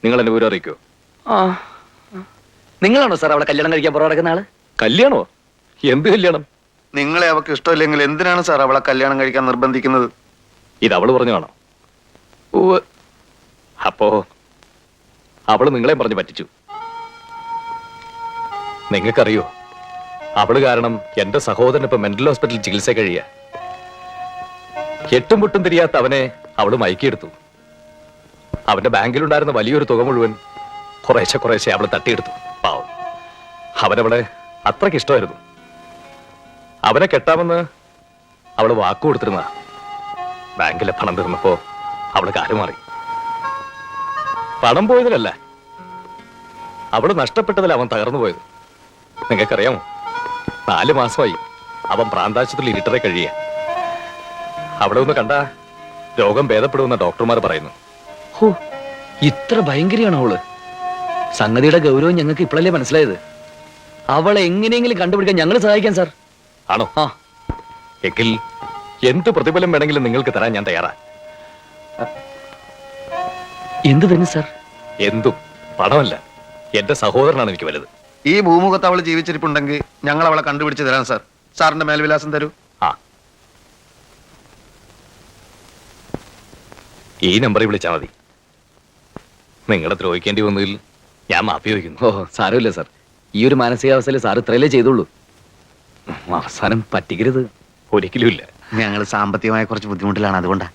S1: നിങ്ങൾ എന്നെ വിവരം അറിയിക്കോ? നിങ്ങളാണോ സാർ അവളെ കല്യാണം കഴിക്കാൻ പുറകിടക്കുന്ന ആള്? കല്യാണോ? എന്ത് കല്യാണം?
S9: നിങ്ങളെ അവൾക്ക് ഇഷ്ടമില്ലെങ്കിൽ എന്തിനാണ് സാർ അവളെ കല്യാണം കഴിക്കാൻ നിർബന്ധിക്കുന്നത്?
S1: ഇത് അവള് പറഞ്ഞു കാണോ? അപ്പോ അവള് നിങ്ങളെ പറഞ്ഞു പറ്റിച്ചു. നിങ്ങൾക്കറിയോ, അവള് കാരണം എന്റെ സഹോദരൻ ഇപ്പൊ മെന്റൽ ഹോസ്പിറ്റലിൽ ചികിത്സ കഴിയ. എട്ടും പൊട്ടും തിരിയാത്ത അവനെ അവള് മയക്കിയെടുത്തു. അവന്റെ ബാങ്കിലുണ്ടായിരുന്ന വലിയൊരു തുക മുഴുവൻ കുറേശ്ശെ അവള് തട്ടിയെടുത്തു. പാവം, അവനവളെ അത്രയ്ക്ക് ഇഷ്ടമായിരുന്നു. അവനെ കെട്ടാമെന്ന് അവള് വാക്കു കൊടുത്തിരുന്ന. ബാങ്കിലെ പണം തീർന്നപ്പോ അവള് കാലുമാറി. പണം പോയതിലല്ല, അവള് നഷ്ടപ്പെട്ടതിൽ അവൻ തകർന്നു പോയത്. നിങ്ങൾക്കറിയാമോ, 4 മാസമായി അവൻ പ്രാന്താശുപത്രിയിൽ ഇരുട്ടറെ കഴിയ. അവിടെ ഒന്ന് കണ്ട രോഗം ഭേദപ്പെടുമെന്ന ഡോക്ടർമാർ പറയുന്നു. ഹോ, ഇത്ര ഭയങ്കരയാണ് അവള്. സംഗതിയുടെ ഗൗരവം ഞങ്ങൾക്ക് ഇപ്പോഴല്ലേ മനസ്സിലായത്. അവളെ എങ്ങനെയെങ്കിലും കണ്ടുപിടിക്കാൻ ഞങ്ങൾ സഹായിക്കാം സാർ. ആണോ? ആ, എങ്കിൽ എന്ത് പ്രതിഫലം വേണമെങ്കിലും നിങ്ങൾക്ക് തരാൻ ഞാൻ തയ്യാറാ. എന്ത് തന്നെ സാർ? എന്തും. പണമല്ല, എന്റെ സഹോദരനാണ് എനിക്ക് വലുത്.
S9: ഈ ഭൂമുഖത്ത് അവൾ ജീവിച്ചിരിപ്പുണ്ടെങ്കിൽ ഞങ്ങൾ അവളെ കണ്ടുപിടിച്ച് തരാം സാർ. സാറിന്റെ മേൽവിലാസം തരൂ.
S1: ആ, ഈ നമ്പറിൽ വിളിച്ചാൽ മതി. നിങ്ങളെ ദ്രോഹിക്കേണ്ടി വന്നതിൽ ഞാൻ മാപ്പി ചോദിക്കുന്നു. ഓ, സാരമില്ല സാർ. ഈ ഒരു മാനസികാവസ്ഥയിൽ സാർ ഇത്രയല്ലേ ചെയ്തോളൂ. അവസാനം പറ്റിക്കരുത്. ഒരിക്കലും ഇല്ല.
S9: ഞങ്ങൾ സാമ്പത്തികമായ കുറച്ച് ബുദ്ധിമുട്ടിലാണ്, അതുകൊണ്ടാ.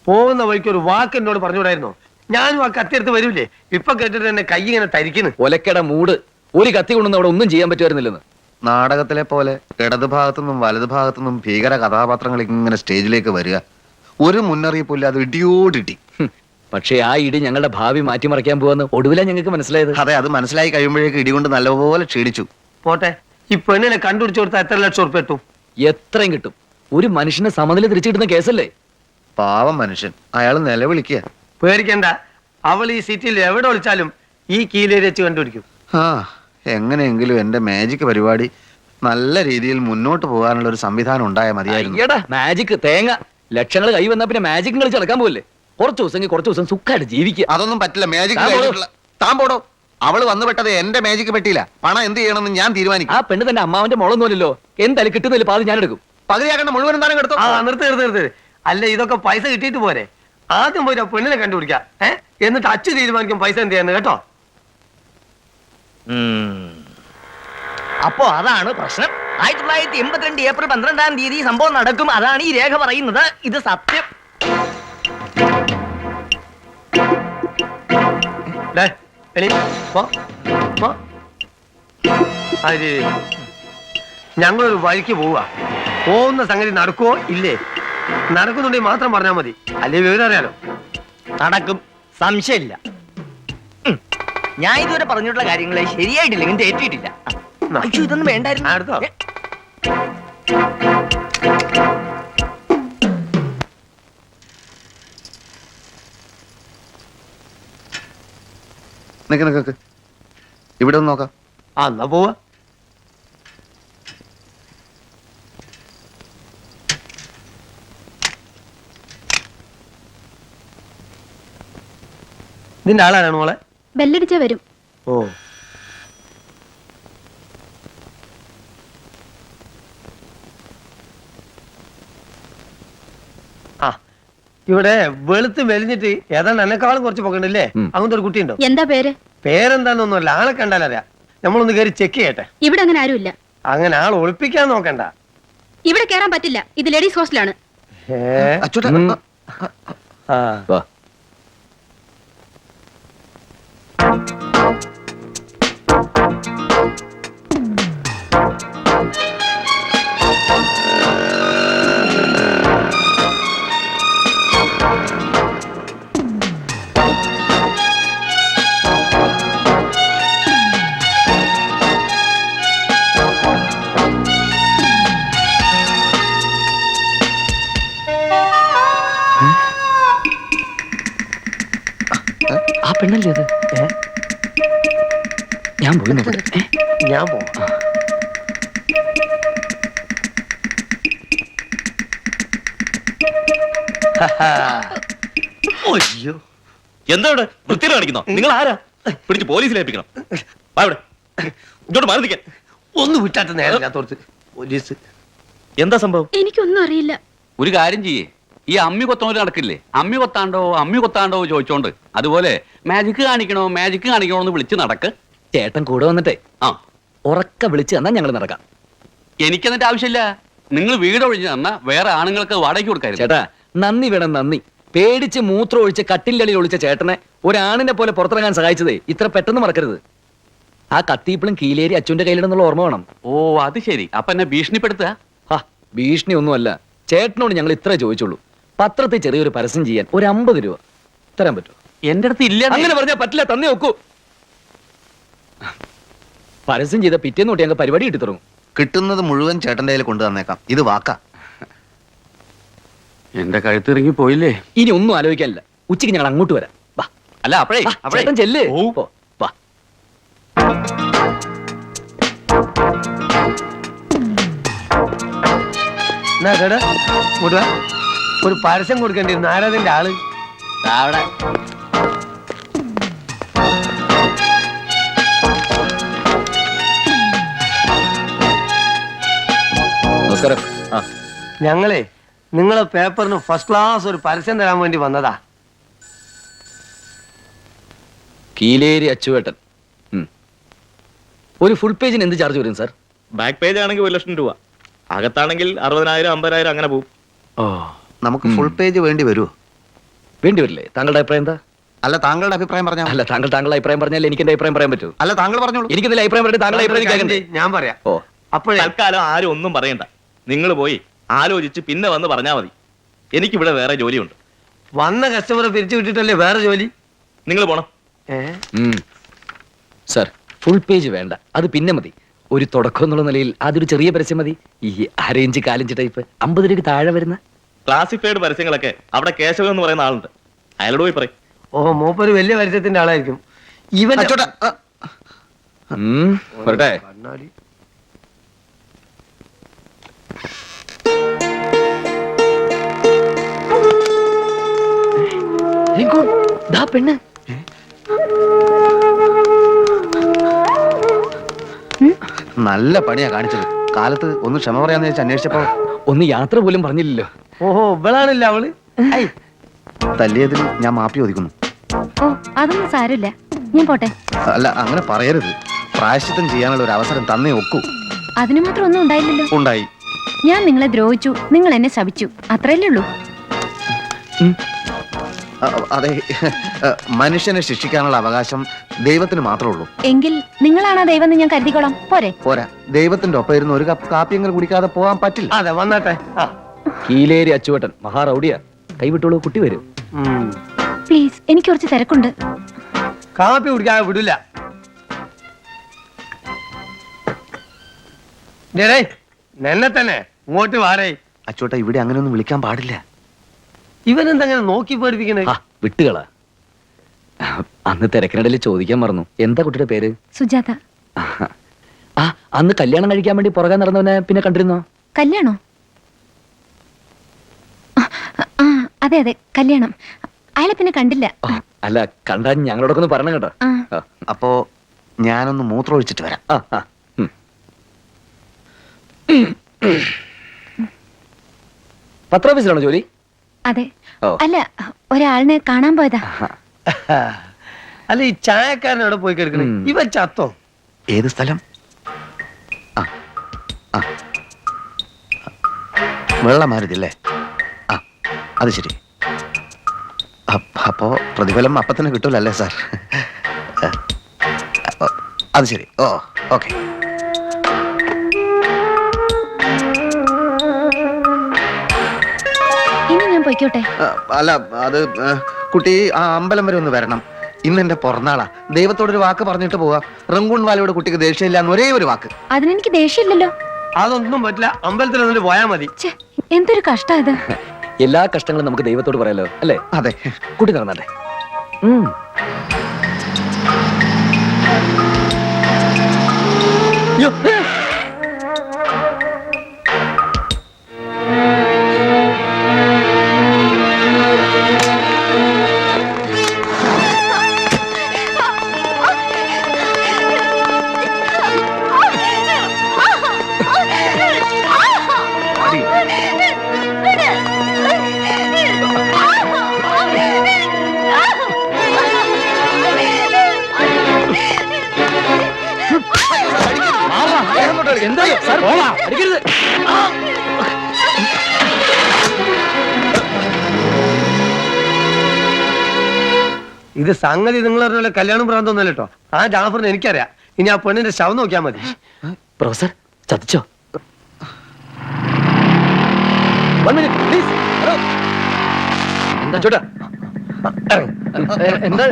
S10: പോകുന്ന വഴിക്ക് ഒരു വാക്ക് എന്നോട് പറഞ്ഞുകൂടായിരുന്നോ? ഞാനും ആ കത്തി എടുത്ത് വരൂലേ? ഇപ്പൊ കേട്ടിട്ട് എന്നെ കൈ ഇങ്ങനെ തരിക്കുന്നു.
S1: ഒലക്കട മൂട്. ഒരു കത്തി കൊണ്ടൊന്നും അവിടെ ഒന്നും ചെയ്യാൻ പറ്റുമായിരുന്നില്ലെന്ന്.
S9: നാടകത്തിലെ പോലെ ഇടതു ഭാഗത്തുനിന്നും വലതു ഭാഗത്തുനിന്നും ഭീകര കഥാപാത്രങ്ങൾ ഇങ്ങനെ സ്റ്റേജിലേക്ക് വരിക. ഒരു മുന്നറിയിപ്പില്ല, അത് ഇടിയോടിടി.
S1: പക്ഷേ ആ ഇടി ഞങ്ങളുടെ ഭാവി മാറ്റിമറിക്കാൻ പോവാന്ന് ഒടുവിലാ ഞങ്ങൾക്ക് മനസ്സിലായത്.
S9: അതെ, അത് മനസ്സിലായി കഴിയുമ്പോഴേക്ക് ഇടികൊണ്ട് നല്ലപോലെ ക്ഷീണിച്ചു.
S10: പോട്ടെ, ഈ പെണ്ണിനെ കണ്ടുപിടിച്ചു കൊടുത്താൽ എത്ര ലക്ഷം ഉറുപ്പ് കിട്ടും?
S1: എത്രയും കിട്ടും. ഒരു മനുഷ്യനെ സമനില തിരിച്ചു കിട്ടുന്ന കേസല്ലേ?
S9: പാവം മനുഷ്യൻ, അയാൾ നിലവിളിക്കുക.
S10: പേടിക്കണ്ട, അവൾ ഈ സിറ്റിയിൽ എവിടെ വിളിച്ചാലും ഈ കീലേരി വെച്ച് കണ്ടുപിടിക്കും.
S9: ആ, എങ്ങനെയെങ്കിലും എന്റെ മാജിക് പരിപാടി നല്ല രീതിയിൽ മുന്നോട്ട് പോകാനുള്ള ഒരു സംവിധാനം ഉണ്ടായാൽ മതിയായിരുന്നു.
S1: അയ്യടാ, മാജിക് തേങ്ങ. ലക്ഷങ്ങൾ കൈ വന്നാ പിന്നെ മാജിക് കളിച്ച് നടക്കാൻ പോകല്ലേ? കുറച്ച് ദിവസം സുഖമായിട്ട് ജീവിക്കുക.
S9: അതൊന്നും പറ്റില്ല. മാജിക്
S1: താൻ പോടോ.
S9: താൻ പോടോ. അവള് വന്നു പെട്ടത് എന്റെ മാജിക് പറ്റിയില്ല. പണം എന്ത് ചെയ്യണമെന്ന് ഞാൻ തീരുമാനിക്കും.
S1: ആ പെണ്ണ് തന്റെ അമ്മാവന്റെ മോളൊന്നുമല്ലോ. എന്തായാലും കിട്ടുന്നില്ല പാതി ഞാൻ എടുക്കും.
S9: പകുതിയാക്കണ്ട, മുഴുവൻ എന്തായാലും എടുത്തോ.
S10: ആ, നിർത്ത്. അല്ല, ഇതൊക്കെ പൈസ കിട്ടിയിട്ട് പോരെ? ആദ്യം പോയി ആ പെണ്ണിനെ കണ്ടുപിടിക്കാം. എന്നിട്ട് അച്ഛൻ തീരുമാനിക്കും പൈസ എന്ത് ചെയ്യാന്ന്, കേട്ടോ?
S2: അപ്പോ അതാണ് പ്രശ്നം. 1982 ഏപ്രിൽ 12-ാം തീയതി ഈ സംഭവം നടക്കും. അതാണ് ഈ രേഖ പറയുന്നത്. ഇത് സത്യം.
S10: ഡേ, എണീ, പോ, പോ. അത് ഞങ്ങളൊരു വഴിക്ക് പോവുക. പോകുന്ന സംഗതി നടക്കുവോ ഇല്ലേ? നടക്കുന്നുണ്ടെങ്കിൽ മാത്രം പറഞ്ഞാൽ മതി, അല്ലേ വിവരം അറിയാലോ.
S2: നടക്കും, സംശയമില്ല. ഞാൻ ഇതുവരെ പറഞ്ഞിട്ടുള്ള കാര്യങ്ങളെ ശരിയായിട്ടില്ലെങ്കിൽ തെറ്റിയിട്ടില്ല. അയ്യോ, ഇതൊന്നും വേണ്ടായിരുന്നു.
S10: അടുത്തോ?
S9: നിക്ക് ഇവിടെ ഒന്ന് നോക്കാം.
S10: ആ, എന്നാ പോവാ. ഇതിന്റെ ആളാണ് മോളെ?
S5: ബെല്ലടിച്ചാ വരും.
S10: ഓ, ആ, ഇവിടെ വെളുത്ത് മെലിഞ്ഞിട്ട് ഏതാണ്ട് എന്നെക്കാളും കുറച്ച് പൊക്കണ്ടല്ലേ? അങ്ങനത്തെ ഒരു കുട്ടിയുണ്ടോ?
S3: എന്താ പേര്?
S10: പേരെന്താന്നൊന്നുമല്ല, ആളെ കണ്ടാലറിയാം. നമ്മളൊന്ന് കയറി ചെക്ക് ചെയ്യട്ടെ.
S3: ഇവിടെ അങ്ങനെ ആരുമില്ല.
S10: അങ്ങനെ ആൾ ഒളിപ്പിക്കാൻ നോക്കണ്ട.
S3: ഇവിടെ കേറാൻ പറ്റില്ല. ഇത് ലേഡീസ് ഹോസ്റ്റലാണ്.
S9: അച്ചോട്ടാ,
S10: ആ,
S1: വാ. ആ പെണ്ണല്ലേ അത്? ഞാൻ പോയി നോക്കട്ടെ.
S10: ഞാൻ പോവാം. അയ്യോ,
S8: എന്താ ഇവിടെ വൃത്തിയിൽ കാണിക്കുന്നോ? നിങ്ങൾ ആരാ? പിടിച്ച് പോലീസിലേൽപ്പിക്കണം. ഇവിടെ ഇങ്ങോട്ട് മാറി നിൽക്കാൻ.
S10: ഒന്ന് വിട്ടാട്ട് നേരത്തോർത്ത് പോലീസ്.
S8: എന്താ സംഭവം?
S3: എനിക്കൊന്നും അറിയില്ല.
S6: ഒരു കാര്യം ചെയ്യേ, ഈ അമ്മി കൊത്തണോര് നടക്കില്ലേ, അമ്മി കൊത്താണ്ടോ ചോദിച്ചോണ്ട് അതുപോലെ മാജിക് കാണിക്കണോ എന്ന് വിളിച്ച് നടക്ക്.
S1: ചേട്ടൻ കൂടെ വന്നിട്ടേ
S6: ആ,
S1: ഉറക്ക വിളിച്ച് തന്നാ ഞങ്ങൾ നടക്കാം.
S6: എനിക്കെന്നിട്ട് ആവശ്യമില്ല. നിങ്ങൾ വീട് ഒഴിഞ്ഞു തന്നാ വേറെ ആണുങ്ങൾക്ക് വാടകയ്ക്ക് കൊടുക്കായിരുന്നു.
S1: ചേട്ടാ, നന്ദി വേണം നന്ദി. പേടിച്ച് മൂത്രം ഒഴിച്ച് കട്ടിലടിയിൽ ഒളിച്ച ചേട്ടനെ ഒരാണിനെ പോലെ പുറത്തിറങ്ങാൻ സഹായിച്ചതേ ഇത്ര പെട്ടെന്ന് മറക്കരുത്. ആ കത്തിയിപ്പോഴും കീലേരി അച്ഛൻ്റെ കയ്യിലെന്നുള്ള ഓർമ്മ വേണം.
S6: ഓ, അത് ശരി. അപ്പൊ എന്നെ ഭീഷണിപ്പെടുത്തുക?
S1: ഭീഷണി ഒന്നുമല്ല. ചേട്ടനോട് ഞങ്ങൾ ഇത്ര ചോദിച്ചുള്ളൂ. പത്രത്തിൽ ചെറിയൊരു പരസ്യം ചെയ്യാൻ ഒരു 50 രൂപ തരാൻ പറ്റുമോ?
S6: എന്റെ അടുത്ത് ഇല്ല.
S1: അങ്ങനെ പറഞ്ഞാൽ പറ്റില്ല, തന്നെ നോക്കൂ. പരസ്യം ചെയ്ത പിറ്റേന്ന് തൊട്ട് ഞങ്ങൾ പരിപാടി കിട്ടി തുടങ്ങും.
S9: കിട്ടുന്നത് മുഴുവൻ ചേട്ടന്റെ കയ്യിൽ കൊണ്ടു തന്നേക്കാം. ഇത് വാക്കാ.
S6: എന്റെ കഴുത്തിറങ്ങി പോയില്ലേ?
S1: ഇനി ഒന്നും ആലോചിക്കാനില്ല. ഉച്ചയ്ക്ക് ഞങ്ങൾ അങ്ങോട്ട് വരാം. വാ.
S6: അല്ല, അപ്പഴേ
S1: ചേട്ടൻ ചെല്ല്. പോ, വാ.
S10: എന്നാ കേട് ഇങ്ങോട്ട് വാ. ഒരു പരസ്യം കൊടുക്കേണ്ടിരുന്നു. ആരാതിന്റെ ആള്?
S2: അവിടെ
S1: നമസ്കാരം.
S10: ഞങ്ങളെ നിങ്ങളെ പേപ്പറിന് ഫസ്റ്റ് ക്ലാസ് ഒരു പരസ്യം തരാൻ വേണ്ടി വന്നതാ.
S1: കീലേരി അച്ചുവേട്ടൻ. ഒരു ഫുൾ പേജിന് എന്ത് ചാർജ് വരും സാർ?
S8: ബാക്ക് പേജ് ആണെങ്കിൽ 1 ലക്ഷം രൂപ, അകത്താണെങ്കിൽ 60,000 50,000 അങ്ങനെ പോകും.
S1: ഓ,
S9: നമുക്ക് ഫുൾ പേജ് വേണ്ടി വരുമോ?
S1: വേണ്ടി വരില്ലേ? താങ്കളുടെ അഭിപ്രായം എന്താ?
S9: അല്ല താങ്കളുടെ അഭിപ്രായം പറഞ്ഞാൽ
S1: അല്ല താങ്കളുടെ അഭിപ്രായം പറഞ്ഞാൽ എനിക്ക് എന്റെ അഭിപ്രായം പറയാൻ പറ്റൂ?
S9: അല്ല താങ്കൾ പറഞ്ഞോളൂ.
S1: എനിക്കെന്തെങ്കിലും അഭിപ്രായം പറഞ്ഞിട്ട് താങ്കളുടെ അഭിപ്രായം കേൾക്കണ്ടേ?
S10: ഞാൻ പറയാം.
S1: ഓ
S10: അപ്പോഴേ
S2: തൽക്കാലം ആരും ഒന്നും പറയണ്ട. നിങ്ങൾ പോയി ആലോചിച്ച് പിന്നെ വന്ന് പറഞ്ഞാൽ മതി. എനിക്കിവിടെ വേറെ ജോലിയുണ്ട്.
S10: വന്ന കസ്റ്റമറെ പിരിച്ചു വിട്ടിട്ടല്ലേ വേറെ ജോലി?
S2: നിങ്ങൾ പോണം.
S1: സർ, ഫുൾ പേജ് വേണ്ട, അത് പിന്നെ മതി. ഒരു തുടക്കം എന്നുള്ള നിലയിൽ അതൊരു ചെറിയ പരസ്യം മതി. ഈ അരയിഞ്ച് കാലിഞ്ച് ടൈപ്പ് 50 രൂപയ്ക്ക് താഴെ വരുന്ന
S2: ക്ലാസിഫൈഡ് പരസ്യങ്ങളൊക്കെ അവിടെ കേശവൻ എന്ന് പറയുന്ന ആളുണ്ട്. അയാളോട് പോയി പറയും.
S10: ഓ മൂപ്പര് വലിയ പരസ്യത്തിന്റെ ആളായിരിക്കും. ഇവൻ
S9: അച്ചോട്ടാ,
S1: വരട്ടെ.
S10: കണ്ണാടി
S1: പെണ്ണ്
S9: നല്ല പണിയാ കാണിച്ചത്. കാലത്ത് ഒന്ന് ക്ഷമ പറയാന്ന് വെച്ച് അന്വേഷിച്ചപ്പോ
S1: ഒന്ന് യാത്ര പോലും പറഞ്ഞില്ലല്ലോ.
S10: ഓഹോ ഇവളാണില്ല അവള്.
S9: തല്ലിയതിൽ ഞാൻ മാപ്പി ചോദിക്കുന്നു.
S3: ഓ അതൊന്നും സാരമില്ല, ഞാൻ പോട്ടെ.
S9: അല്ല അങ്ങനെ പറയരുത്. പ്രായശ്ചിത്തം ചെയ്യാനുള്ള ഒരു അവസരം തന്നേ ഒക്കൂ.
S3: അതിന് മാത്രം ഒന്നും ഉണ്ടായില്ലല്ലോ.
S9: ഉണ്ടായി.
S3: ഞാൻ നിങ്ങളെ ദ്രോഹിച്ചു, നിങ്ങൾ എന്നെ ശപിച്ചു, അത്രയല്ലേ ഉള്ളൂ.
S9: അതെ, മനുഷ്യനെ ശിക്ഷിക്കാനുള്ള അവകാശം ദൈവത്തിന് മാത്രമേ ഉള്ളൂ.
S3: എങ്കിൽ നിങ്ങളാണ് ദൈവം എന്ന് ഞാൻ കരുതിക്കോളാം. പോരെ?
S9: പോരാ, ദൈവത്തിന്റെ ഒപ്പം ഇരുന്ന് ഒരു കപ്പ് കാപ്പിയെങ്കിലും കുടിക്കാതെ പോകാൻ പറ്റില്ല.
S10: അതെ വന്നാട്ടെ.
S1: കീലേരി അച്ചുവട്ടൻ മഹാറൗഡിയ. കൈവിട്ടോളൂ, കുട്ടി വരും.
S3: പ്ലീസ്, എനിക്ക് കുറച്ച് തിരക്കുണ്ട്.
S10: കാപ്പി കുടിക്കാതെ വിടില്ല. എന്നെ തന്നെ ഇങ്ങോട്ട് വാടേ.
S9: അച്ചോട്ടാ, ഇവിടെ അങ്ങനെയൊന്നും വിളിക്കാൻ പാടില്ല.
S10: ഇവനെന്തെങ്ങനെ നോക്കി പേടിപ്പിക്കണേ?
S1: വിട്ടുകളാ. അന്ന് തിരക്കിനിടയിൽ ചോദിക്കാൻ മറന്നു, എന്താ കുട്ടിയുടെ പേര്?
S3: സുജാത.
S1: ആ അന്ന് കല്യാണം കഴിക്കാൻ വേണ്ടി പുറകെ നടന്നവനെ പിന്നെ കണ്ടിരുന്നോ?
S3: കല്യാണോ? ആ അതെ അതെ, കല്യാണം. അയാളെ പിന്നെ കണ്ടില്ല.
S1: അല്ല, കണ്ടാ ഞങ്ങളോടൊക്കെ ഒന്ന് പറയണം കേട്ടോ.
S9: അപ്പോ ഞാനൊന്ന് മൂത്രമൊഴിച്ചിട്ട് വരാം.
S1: പത്രോഫീസിലാണോ ജോലി?
S3: അതെ. അല്ല, ഒരാളിനെ കാണാൻ പോയതാ.
S10: അല്ല ഈ ചായക്കാരൻ അവിടെ പോയി കിടക്കണേ? ഇവൻ ചത്തോ?
S9: ഏത് സ്ഥലം? വെള്ളമാരുതില്ലേ? ആ അത് ശരി. അപ്പോ പ്രതിഫലം അപ്പത്തന്നെ കിട്ടൂലല്ലേ സാർ? അത് ശരി. ഓ ഓക്കെ.
S3: ഇനി ഞാൻ പൊയ്ക്കോട്ടെ?
S9: അല്ല, അത് കുട്ടി ആ അമ്പലം വരെ ഒന്ന് വരണം. ഇന്ന് എന്റെ പിറന്നാളാ. ദൈവത്തോടൊരു വാക്ക് പറഞ്ഞിട്ട് പോവാ. റംഗൂൺ വാലയോട് കുട്ടിക്ക് ദേഷ്യമില്ല എന്ന് ഒരേ ഒരു വാക്ക്.
S3: അതിനെനിക്ക് ദേഷ്യമില്ലല്ലോ.
S10: അതൊന്നും പറ്റില്ല, അമ്പലത്തിൽ വന്നിട്ട് പോയാ മതി.
S3: എന്തൊരു കഷ്ടം ഇത്.
S1: എല്ലാ കഷ്ടങ്ങളും നമുക്ക് ദൈവത്തോട് പറയാലോ, അല്ലേ?
S9: അതെ,
S1: കുട്ടി നടന്നട്ടെ. എന്താ അടിക്കരുത്.
S10: ഇത് സംഗതി നിങ്ങൾ പറഞ്ഞ കല്യാണം പ്രാന്തൊന്നുമല്ല കേട്ടോ. ആ ജാഫറിന് എനിക്കറിയാം. ഇനി ആ പെണ്ണിന്റെ ശവം നോക്കിയാൽ മതി.
S1: പ്രൊഫസർ ചതിച്ചോ? എന്താ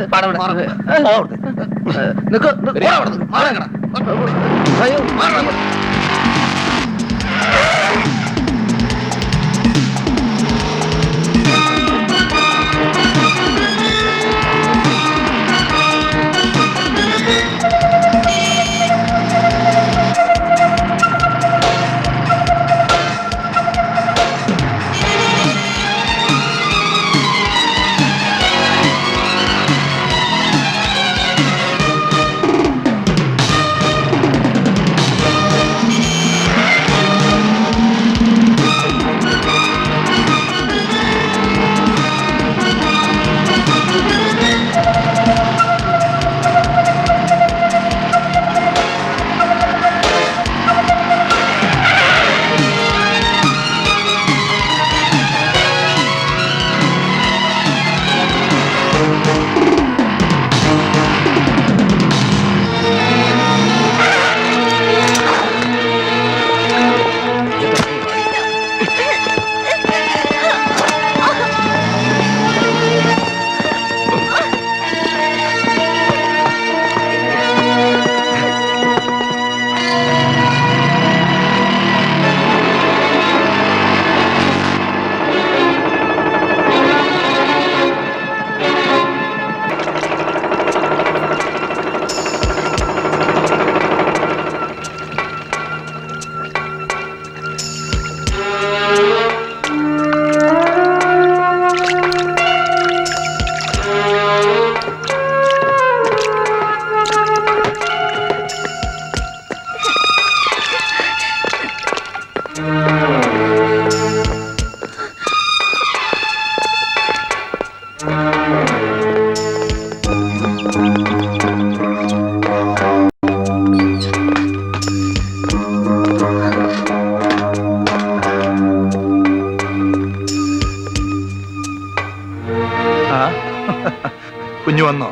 S13: കുഞ്ഞു വന്നോ?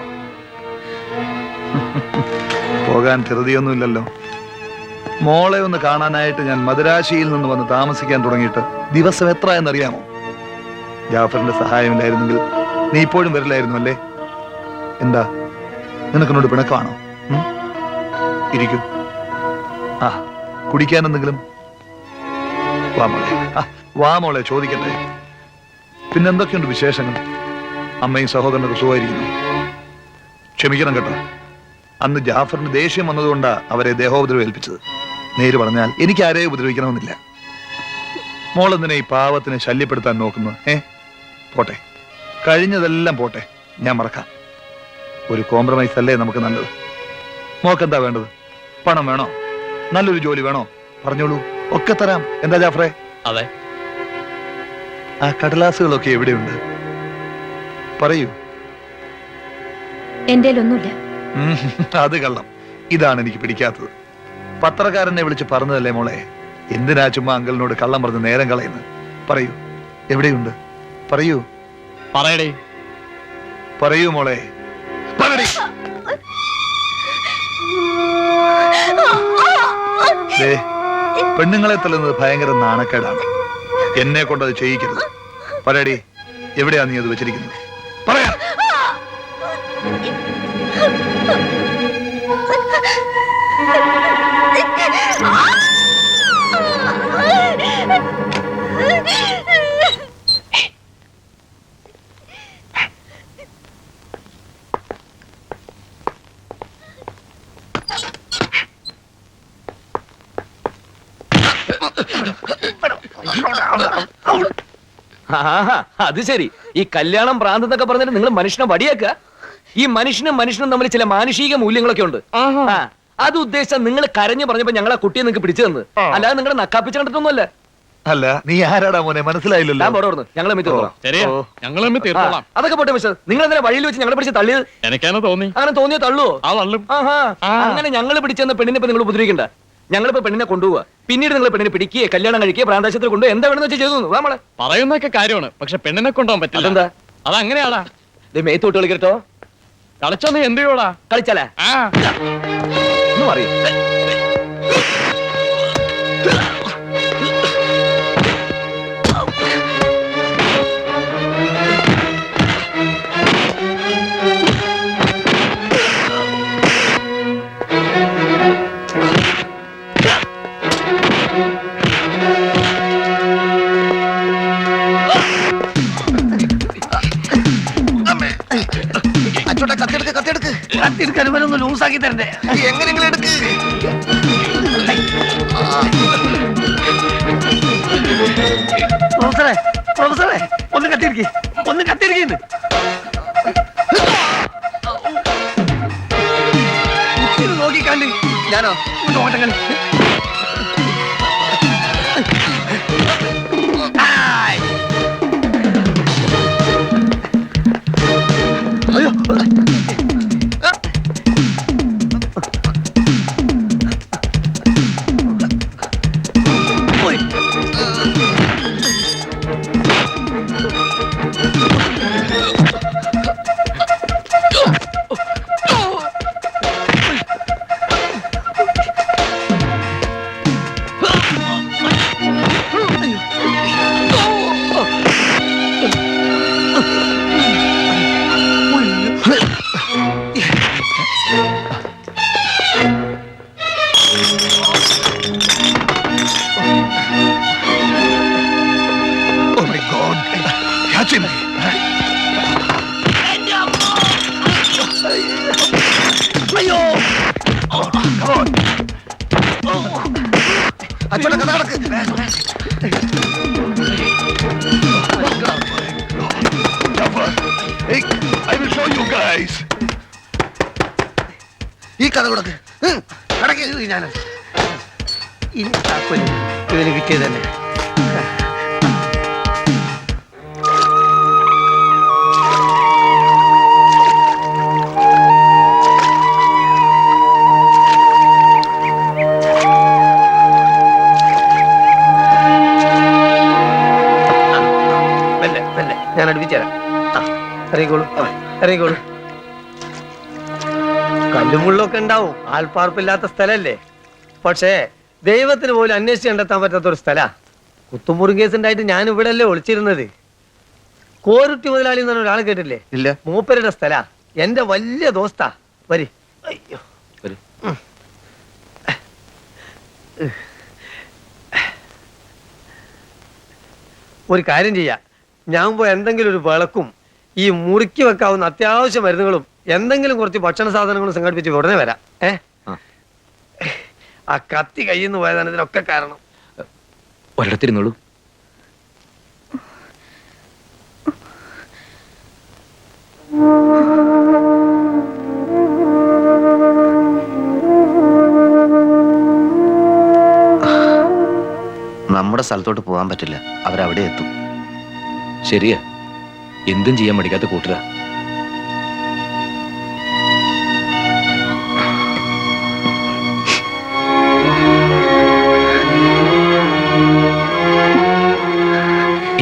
S13: പോകാൻ ധൃതിയൊന്നുമില്ലല്ലോ. മോളെ ഒന്ന് കാണാനായിട്ട് ഞാൻ മദുരാശിയിൽ നിന്ന് വന്ന് താമസിക്കാൻ തുടങ്ങിയിട്ട് ദിവസം എത്ര എന്നറിയാമോ? ജാഫറിന്റെ സഹായമില്ലായിരുന്നെങ്കിൽ നീ ഇപ്പോഴും വരില്ലായിരുന്നു അല്ലേ? എന്താ, നിനക്കെന്നോട് പിണക്കമാണോ? ഇരിക്കൂ. ആ, കുടിക്കാൻ എന്തെങ്കിലും? വാ മോളെ, ചോദിക്കട്ടെ. പിന്നെന്തൊക്കെയുണ്ട് വിശേഷങ്ങൾ? അമ്മയും സഹോദരനൊക്കെ സുഖമായിരിക്കുന്നു? ക്ഷമിക്കണം കേട്ടോ, അന്ന് ജാഫറിന് ദേഷ്യം വന്നതുകൊണ്ടാ അവരെ ദേഹോപദ്രവം ഏൽപ്പിച്ചത്. നേര് പറഞ്ഞാൽ എനിക്ക് ആരെയും ഉപദ്രവിക്കണമെന്നില്ല. മോളെന്തിനെ ഈ പാവത്തിനെ ശല്യപ്പെടുത്താൻ നോക്കുന്നു? പോട്ടെ, കഴിഞ്ഞതെല്ലാം പോട്ടെ, ഞാൻ മറക്കാം. ഒരു കോംപ്രമൈസ് അല്ലേ നമുക്ക് നല്ലത്. മോക്കെന്താ വേണ്ടത്? പണം വേണോ? നല്ലൊരു ജോലി വേണോ? പറഞ്ഞോളൂ, ഒക്കെ തരാം. എന്താ ജാഫറെ?
S12: അതെ.
S13: ആ കടലാസുകളൊക്കെ എവിടെയുണ്ട്? പറയൂ.
S11: എന്റെ ഒന്നുമില്ല.
S13: അത് കള്ളം. ഇതാണ് എനിക്ക് പിടിക്കാത്തത്. പത്രക്കാരനെ വിളിച്ച് പറഞ്ഞതല്ലേ മോളെ, എന്തിനാ ചുമ്മാ അങ്കിളിനോട് കള്ളം പറഞ്ഞ് നേരം കളയുന്നത്? പറയൂ, എവിടെയുണ്ട്? പറയൂ.
S12: പറയടേ.
S13: പറയൂ മോളെ, പറയടി. പെണ്ണുങ്ങളെ തല്ലുന്നത് ഭയങ്കര നാണക്കേടാണ്. എന്നെ കൊണ്ടത് ചെയ്യിക്കരുത്. പറയടി, എവിടെയാ നീ അത് വെച്ചിരിക്കുന്നത്? പറയാ.
S1: അത് ശരി. ഈ കല്യാണം ഭ്രാന്ത് എന്നൊക്കെ പറഞ്ഞിട്ട് നിങ്ങൾ മനുഷ്യനെ വടിയാക്കുക. ഈ മനുഷ്യനും തമ്മിൽ ചില മാനുഷിക മൂല്യങ്ങളൊക്കെ ഉണ്ട്. അത് ഉദ്ദേശിച്ച നിങ്ങൾ കരഞ്ഞു പറഞ്ഞപ്പോ ഞങ്ങളെ കുട്ടിയെ നിങ്ങൾക്ക് പിടിച്ചു തന്നത്, അല്ലാതെ നിങ്ങളെ നക്കാപ്പിച്ച് കണ്ടിട്ടൊന്നുമല്ല.
S13: അല്ല, നീ ആരാടാ മോനെ? മനസ്സിലായില്ലല്ലോ.
S1: ഞങ്ങൾ അതൊക്കെ പോട്ടെ മിസ്റ്റർ, നിങ്ങൾ എന്തിനാ വഴിയിൽ വെച്ച് ഞങ്ങളെ പിടിച്ച് തള്ളിയത്?
S12: എനിക്കാണ് തോന്നി.
S1: അങ്ങനെ തോന്നിയോ തള്ളുവോ? അങ്ങനെ ഞങ്ങൾ പിടിച്ചെന്ന പെണ്ണിനെ നിങ്ങൾ ഉപദ്രവിക്കണ്ട. ഞങ്ങളിപ്പോ പെണ്ണിനെ കൊണ്ടുപോവുക, പിന്നീട് നിങ്ങൾ പെണ്ണിനെ പിടിക്കുക, കല്യാണം കഴിക്കുക, പ്രാന്താശത്തിൽ കൊണ്ടുപോയി എന്താ വേണമെന്ന് വെച്ചാൽ ചെയ്തു നമ്മളെ.
S12: പറയുന്നൊക്കെ കാര്യമാണ്, പക്ഷെ പെണ്ണിനെ കൊണ്ടുപോകാൻ പറ്റില്ല.
S1: എന്താ
S12: അതങ്ങനെയാടാ.
S1: മേത്തോട്ട് കളിക്കട്ടോ.
S12: കളിച്ചോന്ന് എന്ത് ചെയ്യോടാ?
S1: കളിച്ചാലേ ഒന്നും അറിയും.
S10: കത്തിയെടുക്കാൻ ലൂസാക്കി തരണ്ടേ?
S8: എങ്ങനെയെങ്കിലും എടുക്ക്.
S10: പ്രൊഫസറെ ഒന്ന് കത്തിയെടുക്കുന്നു. നോക്കിക്കാണ്ട് ഞാനോ ഓട്ടം കളി. അയ്യോ, ഈ കഥ കൊടുക്ക്. ഞാൻ ഇവന് കിട്ടിയത് തന്നെ. ഞാൻ അടുപ്പിച്ചു തരാം. ഇറങ്ങിക്കോളൂ ഇറങ്ങിക്കോളൂ. കല്ലും മുള്ളൊക്കെ ഉണ്ടാവും, ആൾപ്പാർപ്പില്ലാത്ത സ്ഥലല്ലേ. പക്ഷേ ദൈവത്തിന് പോലും അന്വേഷിച്ച് കണ്ടെത്താൻ പറ്റാത്ത ഒരു സ്ഥലാ. കുത്തുമുറി കേസ് ഉണ്ടായിട്ട് ഞാൻ ഇവിടെ അല്ലേ ഒളിച്ചിരുന്നത്. കോരുട്ടി മുതലാളി എന്ന് പറഞ്ഞ ഒരാൾ കേട്ടില്ലേ?
S9: ഇല്ല.
S10: മൂപ്പരുടെ സ്ഥലാ, എന്റെ വലിയ ദോസ്താ. വരി. അയ്യോ
S1: വരൂ.
S10: ഒരു കാര്യം ചെയ്യാം, ഞാൻ പോയി എന്തെങ്കിലും ഒരു വിളക്കും ഈ മുറുക്കി വെക്കാവുന്ന അത്യാവശ്യ മരുന്നുകളും എന്തെങ്കിലും കുറച്ച് ഭക്ഷണ സാധനങ്ങളും സംഘടിപ്പിച്ച് ഉടനെ വരാം. ആ കത്തി കയ്യിൽ നിന്ന് പോയതാണ് ഇതിനൊക്കെ കാരണം.
S1: ഒരിടത്തിരുന്നോളൂ.
S9: നമ്മുടെ സ്ഥലത്തോട്ട് പോകാൻ പറ്റില്ല, അവരവിടെ എത്തും.
S1: ശരിയാ, എന്തും ചെയ്യാൻ മടിക്കാത്ത കൂട്ടരാ.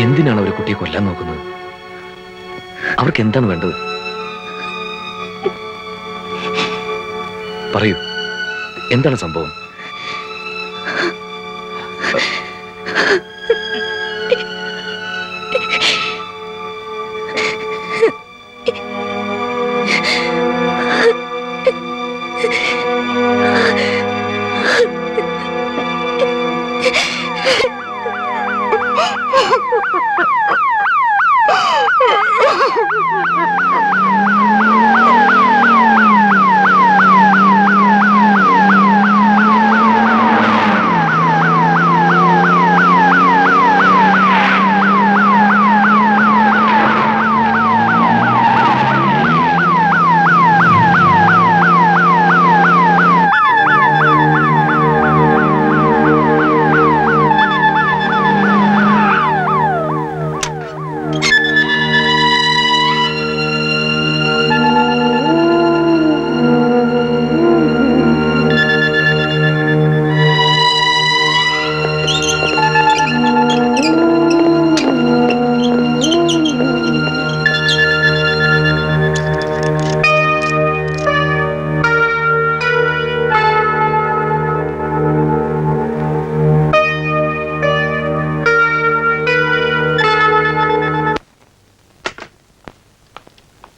S1: എന്തിനാണ് അവർ കുട്ടിയെ കൊല്ലാൻ നോക്കുന്നത്? അവർക്ക് എന്താണ് വേണ്ടത്? പറയൂ, എന്താണ് സംഭവം?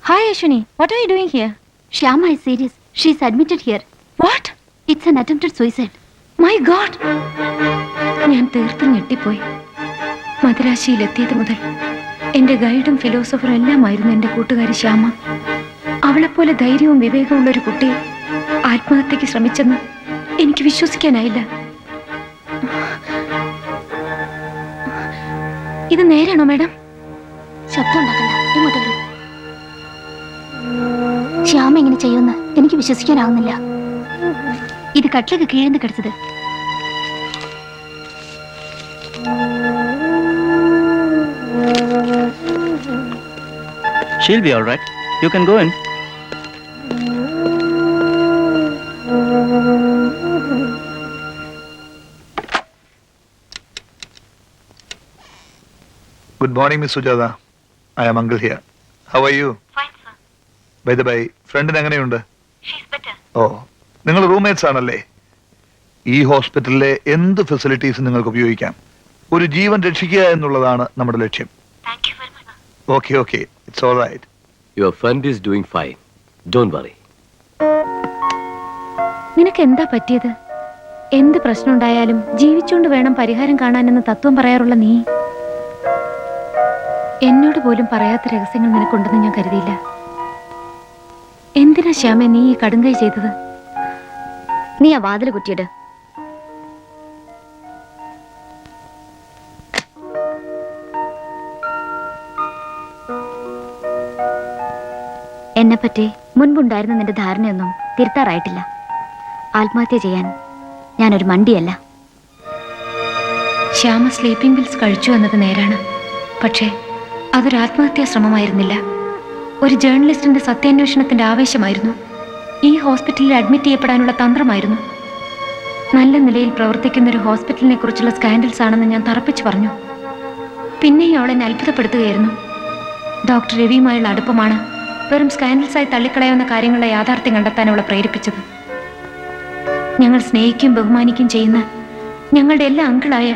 S3: Hi Ashwini, what are you doing here? Shyama is serious. She is admitted here. What? It's an attempted suicide. My God! ഞാൻ തീർത്തും ഞെട്ടിപ്പോയി. മദ്രാശിയിലെത്തിയത് മുതൽ എന്റെ ഗൈഡും ഫിലോസഫറും എല്ലാമായിരുന്നു എന്റെ കൂട്ടുകാരി ശ്യാമ. അവളെപ്പോലെ ധൈര്യവും വിവേകമുള്ള ഒരു കുട്ടി ആത്മഹത്യക്ക് ശ്രമിച്ചെന്ന് എനിക്ക് വിശ്വസിക്കാനായില്ല. ഇത് നേരാണോ മാഡം? ശബ്ദം ഉണ്ടാക്കണ്ട, ഇങ്ങോട്ട് വരൂ. ശ്യാമ ഇങ്ങനെ ചെയ്യുമെന്ന് എനിക്ക് വിശ്വസിക്കാനാവുന്നില്ല. ഇത് കട്ടിലേക്ക് കീഴ്ന്ന് കിടച്ചത്.
S2: She'll be all right. You can go in.
S13: Good morning, Miss Sujata. I am Uncle here. How are you?
S3: Fine, sir.
S13: By the way, ഫ്രണ്ടിന് എങ്ങനെയുണ്ട്?
S3: She's better.
S13: ഓ, നിങ്ങൾ റൂംമേറ്റ്സ് ആണല്ലേ? ഈ ഹോസ്പിറ്റലിലെ എന്ത് ഫെസിലിറ്റീസ് നിങ്ങൾക്ക് ഉപയോഗിക്കാം. ഒരു ജീവൻ രക്ഷിക്കുക എന്നുള്ളതാണ് നമ്മുടെ ലക്ഷ്യം.
S3: Thank you very much.
S13: Okay okay, it's all right.
S12: Your friend is doing fine. Don't worry.
S3: നിനക്ക് എന്താ പറ്റിയത്? എന്ത് പ്രശ്നം ഉണ്ടായാലും ജീവിച്ചുകൊണ്ട് വേണം പരിഹാരം കാണാനെന്ന് തത്വം പറയാറുള്ള നീ എന്നോട് പോലും പറയാത്ത രഹസ്യങ്ങൾ നിനക്കുണ്ടെന്ന് ഞാൻ കരുതിയില്ല. എന്തിനാ ശ്യാമ നീ ഈ കടുങ്കൈ ചെയ്തത്? നീ ആ വാതിൽ കുറ്റിയിട്. എന്നെപ്പറ്റി മുൻപുണ്ടായിരുന്ന നിന്റെ ധാരണയൊന്നും തിരുത്താറായിട്ടില്ല. ആത്മഹത്യ ചെയ്യാൻ ഞാനൊരു മണ്ടിയല്ല. ശ്യാമ സ്ലീപ്പിംഗ് പിൽസ് കഴിച്ചു എന്നത് നേരാണ്. പക്ഷേ അതൊരു ആത്മഹത്യാ ശ്രമമായിരുന്നില്ല. ഒരു ജേർണലിസ്റ്റിന്റെ സത്യാന്വേഷണത്തിന്റെ ആവേശമായിരുന്നു. ഈ ഹോസ്പിറ്റലിൽ അഡ്മിറ്റ് ചെയ്യപ്പെടാനുള്ള തന്ത്രമായിരുന്നു. നല്ല നിലയിൽ പ്രവർത്തിക്കുന്ന ഒരു ഹോസ്പിറ്റലിനെ കുറിച്ചുള്ള സ്കാൻഡൽസ് ആണെന്ന് ഞാൻ തറപ്പിച്ചു പറഞ്ഞു. പിന്നെയും അവളെന്നെ അത്ഭുതപ്പെടുത്തുകയായിരുന്നു. ഡോക്ടർ രവിയുമായുള്ള അടുപ്പമാണ് വെറും സ്കാൻഡൽസായി തള്ളിക്കളയാവുന്ന കാര്യങ്ങളുടെ യാഥാർത്ഥ്യം കണ്ടെത്താൻ അവളെ പ്രേരിപ്പിച്ചത്. ഞങ്ങൾ സ്നേഹിക്കുകയും ബഹുമാനിക്കുകയും ചെയ്യുന്ന ഞങ്ങളുടെ എല്ലാ അങ്കിളായ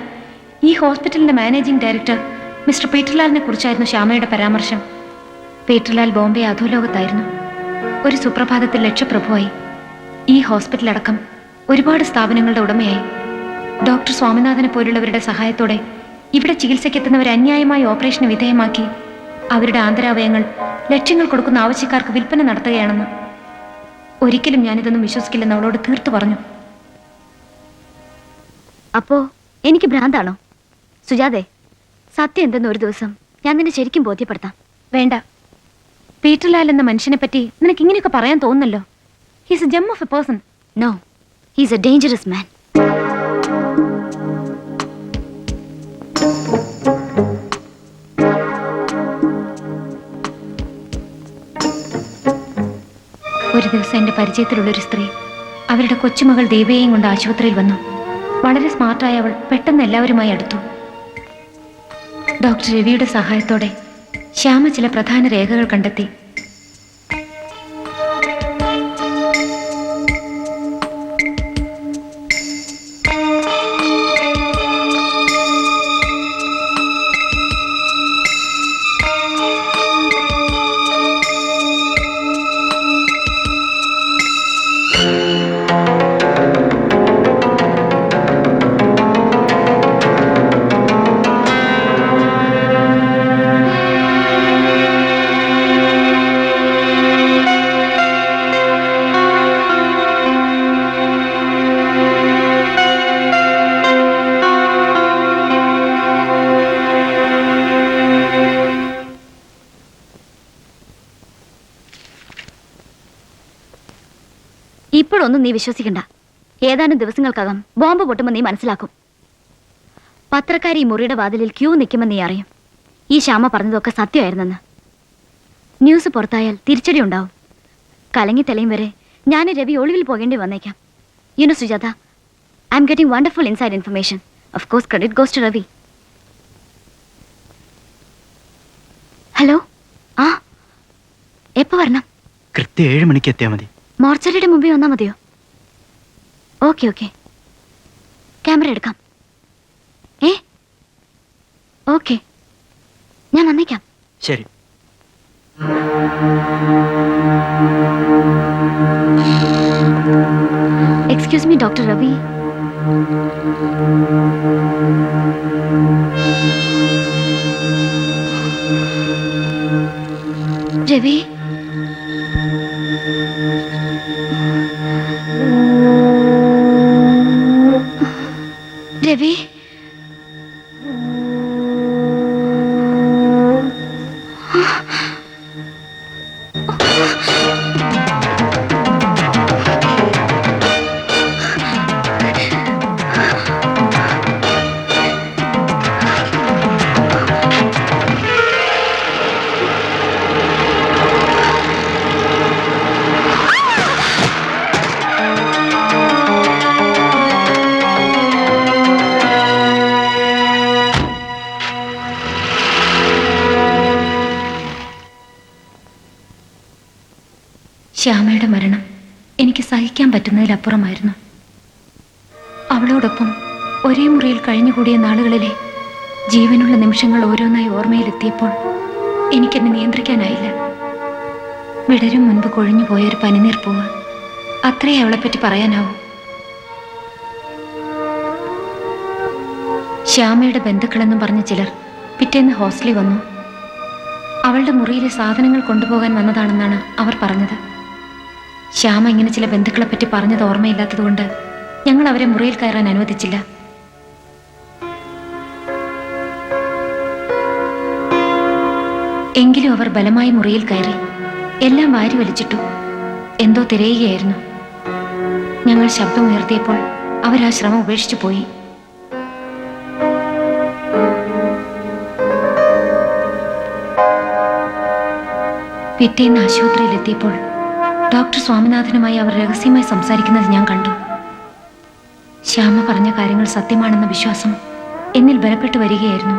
S3: ഈ ഹോസ്പിറ്റലിന്റെ മാനേജിംഗ് ഡയറക്ടർ മിസ്റ്റർ പീറ്റർലാലിനെ കുറിച്ചായിരുന്നു ശ്യാമയുടെ പരാമർശം. പീറ്റർലാൽ ബോംബെ അധോലോകത്തായിരുന്നു. ഒരു സുപ്രഭാതത്തിൽ ലക്ഷപ്രഭുവായി. ഈ ഹോസ്പിറ്റൽ അടക്കം ഒരുപാട് സ്ഥാപനങ്ങളുടെ ഉടമയായി. ഡോക്ടർ സ്വാമിനാഥനെ പോലുള്ളവരുടെ സഹായത്തോടെ ഇവിടെ ചികിത്സയ്ക്കെത്തുന്നവർ അന്യായമായി ഓപ്പറേഷന് വിധേയമാക്കി അവരുടെ ആന്തരാവയങ്ങൾ ലക്ഷങ്ങൾ കൊടുക്കുന്ന ആവശ്യക്കാർക്ക് വിൽപ്പന നടത്തുകയാണെന്ന്. ഒരിക്കലും ഞാനിതൊന്നും വിശ്വസിക്കില്ലെന്ന് അവളോട് തീർത്തു പറഞ്ഞു.
S5: അപ്പോ എനിക്ക് ഭ്രാന്താണോ? സുജാതെ, സത്യം എന്തെന്ന് ഒരു ദിവസം ഞാൻ നിന്നെ ശരിക്കും ബോധ്യപ്പെടുത്താം.
S3: വേണ്ട. പീറ്റർലാൽ എന്ന മനുഷ്യനെ പറ്റി നിനക്ക് ഇങ്ങനെയൊക്കെ പറയാൻ തോന്നുന്നല്ലോ. He's a gem of a person.
S5: No, he's a dangerous man.
S3: ഒരു ദിവസം എൻ്റെ പരിചയത്തിലുള്ളൊരു സ്ത്രീ അവരുടെ കൊച്ചുമകൾ ദേവയെയും കൊണ്ട് ആശുപത്രിയിൽ വന്നു. വളരെ സ്മാർട്ടായ അവൾ പെട്ടെന്ന് എല്ലാവരുമായി അടുത്തു. ഡോക്ടർ രവിയുടെ സഹായത്തോടെ ശ്യാമ ചില പ്രധാന രേഖകൾ കണ്ടെത്തി.
S5: ഇപ്പോഴൊന്നും നീ വിശ്വസിക്കണ്ട. ഏതാനും ദിവസങ്ങൾക്കകം ബോംബ് പൊട്ടുമ്പോൾ നീ മനസ്സിലാക്കും. പത്രക്കാരി ഈ മുറിയുടെ വാതിലിൽ ക്യൂ നിൽക്കുമെന്ന് നീ അറിയും. ഈ ശ്യാമ പറഞ്ഞതൊക്കെ സത്യമായിരുന്നെന്ന്. ന്യൂസ് പുറത്തായാൽ തിരിച്ചടി ഉണ്ടാവും. കലങ്ങി തെളിയും വരെ ഞാൻ രവി ഒളിവിൽ പോകേണ്ടി വന്നേക്കാം. You know Sujata, I'm getting wonderful inside information. Of course credit goes to Ravi. Hello, ആ എപ്പോ വരണം?
S7: കൃത്യം 7 മണിക്ക് എത്തിയാൽ മതി.
S5: മോർച്ചറിയുടെ മുമ്പിൽ വന്നാൽ മതിയോ? ഓക്കെ ഓക്കെ, ക്യാമറ എടുക്കാം. ഓക്കെ, ഞാൻ വന്നേക്കാം.
S7: ശരി.
S5: Excuse me doctor Ravi. Ravi, Ravi,
S3: ശ്യാമയുടെ മരണം എനിക്ക് സഹിക്കാൻ പറ്റുന്നതിലപ്പുറമായിരുന്നു. അവളോടൊപ്പം ഒരേ മുറിയിൽ കഴിഞ്ഞുകൂടിയ നാളുകളിലെ ജീവനുള്ള നിമിഷങ്ങൾ ഓരോന്നായി ഓർമ്മയിലെത്തിയപ്പോൾ എനിക്കെന്നെ നിയന്ത്രിക്കാനായില്ല. വിടരും മുൻപ് കൊഴിഞ്ഞു പോയൊരു പനിനീർ പൂവ്, അത്രേ അവളെപ്പറ്റി പറയാനാവൂ. ശ്യാമയുടെ ബന്ധുക്കളെന്നും പറഞ്ഞ ചിലർ പിറ്റേന്ന് ഹോസ്റ്റലിൽ വന്നു. അവളുടെ മുറിയിലെ സാധനങ്ങൾ കൊണ്ടുപോകാൻ വന്നതാണെന്നാണ് അവർ പറഞ്ഞത്. ശ്യാമ ഇങ്ങനെ ചില ബന്ധുക്കളെപ്പറ്റി പറഞ്ഞത് ഓർമ്മയില്ലാത്തതുകൊണ്ട് ഞങ്ങൾ അവരെ മുറിയിൽ കയറാൻ അനുവദിച്ചില്ല. എങ്കിലും അവർ ബലമായി മുറിയിൽ കയറി എല്ലാം വാരി വലിച്ചിട്ടു. എന്തോ തിരയുകയായിരുന്നു. ഞങ്ങൾ ശബ്ദം ഉയർത്തിയപ്പോൾ അവർ ആ ശ്രമം ഉപേക്ഷിച്ചു പോയി. പിറ്റേന്ന് ആശുപത്രിയിലെത്തിയപ്പോൾ ഡോക്ടർ സ്വാമിനാഥനുമായി അവർ രഹസ്യമായി സംസാരിക്കുന്നത് ഞാൻ കണ്ടു. ശ്യാമ പറഞ്ഞ കാര്യങ്ങൾ സത്യമാണെന്ന വിശ്വാസം എന്നിൽ ബലപ്പെട്ടു വരികയായിരുന്നു.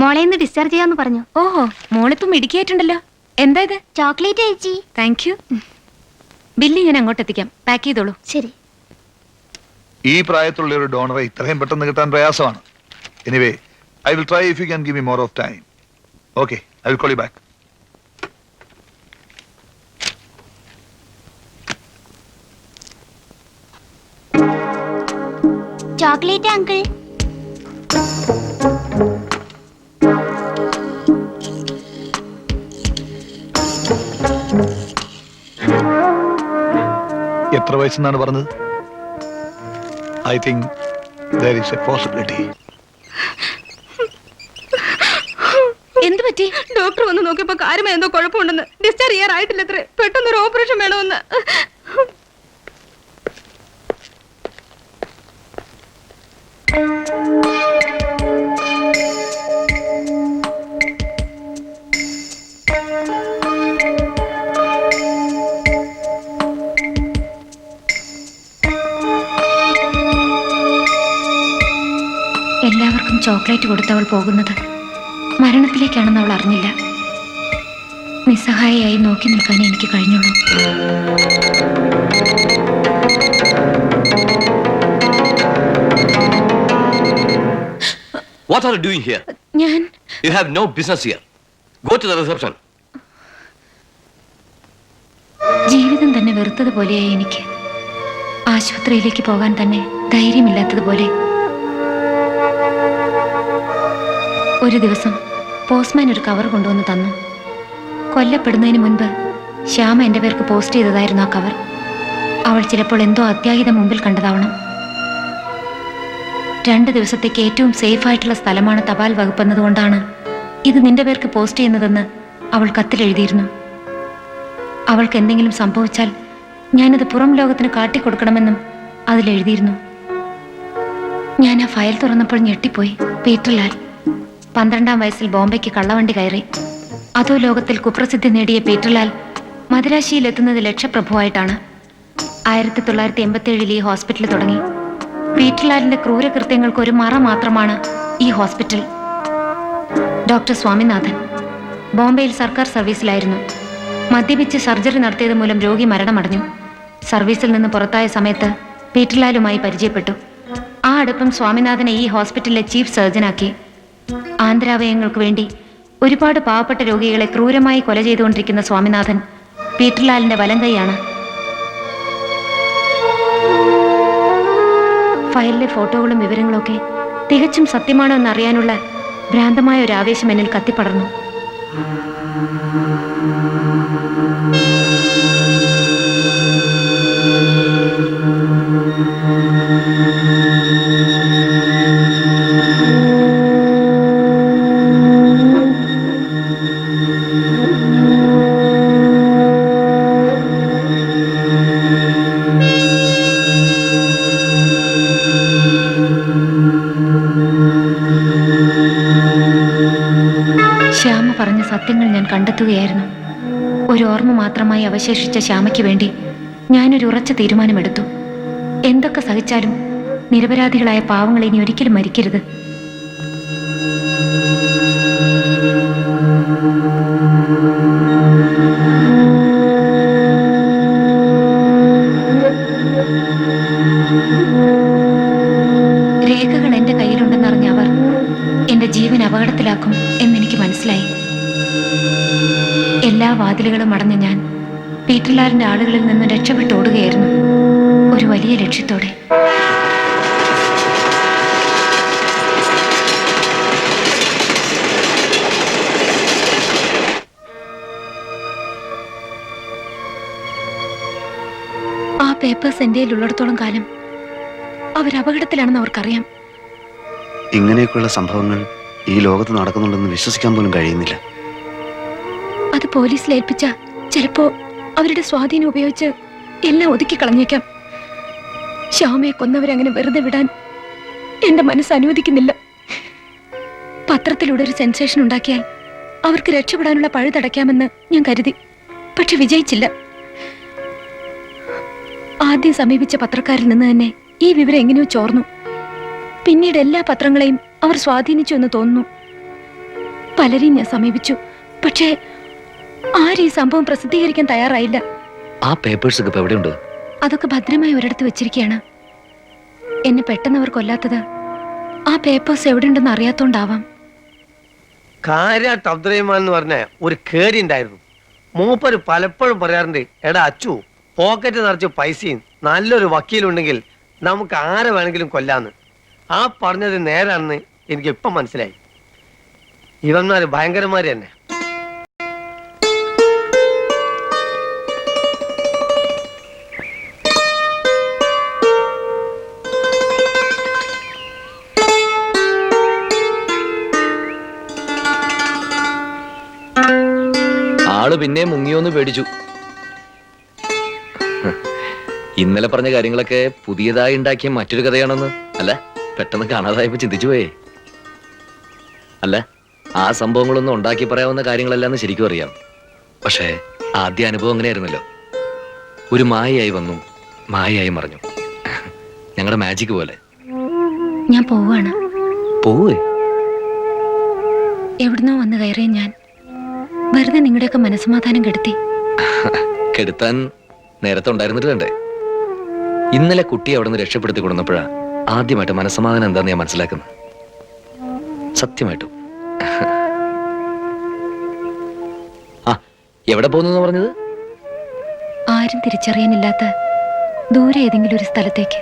S3: മോളെ ഇന്ന് ഡിസ്ചാർജ് ചെയ്യാന്ന് പറഞ്ഞു.
S14: ഓഹോ, മോളിപ്പം മിടുക്കിയായിട്ടുണ്ടല്ലോ. എന്താ ഇത്?
S3: ചോക്ലേറ്റ് ചേച്ചി.
S14: Thank you. ബില്ല് ഞാൻ അങ്ങോട്ട് എത്തിക്കാം. പാക്ക് ചെയ്തോളൂ.
S3: ശരി.
S13: ഈ പ്രായത്തിലുള്ള ഒരു ഡോണറെ ഇത്രയും പെട്ടെന്ന് കിട്ടാൻ പ്രയാസമാണ്. Anyway I will try if you can give me more of time. Okay, I will call you back.
S3: Chocolate uncle.
S13: എത്ര വയസ്സെന്നാണ് പറഞ്ഞത്? I think there is a possibility.
S14: എന്ത് പറ്റി?
S11: ഡോക്ടർ വന്ന് നോക്കിയപ്പോ കാര്യമായി എന്തോ കുഴപ്പമുണ്ടെന്ന്. ഡിസ്ചാർജ് ചെയ്യാറായിട്ടില്ല അത്രേ. പെട്ടെന്നൊരു ഓപ്പറേഷൻ വേണമെന്ന്.
S14: എല്ലാവർക്കും ചോക്ലേറ്റ് കൊടുത്തവൾ പോകുന്നത് മരണത്തിലേക്കാണെന്ന് അവൾ അറിഞ്ഞില്ല. നിസ്സഹായയായി നോക്കി നിൽക്കാനേ എനിക്ക് കഴിഞ്ഞുള്ളൂ.
S12: What are you doing here?
S14: ഞാൻ
S12: You have no business here. Go to the reception.
S14: ജീവിതം തന്നെ വെറുത്തതുപോലെയായി എനിക്ക്. ആശുപത്രിയിലേക്ക് പോകാൻ തന്നെ ധൈര്യമില്ലാത്തതുപോലെ. ഒരു ദിവസം പോസ്റ്റ്മാൻ ഒരു കവർ കൊണ്ടുവന്ന് തന്നു. കൊല്ലപ്പെടുന്നതിന് മുൻപ് ശ്യാമ എൻ്റെ പേർക്ക് പോസ്റ്റ് ചെയ്തതായിരുന്നു ആ കവർ. അവൾ ചിലപ്പോൾ എന്തോ അത്യാഹിതം മുമ്പിൽ കണ്ടതാവണം. 2 ദിവസത്തേക്ക് ഏറ്റവും സേഫ് ആയിട്ടുള്ള സ്ഥലമാണ് തപാൽ വകുപ്പ് എന്നതുകൊണ്ടാണ് ഇത് നിന്റെ പേർക്ക് പോസ്റ്റ് ചെയ്യുന്നതെന്ന് അവൾ കത്തിലെഴുതിയിരുന്നു. അവൾക്ക് എന്തെങ്കിലും സംഭവിച്ചാൽ ഞാനത് പുറം ലോകത്തിന് കാട്ടിക്കൊടുക്കണമെന്നും അതിലെഴുതിയിരുന്നു. ഞാൻ ആ ഫയൽ തുറന്നപ്പോൾ ഞെട്ടിപ്പോയി. പീറ്റർലാൽ 12-ാം വയസ്സിൽ ബോംബെക്ക് കള്ളവണ്ടി കയറി. അതോ ലോകത്തിൽ കുപ്രസിദ്ധി നേടിയ പീറ്റർലാൽ മദിരാശിയിൽ എത്തുന്നത് ലക്ഷപ്രഭുവായിട്ടാണ്. 1987 ഈ ഹോസ്പിറ്റൽ തുടങ്ങി. പീറ്റർലാലിന്റെ ക്രൂരകൃത്യങ്ങൾക്ക് ഒരു മറ മാത്രമാണ് ഈ ഹോസ്പിറ്റൽ. ഡോക്ടർ സ്വാമിനാഥൻ ബോംബെയിൽ സർക്കാർ സർവീസിലായിരുന്നു. മദ്യപിച്ച് സർജറി നടത്തിയത് മൂലം രോഗി മരണമടഞ്ഞു. സർവീസിൽ നിന്ന് പുറത്തായ സമയത്ത് പീറ്റർലാലുമായി പരിചയപ്പെട്ടു. ആ അടുപ്പം സ്വാമിനാഥനെ ഈ ഹോസ്പിറ്റലിലെ ചീഫ് സർജനാക്കി. ആന്തരാവയവങ്ങൾക്ക് വേണ്ടി ഒരുപാട് പാവപ്പെട്ട രോഗികളെ ക്രൂരമായി കൊല ചെയ്തുകൊണ്ടിരിക്കുന്ന സ്വാമിനാഥൻ പീറ്റർലാലിന്റെ വലങ്കൈയാണ്. ഫയലിലെ ഫോട്ടോകളും വിവരങ്ങളും ഒക്കെ തികച്ചും സത്യമാണോ എന്നറിയാനുള്ള ഭ്രാന്തമായ ഒരു ആവേശം എന്നിൽ കത്തിപ്പടർന്നു. ശ്യാമ പറഞ്ഞ സത്യങ്ങൾ ഞാൻ കണ്ടെത്തുകയായിരുന്നു. ഒരു ഓർമ്മ മാത്രമായി അവശേഷിച്ച ശ്യാമയ്ക്ക് വേണ്ടി ഞാനൊരു ഉറച്ച തീരുമാനമെടുത്തു. എന്തൊക്കെ സഹിച്ചാലും നിരപരാധികളായ പാവങ്ങൾ ഇനി ഒരിക്കലും മരിക്കരുത്. രേഖകൾ എന്റെ കയ്യിലുണ്ടെന്നറിഞ്ഞ അവർ എന്റെ ജീവൻ അപകടത്തിലാക്കും എന്നെനിക്ക് മനസ്സിലായി. എല്ലാ വാതിലുകളും അടഞ്ഞ ഞാൻ പീറ്റർലാലിന്റെ ആളുകളിൽ നിന്ന് രക്ഷപ്പെട്ടോടുകയായിരുന്നു, ഒരു വലിയ ലക്ഷ്യത്തോടെ. ആ പേപ്പേഴ്സ് എൻ്റെ ഉള്ളിടത്തോളം കാലം അവരപകടത്തിലാണെന്ന് അവർക്കറിയാം.
S9: ഇങ്ങനെയൊക്കെയുള്ള സംഭവങ്ങൾ ഈ ലോകത്ത് നടക്കുന്നുണ്ടെന്ന് വിശ്വസിക്കാൻ പോലും കഴിയുന്നില്ല.
S14: അത് പോലീസിൽ ഏൽപ്പിച്ച ചിലപ്പോ അവരുടെ സ്വാധീനം ഉപയോഗിച്ച് എല്ലാം ഒതുക്കി കളഞ്ഞേക്കാം. ശ്യാമയെ കൊന്നവരങ്ങനെ വെറുതെ വിടാൻ എന്റെ മനസ്സ് അനുവദിക്കുന്നില്ല. പത്രത്തിലൂടെ ഒരു സെൻസേഷൻ ഉണ്ടാക്കിയാൽ അവർക്ക് രക്ഷപ്പെടാനുള്ള പഴുതടയ്ക്കാമെന്ന് ഞാൻ കരുതി. പക്ഷെ വിജയിച്ചില്ല. ആദ്യം സമീപിച്ച പത്രക്കാരിൽ നിന്ന് തന്നെ ഈ വിവരം എങ്ങനെയോ ചോർന്നു. പിന്നീട് എല്ലാ പത്രങ്ങളെയും അവർ സ്വാധീനിച്ചു എന്ന് തോന്നുന്നു. പലരെയും ഞാൻ സമീപിച്ചു. പക്ഷേ ആരും ഈ സംഭവം പ്രസിദ്ധീകരിക്കാൻ തയ്യാറായില്ല.
S1: ആ പേപ്പേഴ്സ് ഒക്കെ ഇപ്പൊ എവിടെയുണ്ട്?
S14: അതൊക്കെ ഭദ്രമായി ഒരിടത്ത് വെച്ചിരിക്കുകയാണ്. എന്നെ പെട്ടെന്ന് അവർ കൊല്ലാത്തത് ആ പേപ്പേഴ്സ് എവിടെ ഉണ്ടെന്ന് അറിയാത്തോണ്ടാവാം.
S10: കാര്യാട്ട് അബ്ദുറഹിമാൻ എന്ന് പറഞ്ഞ ഒരു കേരി ഉണ്ടായിരുന്നു. മൂപ്പര് പലപ്പോഴും പറയാറുണ്ട്, എടാ അച്ചു, പോക്കറ്റ് നിറച്ച് പൈസയും നല്ലൊരു വക്കീലുണ്ടെങ്കിൽ നമുക്ക് ആരെ വേണമെങ്കിലും കൊല്ലാന്ന്. ആ പറഞ്ഞത് നേരാണെന്ന് എനിക്ക് ഇപ്പം മനസ്സിലായി. ഇവന്മാര് ഭയങ്കരന്മാര് തന്നെ.
S1: ആള് പിന്നെ മുങ്ങിയോന്ന് പേടിച്ചു. ഇന്നലെ പറഞ്ഞ കാര്യങ്ങളൊക്കെ പുതിയതായി ഉണ്ടാക്കിയ മറ്റൊരു കഥയാണെന്ന്. അല്ല, പെട്ടെന്ന് കാണാതായപ്പോ ചിന്തിച്ചു പോയേ. അല്ല, ആ സംഭവങ്ങളൊന്നും ഉണ്ടാക്കി പറയാവുന്ന കാര്യങ്ങളല്ലെന്ന് ശരിക്കും അറിയാം. പക്ഷേ ആദ്യ അനുഭവം അങ്ങനെയായിരുന്നല്ലോ. ഒരു മായയായി വന്നു, മായയായി മറഞ്ഞു. ഞങ്ങളുടെ മാജിക് പോലെ.
S14: ഞാൻ പോവാണ്.
S1: പോവേ?
S14: എവിടുന്നോ വന്ന് കയറിയ ഞാൻ വെറുതെ നിങ്ങളുടെയൊക്കെ മനസ്സമാധാനം കെടുത്തി.
S1: കെടുത്താൻ നേരത്തെ ഉണ്ടായിരുന്നിട്ട് വേണ്ടേ? ഇന്നലെ കുട്ടിയെ അവിടെ നിന്ന് രക്ഷപ്പെടുത്തി കൊടുന്നപ്പോഴാ ആദ്യമായിട്ട് മനസ്സമാധാനം എന്താന്ന് ഞാൻ മനസ്സിലാക്കുന്നത്. സത്യമായിട്ടും. ആ, എവിടെ പോകുന്നു പറഞ്ഞത്?
S14: ആരും തിരിച്ചറിയാനില്ലാത്ത ദൂരെ ഏതെങ്കിലും ഒരു സ്ഥലത്തേക്ക്.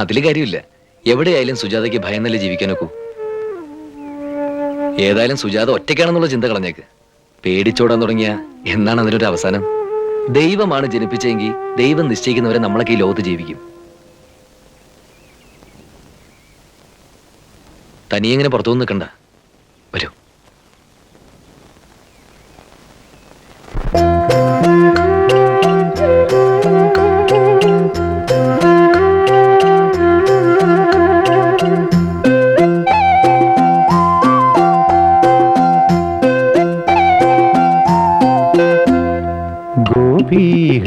S1: അതില് കാര്യമില്ല. എവിടെയായാലും സുജാതയ്ക്ക് ഭയന്നല്ലേ ജീവിക്കാനൊക്കൂ. ഏതായാലും സുജാത ഒറ്റയ്ക്കാണെന്നുള്ള ചിന്ത കളഞ്ഞേക്ക്. പേടിച്ചോടാൻ തുടങ്ങിയ എന്നാണ് അതിനൊരു അവസാനം? ദൈവമാണ് ജനിപ്പിച്ചെങ്കിൽ ദൈവം നിശ്ചയിക്കുന്നവരെ നമ്മളൊക്കെ ഈ ലോകത്ത് ജീവിക്കും. തനിയെങ്ങനെ പുറത്തുനിന്ന് നിൽക്കണ്ട, വരൂ.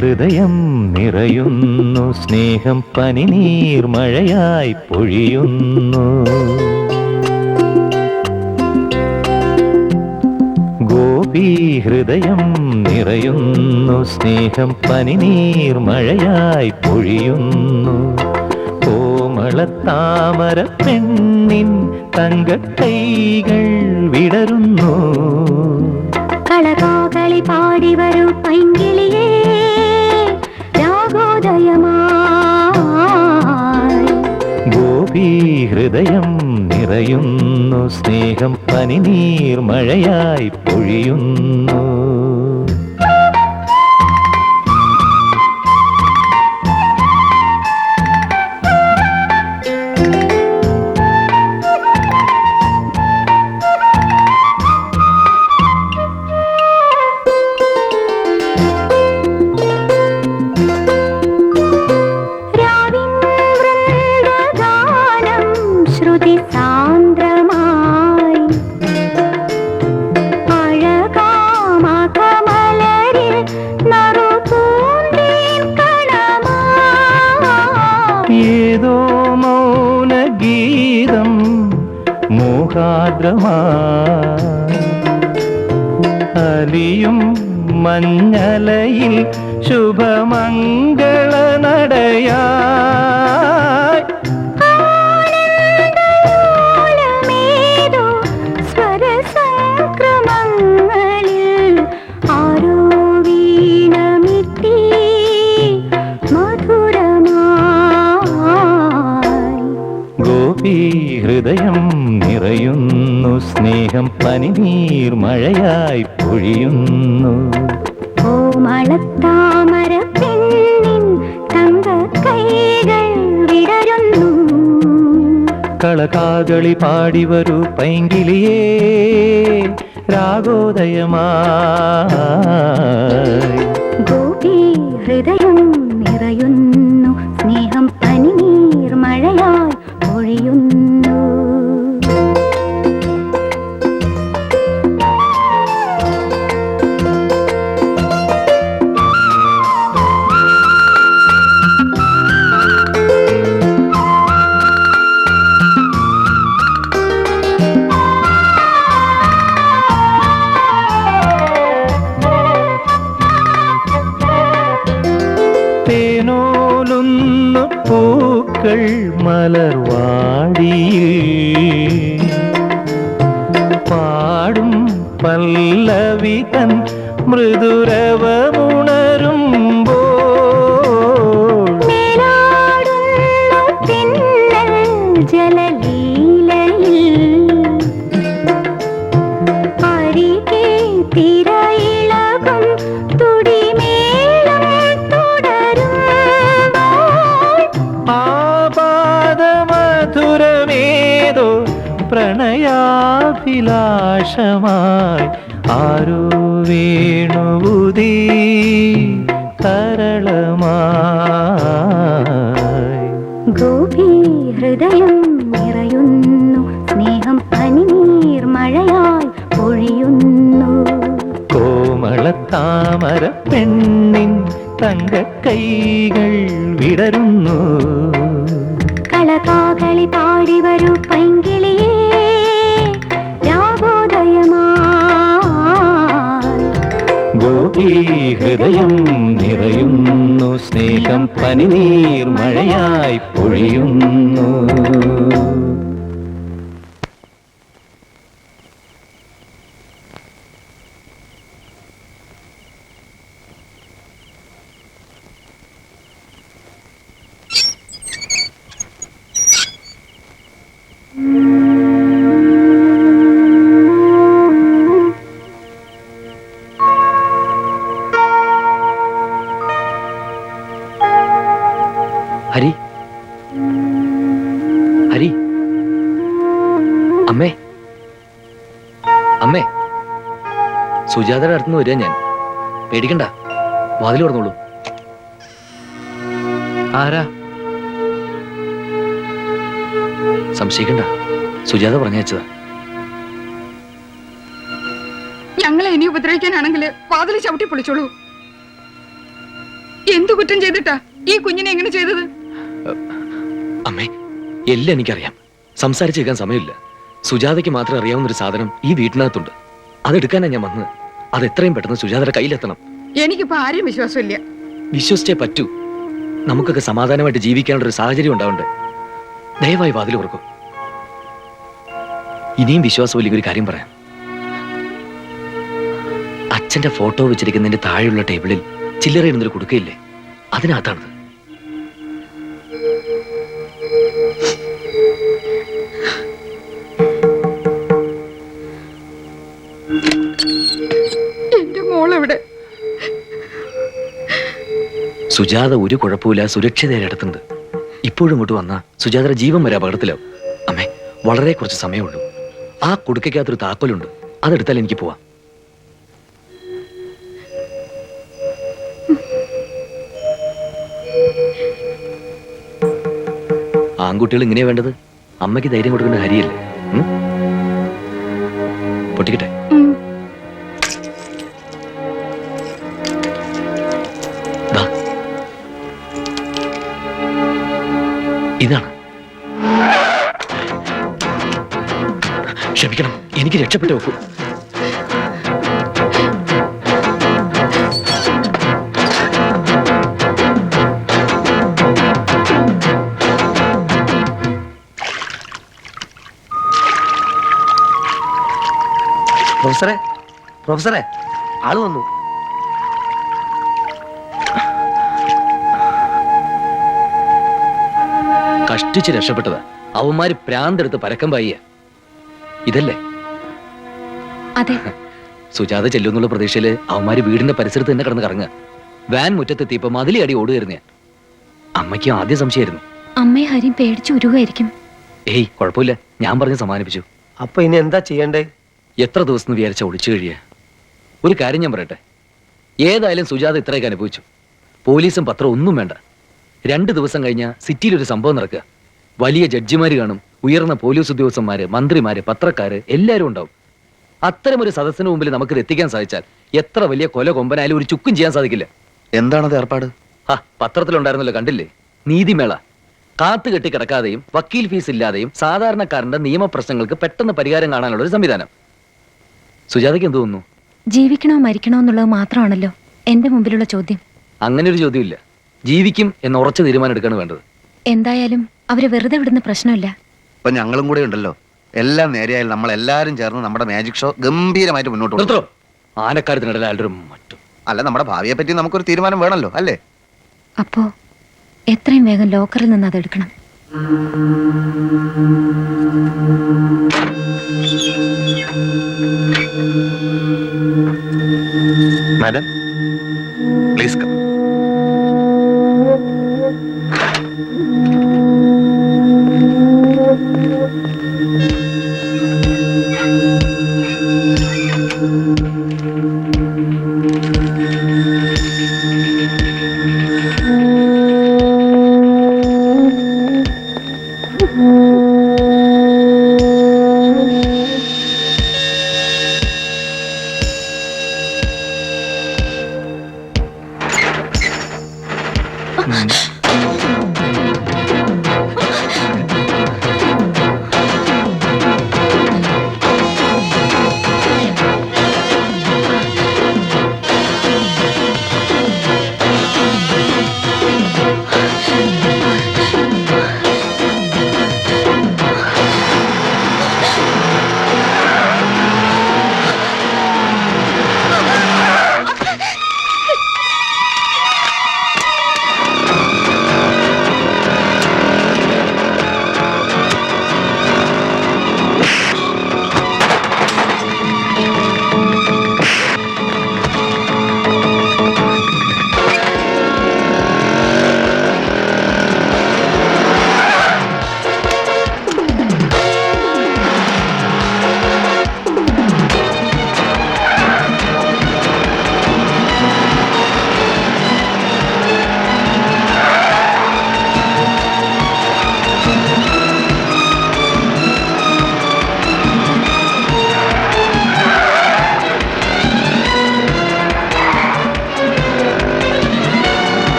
S15: ഹൃദയം നിറയുന്നു, സ്നേഹം പനിനീർ മഴയായി പൊഴിയുന്നു. ഗോപി ഹൃദയം നിറയുന്നു, സ്നേഹം പനിനീർ മഴയായി പൊഴിയുന്നു. കോമളത്താമര പെണ്ണിൻ തങ്കക്കൈകൾ വിടരുന്നു.
S5: കളകാകളി പാടി വരൂ പൈങ്കിളിയേ, രാഗോദയമായി.
S15: ഗോപി ഹൃദയം നിറയുന്നു, സ്നേഹം പനിനീർ മഴയായി പൊഴിയുന്നു. ഏതോ മൗനഗീതം അലിയും മഞ്ഞലയിൽ ശുഭമംഗള നടയാ. ഹൃദയം നിറയുന്നു, സ്നേഹം പനിനീർ മഴയായി പൊഴിയുന്നു.
S5: കോമളത്താമര പെണ്ണിൻ തങ്കക്കൈകൾ വിടരുന്നു.
S15: കളകാകളി പാടി വരൂ പൈങ്കിളിയേ, രാഗോദയമായി.
S5: ഗോപി ഹൃദയം നിറയുന്നു, സ്നേഹം പനിനീർ മഴയായി പൊഴിയുന്നു.
S15: തേനോലുന്നു പൂക്കൾ മലർവാടിയിൽ പാടും പല്ലവി തൻ മൃദുരവമുണരുമ്പോൾ ആപാദമധുരമേതോ പ്രണയാഭിലാഷമായി ആരോ വേണുബുദി തരളമായി
S3: ഗോപി ഹൃദയം നിറയുന്നു സ്നേഹം പനിനീർ മഴയായി പൊഴിയുന്നു
S15: കോമളത്താമര പെണ്ണിൻ തങ്കക്കൈകൾ വിടരുന്നു
S3: കളകാകളി പാടി വരൂ പൈങ്കിളിയേ രാഗോദയമായി
S15: ഗോപി ഹൃദയം നിറയുന്നു സ്നേഹം പനിനീർ മഴയായി പൊഴിയുന്നു
S1: ഹരി ഹരി അമ്മേ അമ്മേ സുജാതയുടെ അടുത്തുനിന്ന് വരിക ഞാൻ. പേടിക്കണ്ട, വാതിൽ തുറന്നോളൂ.
S7: ആരാ?
S1: സംശയിക്കണ്ട, സുജാത പറഞ്ഞയച്ചതാ.
S11: ഞങ്ങളെ ഇനി ഉപദ്രവിക്കാനാണെങ്കിൽ വാതിൽ ചവിട്ടി പൊളിച്ചോളൂ. എന്തു കുറ്റം ചെയ്തിട്ടാ ഈ കുഞ്ഞിനെ എങ്ങനെ ചെയ്തത്?
S1: അമ്മേ, എല്ലാം എനിക്കറിയാം. സംസാരിച്ചേക്കാൻ സമയമില്ല. സുജാതയ്ക്ക് മാത്രം അറിയാവുന്നൊരു സാധനം ഈ വീട്ടിനകത്തുണ്ട്. അതെടുക്കാനാ ഞാൻ വന്നത്. അത് എത്രയും പെട്ടെന്ന് സുജാതയുടെ കയ്യിലെത്തണം.
S11: എനിക്കിപ്പോ ആരെയും വിശ്വാസമില്ല.
S1: വിശ്വസിച്ചേ പറ്റൂ. നമുക്കൊക്കെ സമാധാനമായിട്ട് ജീവിക്കാനുള്ള ഒരു സാഹചര്യം ഉണ്ടാവണ്ടേ. ദയവായി വാതിൽ തുറക്കൂ. ഇനിയും വിശ്വാസമില്ലെങ്കിൽ ഒരു കാര്യം പറയാം. അച്ഛന്റെ ഫോട്ടോ വെച്ചിരിക്കുന്നതിന്റെ താഴെയുള്ള ടേബിളിൽ ചില്ലറ ഇടുന്നൊരു കൊടുക്കയില്ലേ, അതിനകത്താണത്.
S11: എന്റെ മോളെവിടെ?
S1: സുജാത ഒരു കുഴപ്പമില്ല, സുരക്ഷിതയുടെ അടുത്തുണ്ട്. ഇപ്പോഴും ഇങ്ങോട്ട് വന്നാ സുജാതയുടെ ജീവൻ വരെ അപകടത്തിലാവും. അമ്മേ, വളരെ കുറച്ച് സമയമുള്ളൂ. ആ കുടുക്കകത്തൊരു താക്കോലുണ്ട്, അതെടുത്താൽ എനിക്ക് പോവാം. ആൺകുട്ടികൾ ഇങ്ങനെയാ വേണ്ടത്. അമ്മയ്ക്ക് ധൈര്യം കൊടുക്കേണ്ട ഹരിയല്ലേ. പൊട്ടിക്കട്ടെ. ദാ, ഇതാണ്. ക്ഷമിക്കണം, എനിക്ക് രക്ഷപ്പെട്ടു വെക്കൂ.
S10: പ്രൊഫസറെ, പ്രൊഫസറെ, ആള് വന്നു.
S1: കഷ്ടിച്ച് രക്ഷപ്പെട്ടതാ. അവന്മാര് പ്രാന്തെടുത്ത് പരക്കം പായ. ഇതല്ലേ?
S14: അതെ.
S1: സുജാത ചെല്ലുന്നുള്ള പ്രതീക്ഷയില് അവന്മാര് വീടിന്റെ പരിസരത്ത് തന്നെ കിടന്ന് കറങ്ങുക. വാൻ മുറ്റത്തെത്തിയപ്പോ മതിലി അടി ഓടുകയായിരുന്നു ഞാൻ. അമ്മയ്ക്കും ആദ്യം സംശയമായിരുന്നു.
S14: അമ്മയെ ഹരിയും പേടിച്ചു ഉരുവായിരിക്കും.
S1: ഏയ്, കുഴപ്പമില്ല, ഞാൻ പറഞ്ഞ് സമാനിപ്പിച്ചു.
S10: അപ്പൊ ഇനി എന്താ ചെയ്യണ്ടേ?
S1: എത്ര ദിവസം വിചാരിച്ച ഒളിച്ചു കഴിയുക? ഒരു കാര്യം ഞാൻ പറയട്ടെ. ഏതായാലും സുജാത ഇത്രയൊക്കെ അനുഭവിച്ചു. പോലീസും പത്രം ഒന്നും വേണ്ട. 2 ദിവസം കഴിഞ്ഞാൽ സിറ്റിയിൽ ഒരു സംഭവം നടക്കുക. വലിയ ജഡ്ജിമാര് കാണും, ഉയർന്ന പോലീസ് ഉദ്യോഗസ്ഥന്മാര്, മന്ത്രിമാര്, പത്രക്കാര് എല്ലാവരും ഉണ്ടാവും. അത്തരമൊരു സദസ്സിന് മുമ്പിൽ നമുക്കിത് എത്തിക്കാൻ സാധിച്ചാൽ എത്ര വലിയ കൊല കൊമ്പനായാലും ഒരു ചുക്കും ചെയ്യാൻ സാധിക്കില്ല.
S9: എന്താണത് ഏർപ്പാട്?
S1: പത്രത്തിലുണ്ടായിരുന്നല്ലോ, കണ്ടില്ലേ? നീതിമേള. കാത്തുകെട്ടി കിടക്കാതെയും വക്കീൽ ഫീസ് ഇല്ലാതെയും സാധാരണക്കാരന്റെ നിയമപ്രശ്നങ്ങൾക്ക് പെട്ടെന്ന് പരിഹാരം കാണാനുള്ള ഒരു സംവിധാനം. സുജാതയ്ക്ക് എന്ത് തോന്നുന്നു?
S14: ജീവിക്കണോ മരിക്കണോ എന്നുള്ളത് മാത്രമാണല്ലോ എന്റെ മുമ്പിലുള്ള ചോദ്യം.
S1: അങ്ങനെ ഒരു ചോദ്യമില്ല. ജീവിക്കും എന്ന ഉറച്ച തീരുമാനം എടുക്കാണ് വേണ്ടത്.
S14: എന്തായാലും അവര് വെറുതെ വിടുന്ന പ്രശ്നമില്ല.
S9: ഇപ്പൊ ഞങ്ങളും കൂടെ ഉണ്ടല്ലോ. എല്ലാം നേരെയായാൽ നമ്മൾ എല്ലാരും ചേർന്ന് നമ്മുടെ മാജിക് ഷോ ഗംഭീരമായിട്ട് മുന്നോട്ട്
S1: നിർത്തോ.
S9: കൊണ്ടുപോകും.
S1: ആനക്കാര്യത്തിനിടയിൽ ആരും മറ്റും.
S9: അല്ല, നമ്മുടെ ഭാവിയെ പറ്റി നമുക്കൊരു തീരുമാനം വേണമല്ലോ, അല്ലേ?
S14: അപ്പോ എത്രയും വേഗം ലോക്കറിൽ നിന്ന് അതെടുക്കണം.
S8: Madam please come.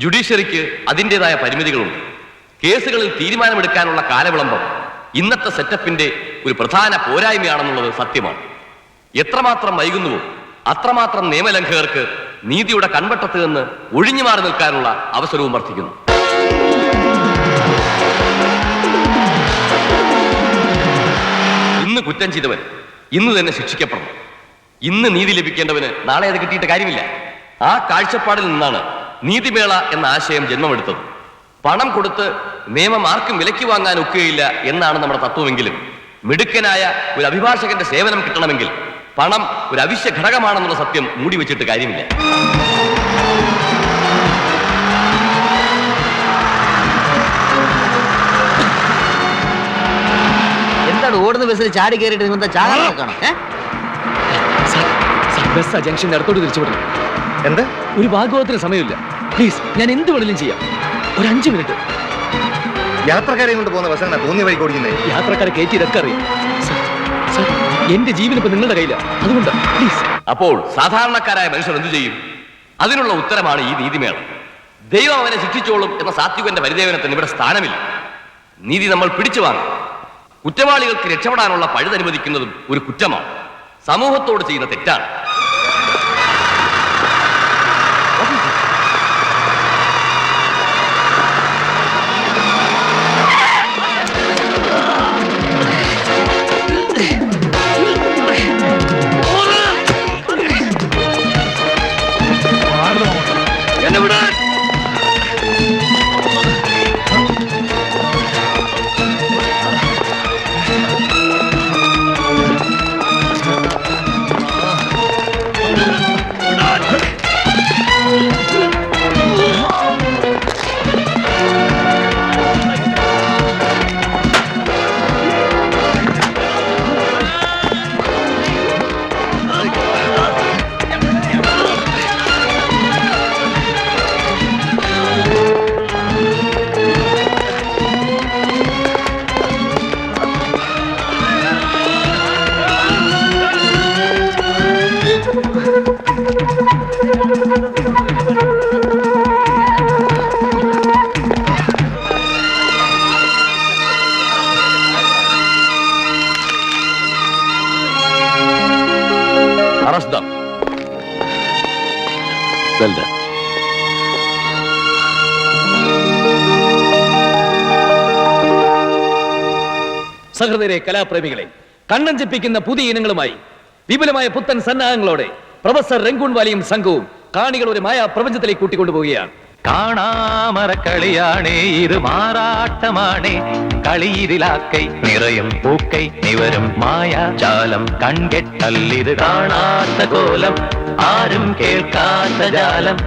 S12: ജുഡീഷ്യറിക്ക് അതിൻ്റെതായ പരിമിതികളുണ്ട്. കേസുകളിൽ തീരുമാനമെടുക്കാനുള്ള കാലവിളംബം ഇന്നത്തെ സെറ്റപ്പിന്റെ ഒരു പ്രധാന പോരായ്മയാണെന്നുള്ളത് സത്യമാണ്. എത്രമാത്രം വൈകുന്നുവോ അത്രമാത്രം നിയമലംഘകർക്ക് നീതിയുടെ കൺവട്ടത്ത് നിന്ന് ഒഴിഞ്ഞു മാറി നിൽക്കാനുള്ള അവസരവും വർദ്ധിക്കുന്നു. ഇന്ന് കുറ്റം ചെയ്തവൻ ഇന്ന് തന്നെ ശിക്ഷിക്കപ്പെടണം. ഇന്ന് നീതി ലഭിക്കേണ്ടവന് നാളെ അത് കിട്ടിയിട്ട് കാര്യമില്ല. ആ കാഴ്ചപ്പാടിൽ നിന്നാണ് നീതിമേള എന്ന ആശയം ജന്മമെടുത്തത്. പണം കൊടുത്ത് നിയമം ആർക്കും വിലയ്ക്ക് വാങ്ങാൻ ഒക്കുകയില്ല എന്നാണ് നമ്മുടെ തത്വമെങ്കിലും മിടുക്കനായ ഒരു അഭിഭാഷകന്റെ സേവനം കിട്ടണമെങ്കിൽ പണം ഒരു അവശ്യ ഘടകമാണെന്നുള്ള സത്യം മൂടി വെച്ചിട്ട് കാര്യമില്ല.
S2: എന്താണ് ഓടുന്ന ബസ്സിൽ ചാടി കയറിയിട്ട് നിങ്ങൾ ചാകാൻ നോക്കണം?
S1: ബസ് ജംഗ്ഷൻ അടുത്തോട്ട് തിരിച്ചു വിടണം.
S8: എന്ത്?
S1: ഒരു ഭാഗവത്തിന് സമയമില്ല. പ്ലീസ്, ഞാൻ എന്ത് വേണമെങ്കിലും ചെയ്യാം. ഒരു 5 മിനിറ്റ്.
S8: യാത്രക്കാരെ കൊണ്ട് പോകുന്ന ബസ്സാണ് തോന്നിയ വഴി ഓടിക്കുന്നേ.
S1: യാത്രക്കാരെ കയറ്റി ഇതൊക്കെ അറിയാം. എന്റെ ജീവൻ ഇപ്പൊ നിങ്ങളുടെ കയ്യിലാണ്. അതുകൊണ്ട് പ്ലീസ്.
S12: അപ്പോൾ സാധാരണക്കാരായ മനുഷ്യർ എന്തു ചെയ്യും? അതിനുള്ള ഉത്തരമാണ് ഈ നീതിമേള. ദൈവം അവനെ ശിക്ഷിച്ചോളും എന്ന സാത്വികന്റെ പരിദേവനത്തിന് ഇവിടെ സ്ഥാനമില്ല. നീതി നമ്മൾ പിടിച്ചു വാങ്ങും. കുറ്റവാളികൾക്ക് രക്ഷപ്പെടാനുള്ള പഴുതനുവദിക്കുന്നതും ഒരു കുറ്റമാണ്. സമൂഹത്തോട് ചെയ്യുന്ന തെറ്റാണ്.
S1: സഹൃദയരെ കലാപ്രേമികളെ, കണ്ണഞ്ചിപ്പിക്കുന്ന പുതിയ ഇനങ്ങളുമായി വിപുലമായ പുത്തൻ സന്നാഹങ്ങളോടെ പ്രൊഫസർ രംഗൂൺ വാലിയും സംഘവും കാണികൾ ഒരു മായാ പ്രപഞ്ചത്തിലേക്ക് കൂട്ടിക്കൊണ്ടുപോവുകയാണ്.
S15: കാണാമറക്കളിയാണേ ഇത് മാറാട്ടമാണേ കളിയിലാക്കൈ നിറയും പൂക്കൈ നിവരും മായാജാലം കൺകെട്ടല്ലിത് കാണാത്ത കോലം ആരും കേൾക്കാത്ത ജാലം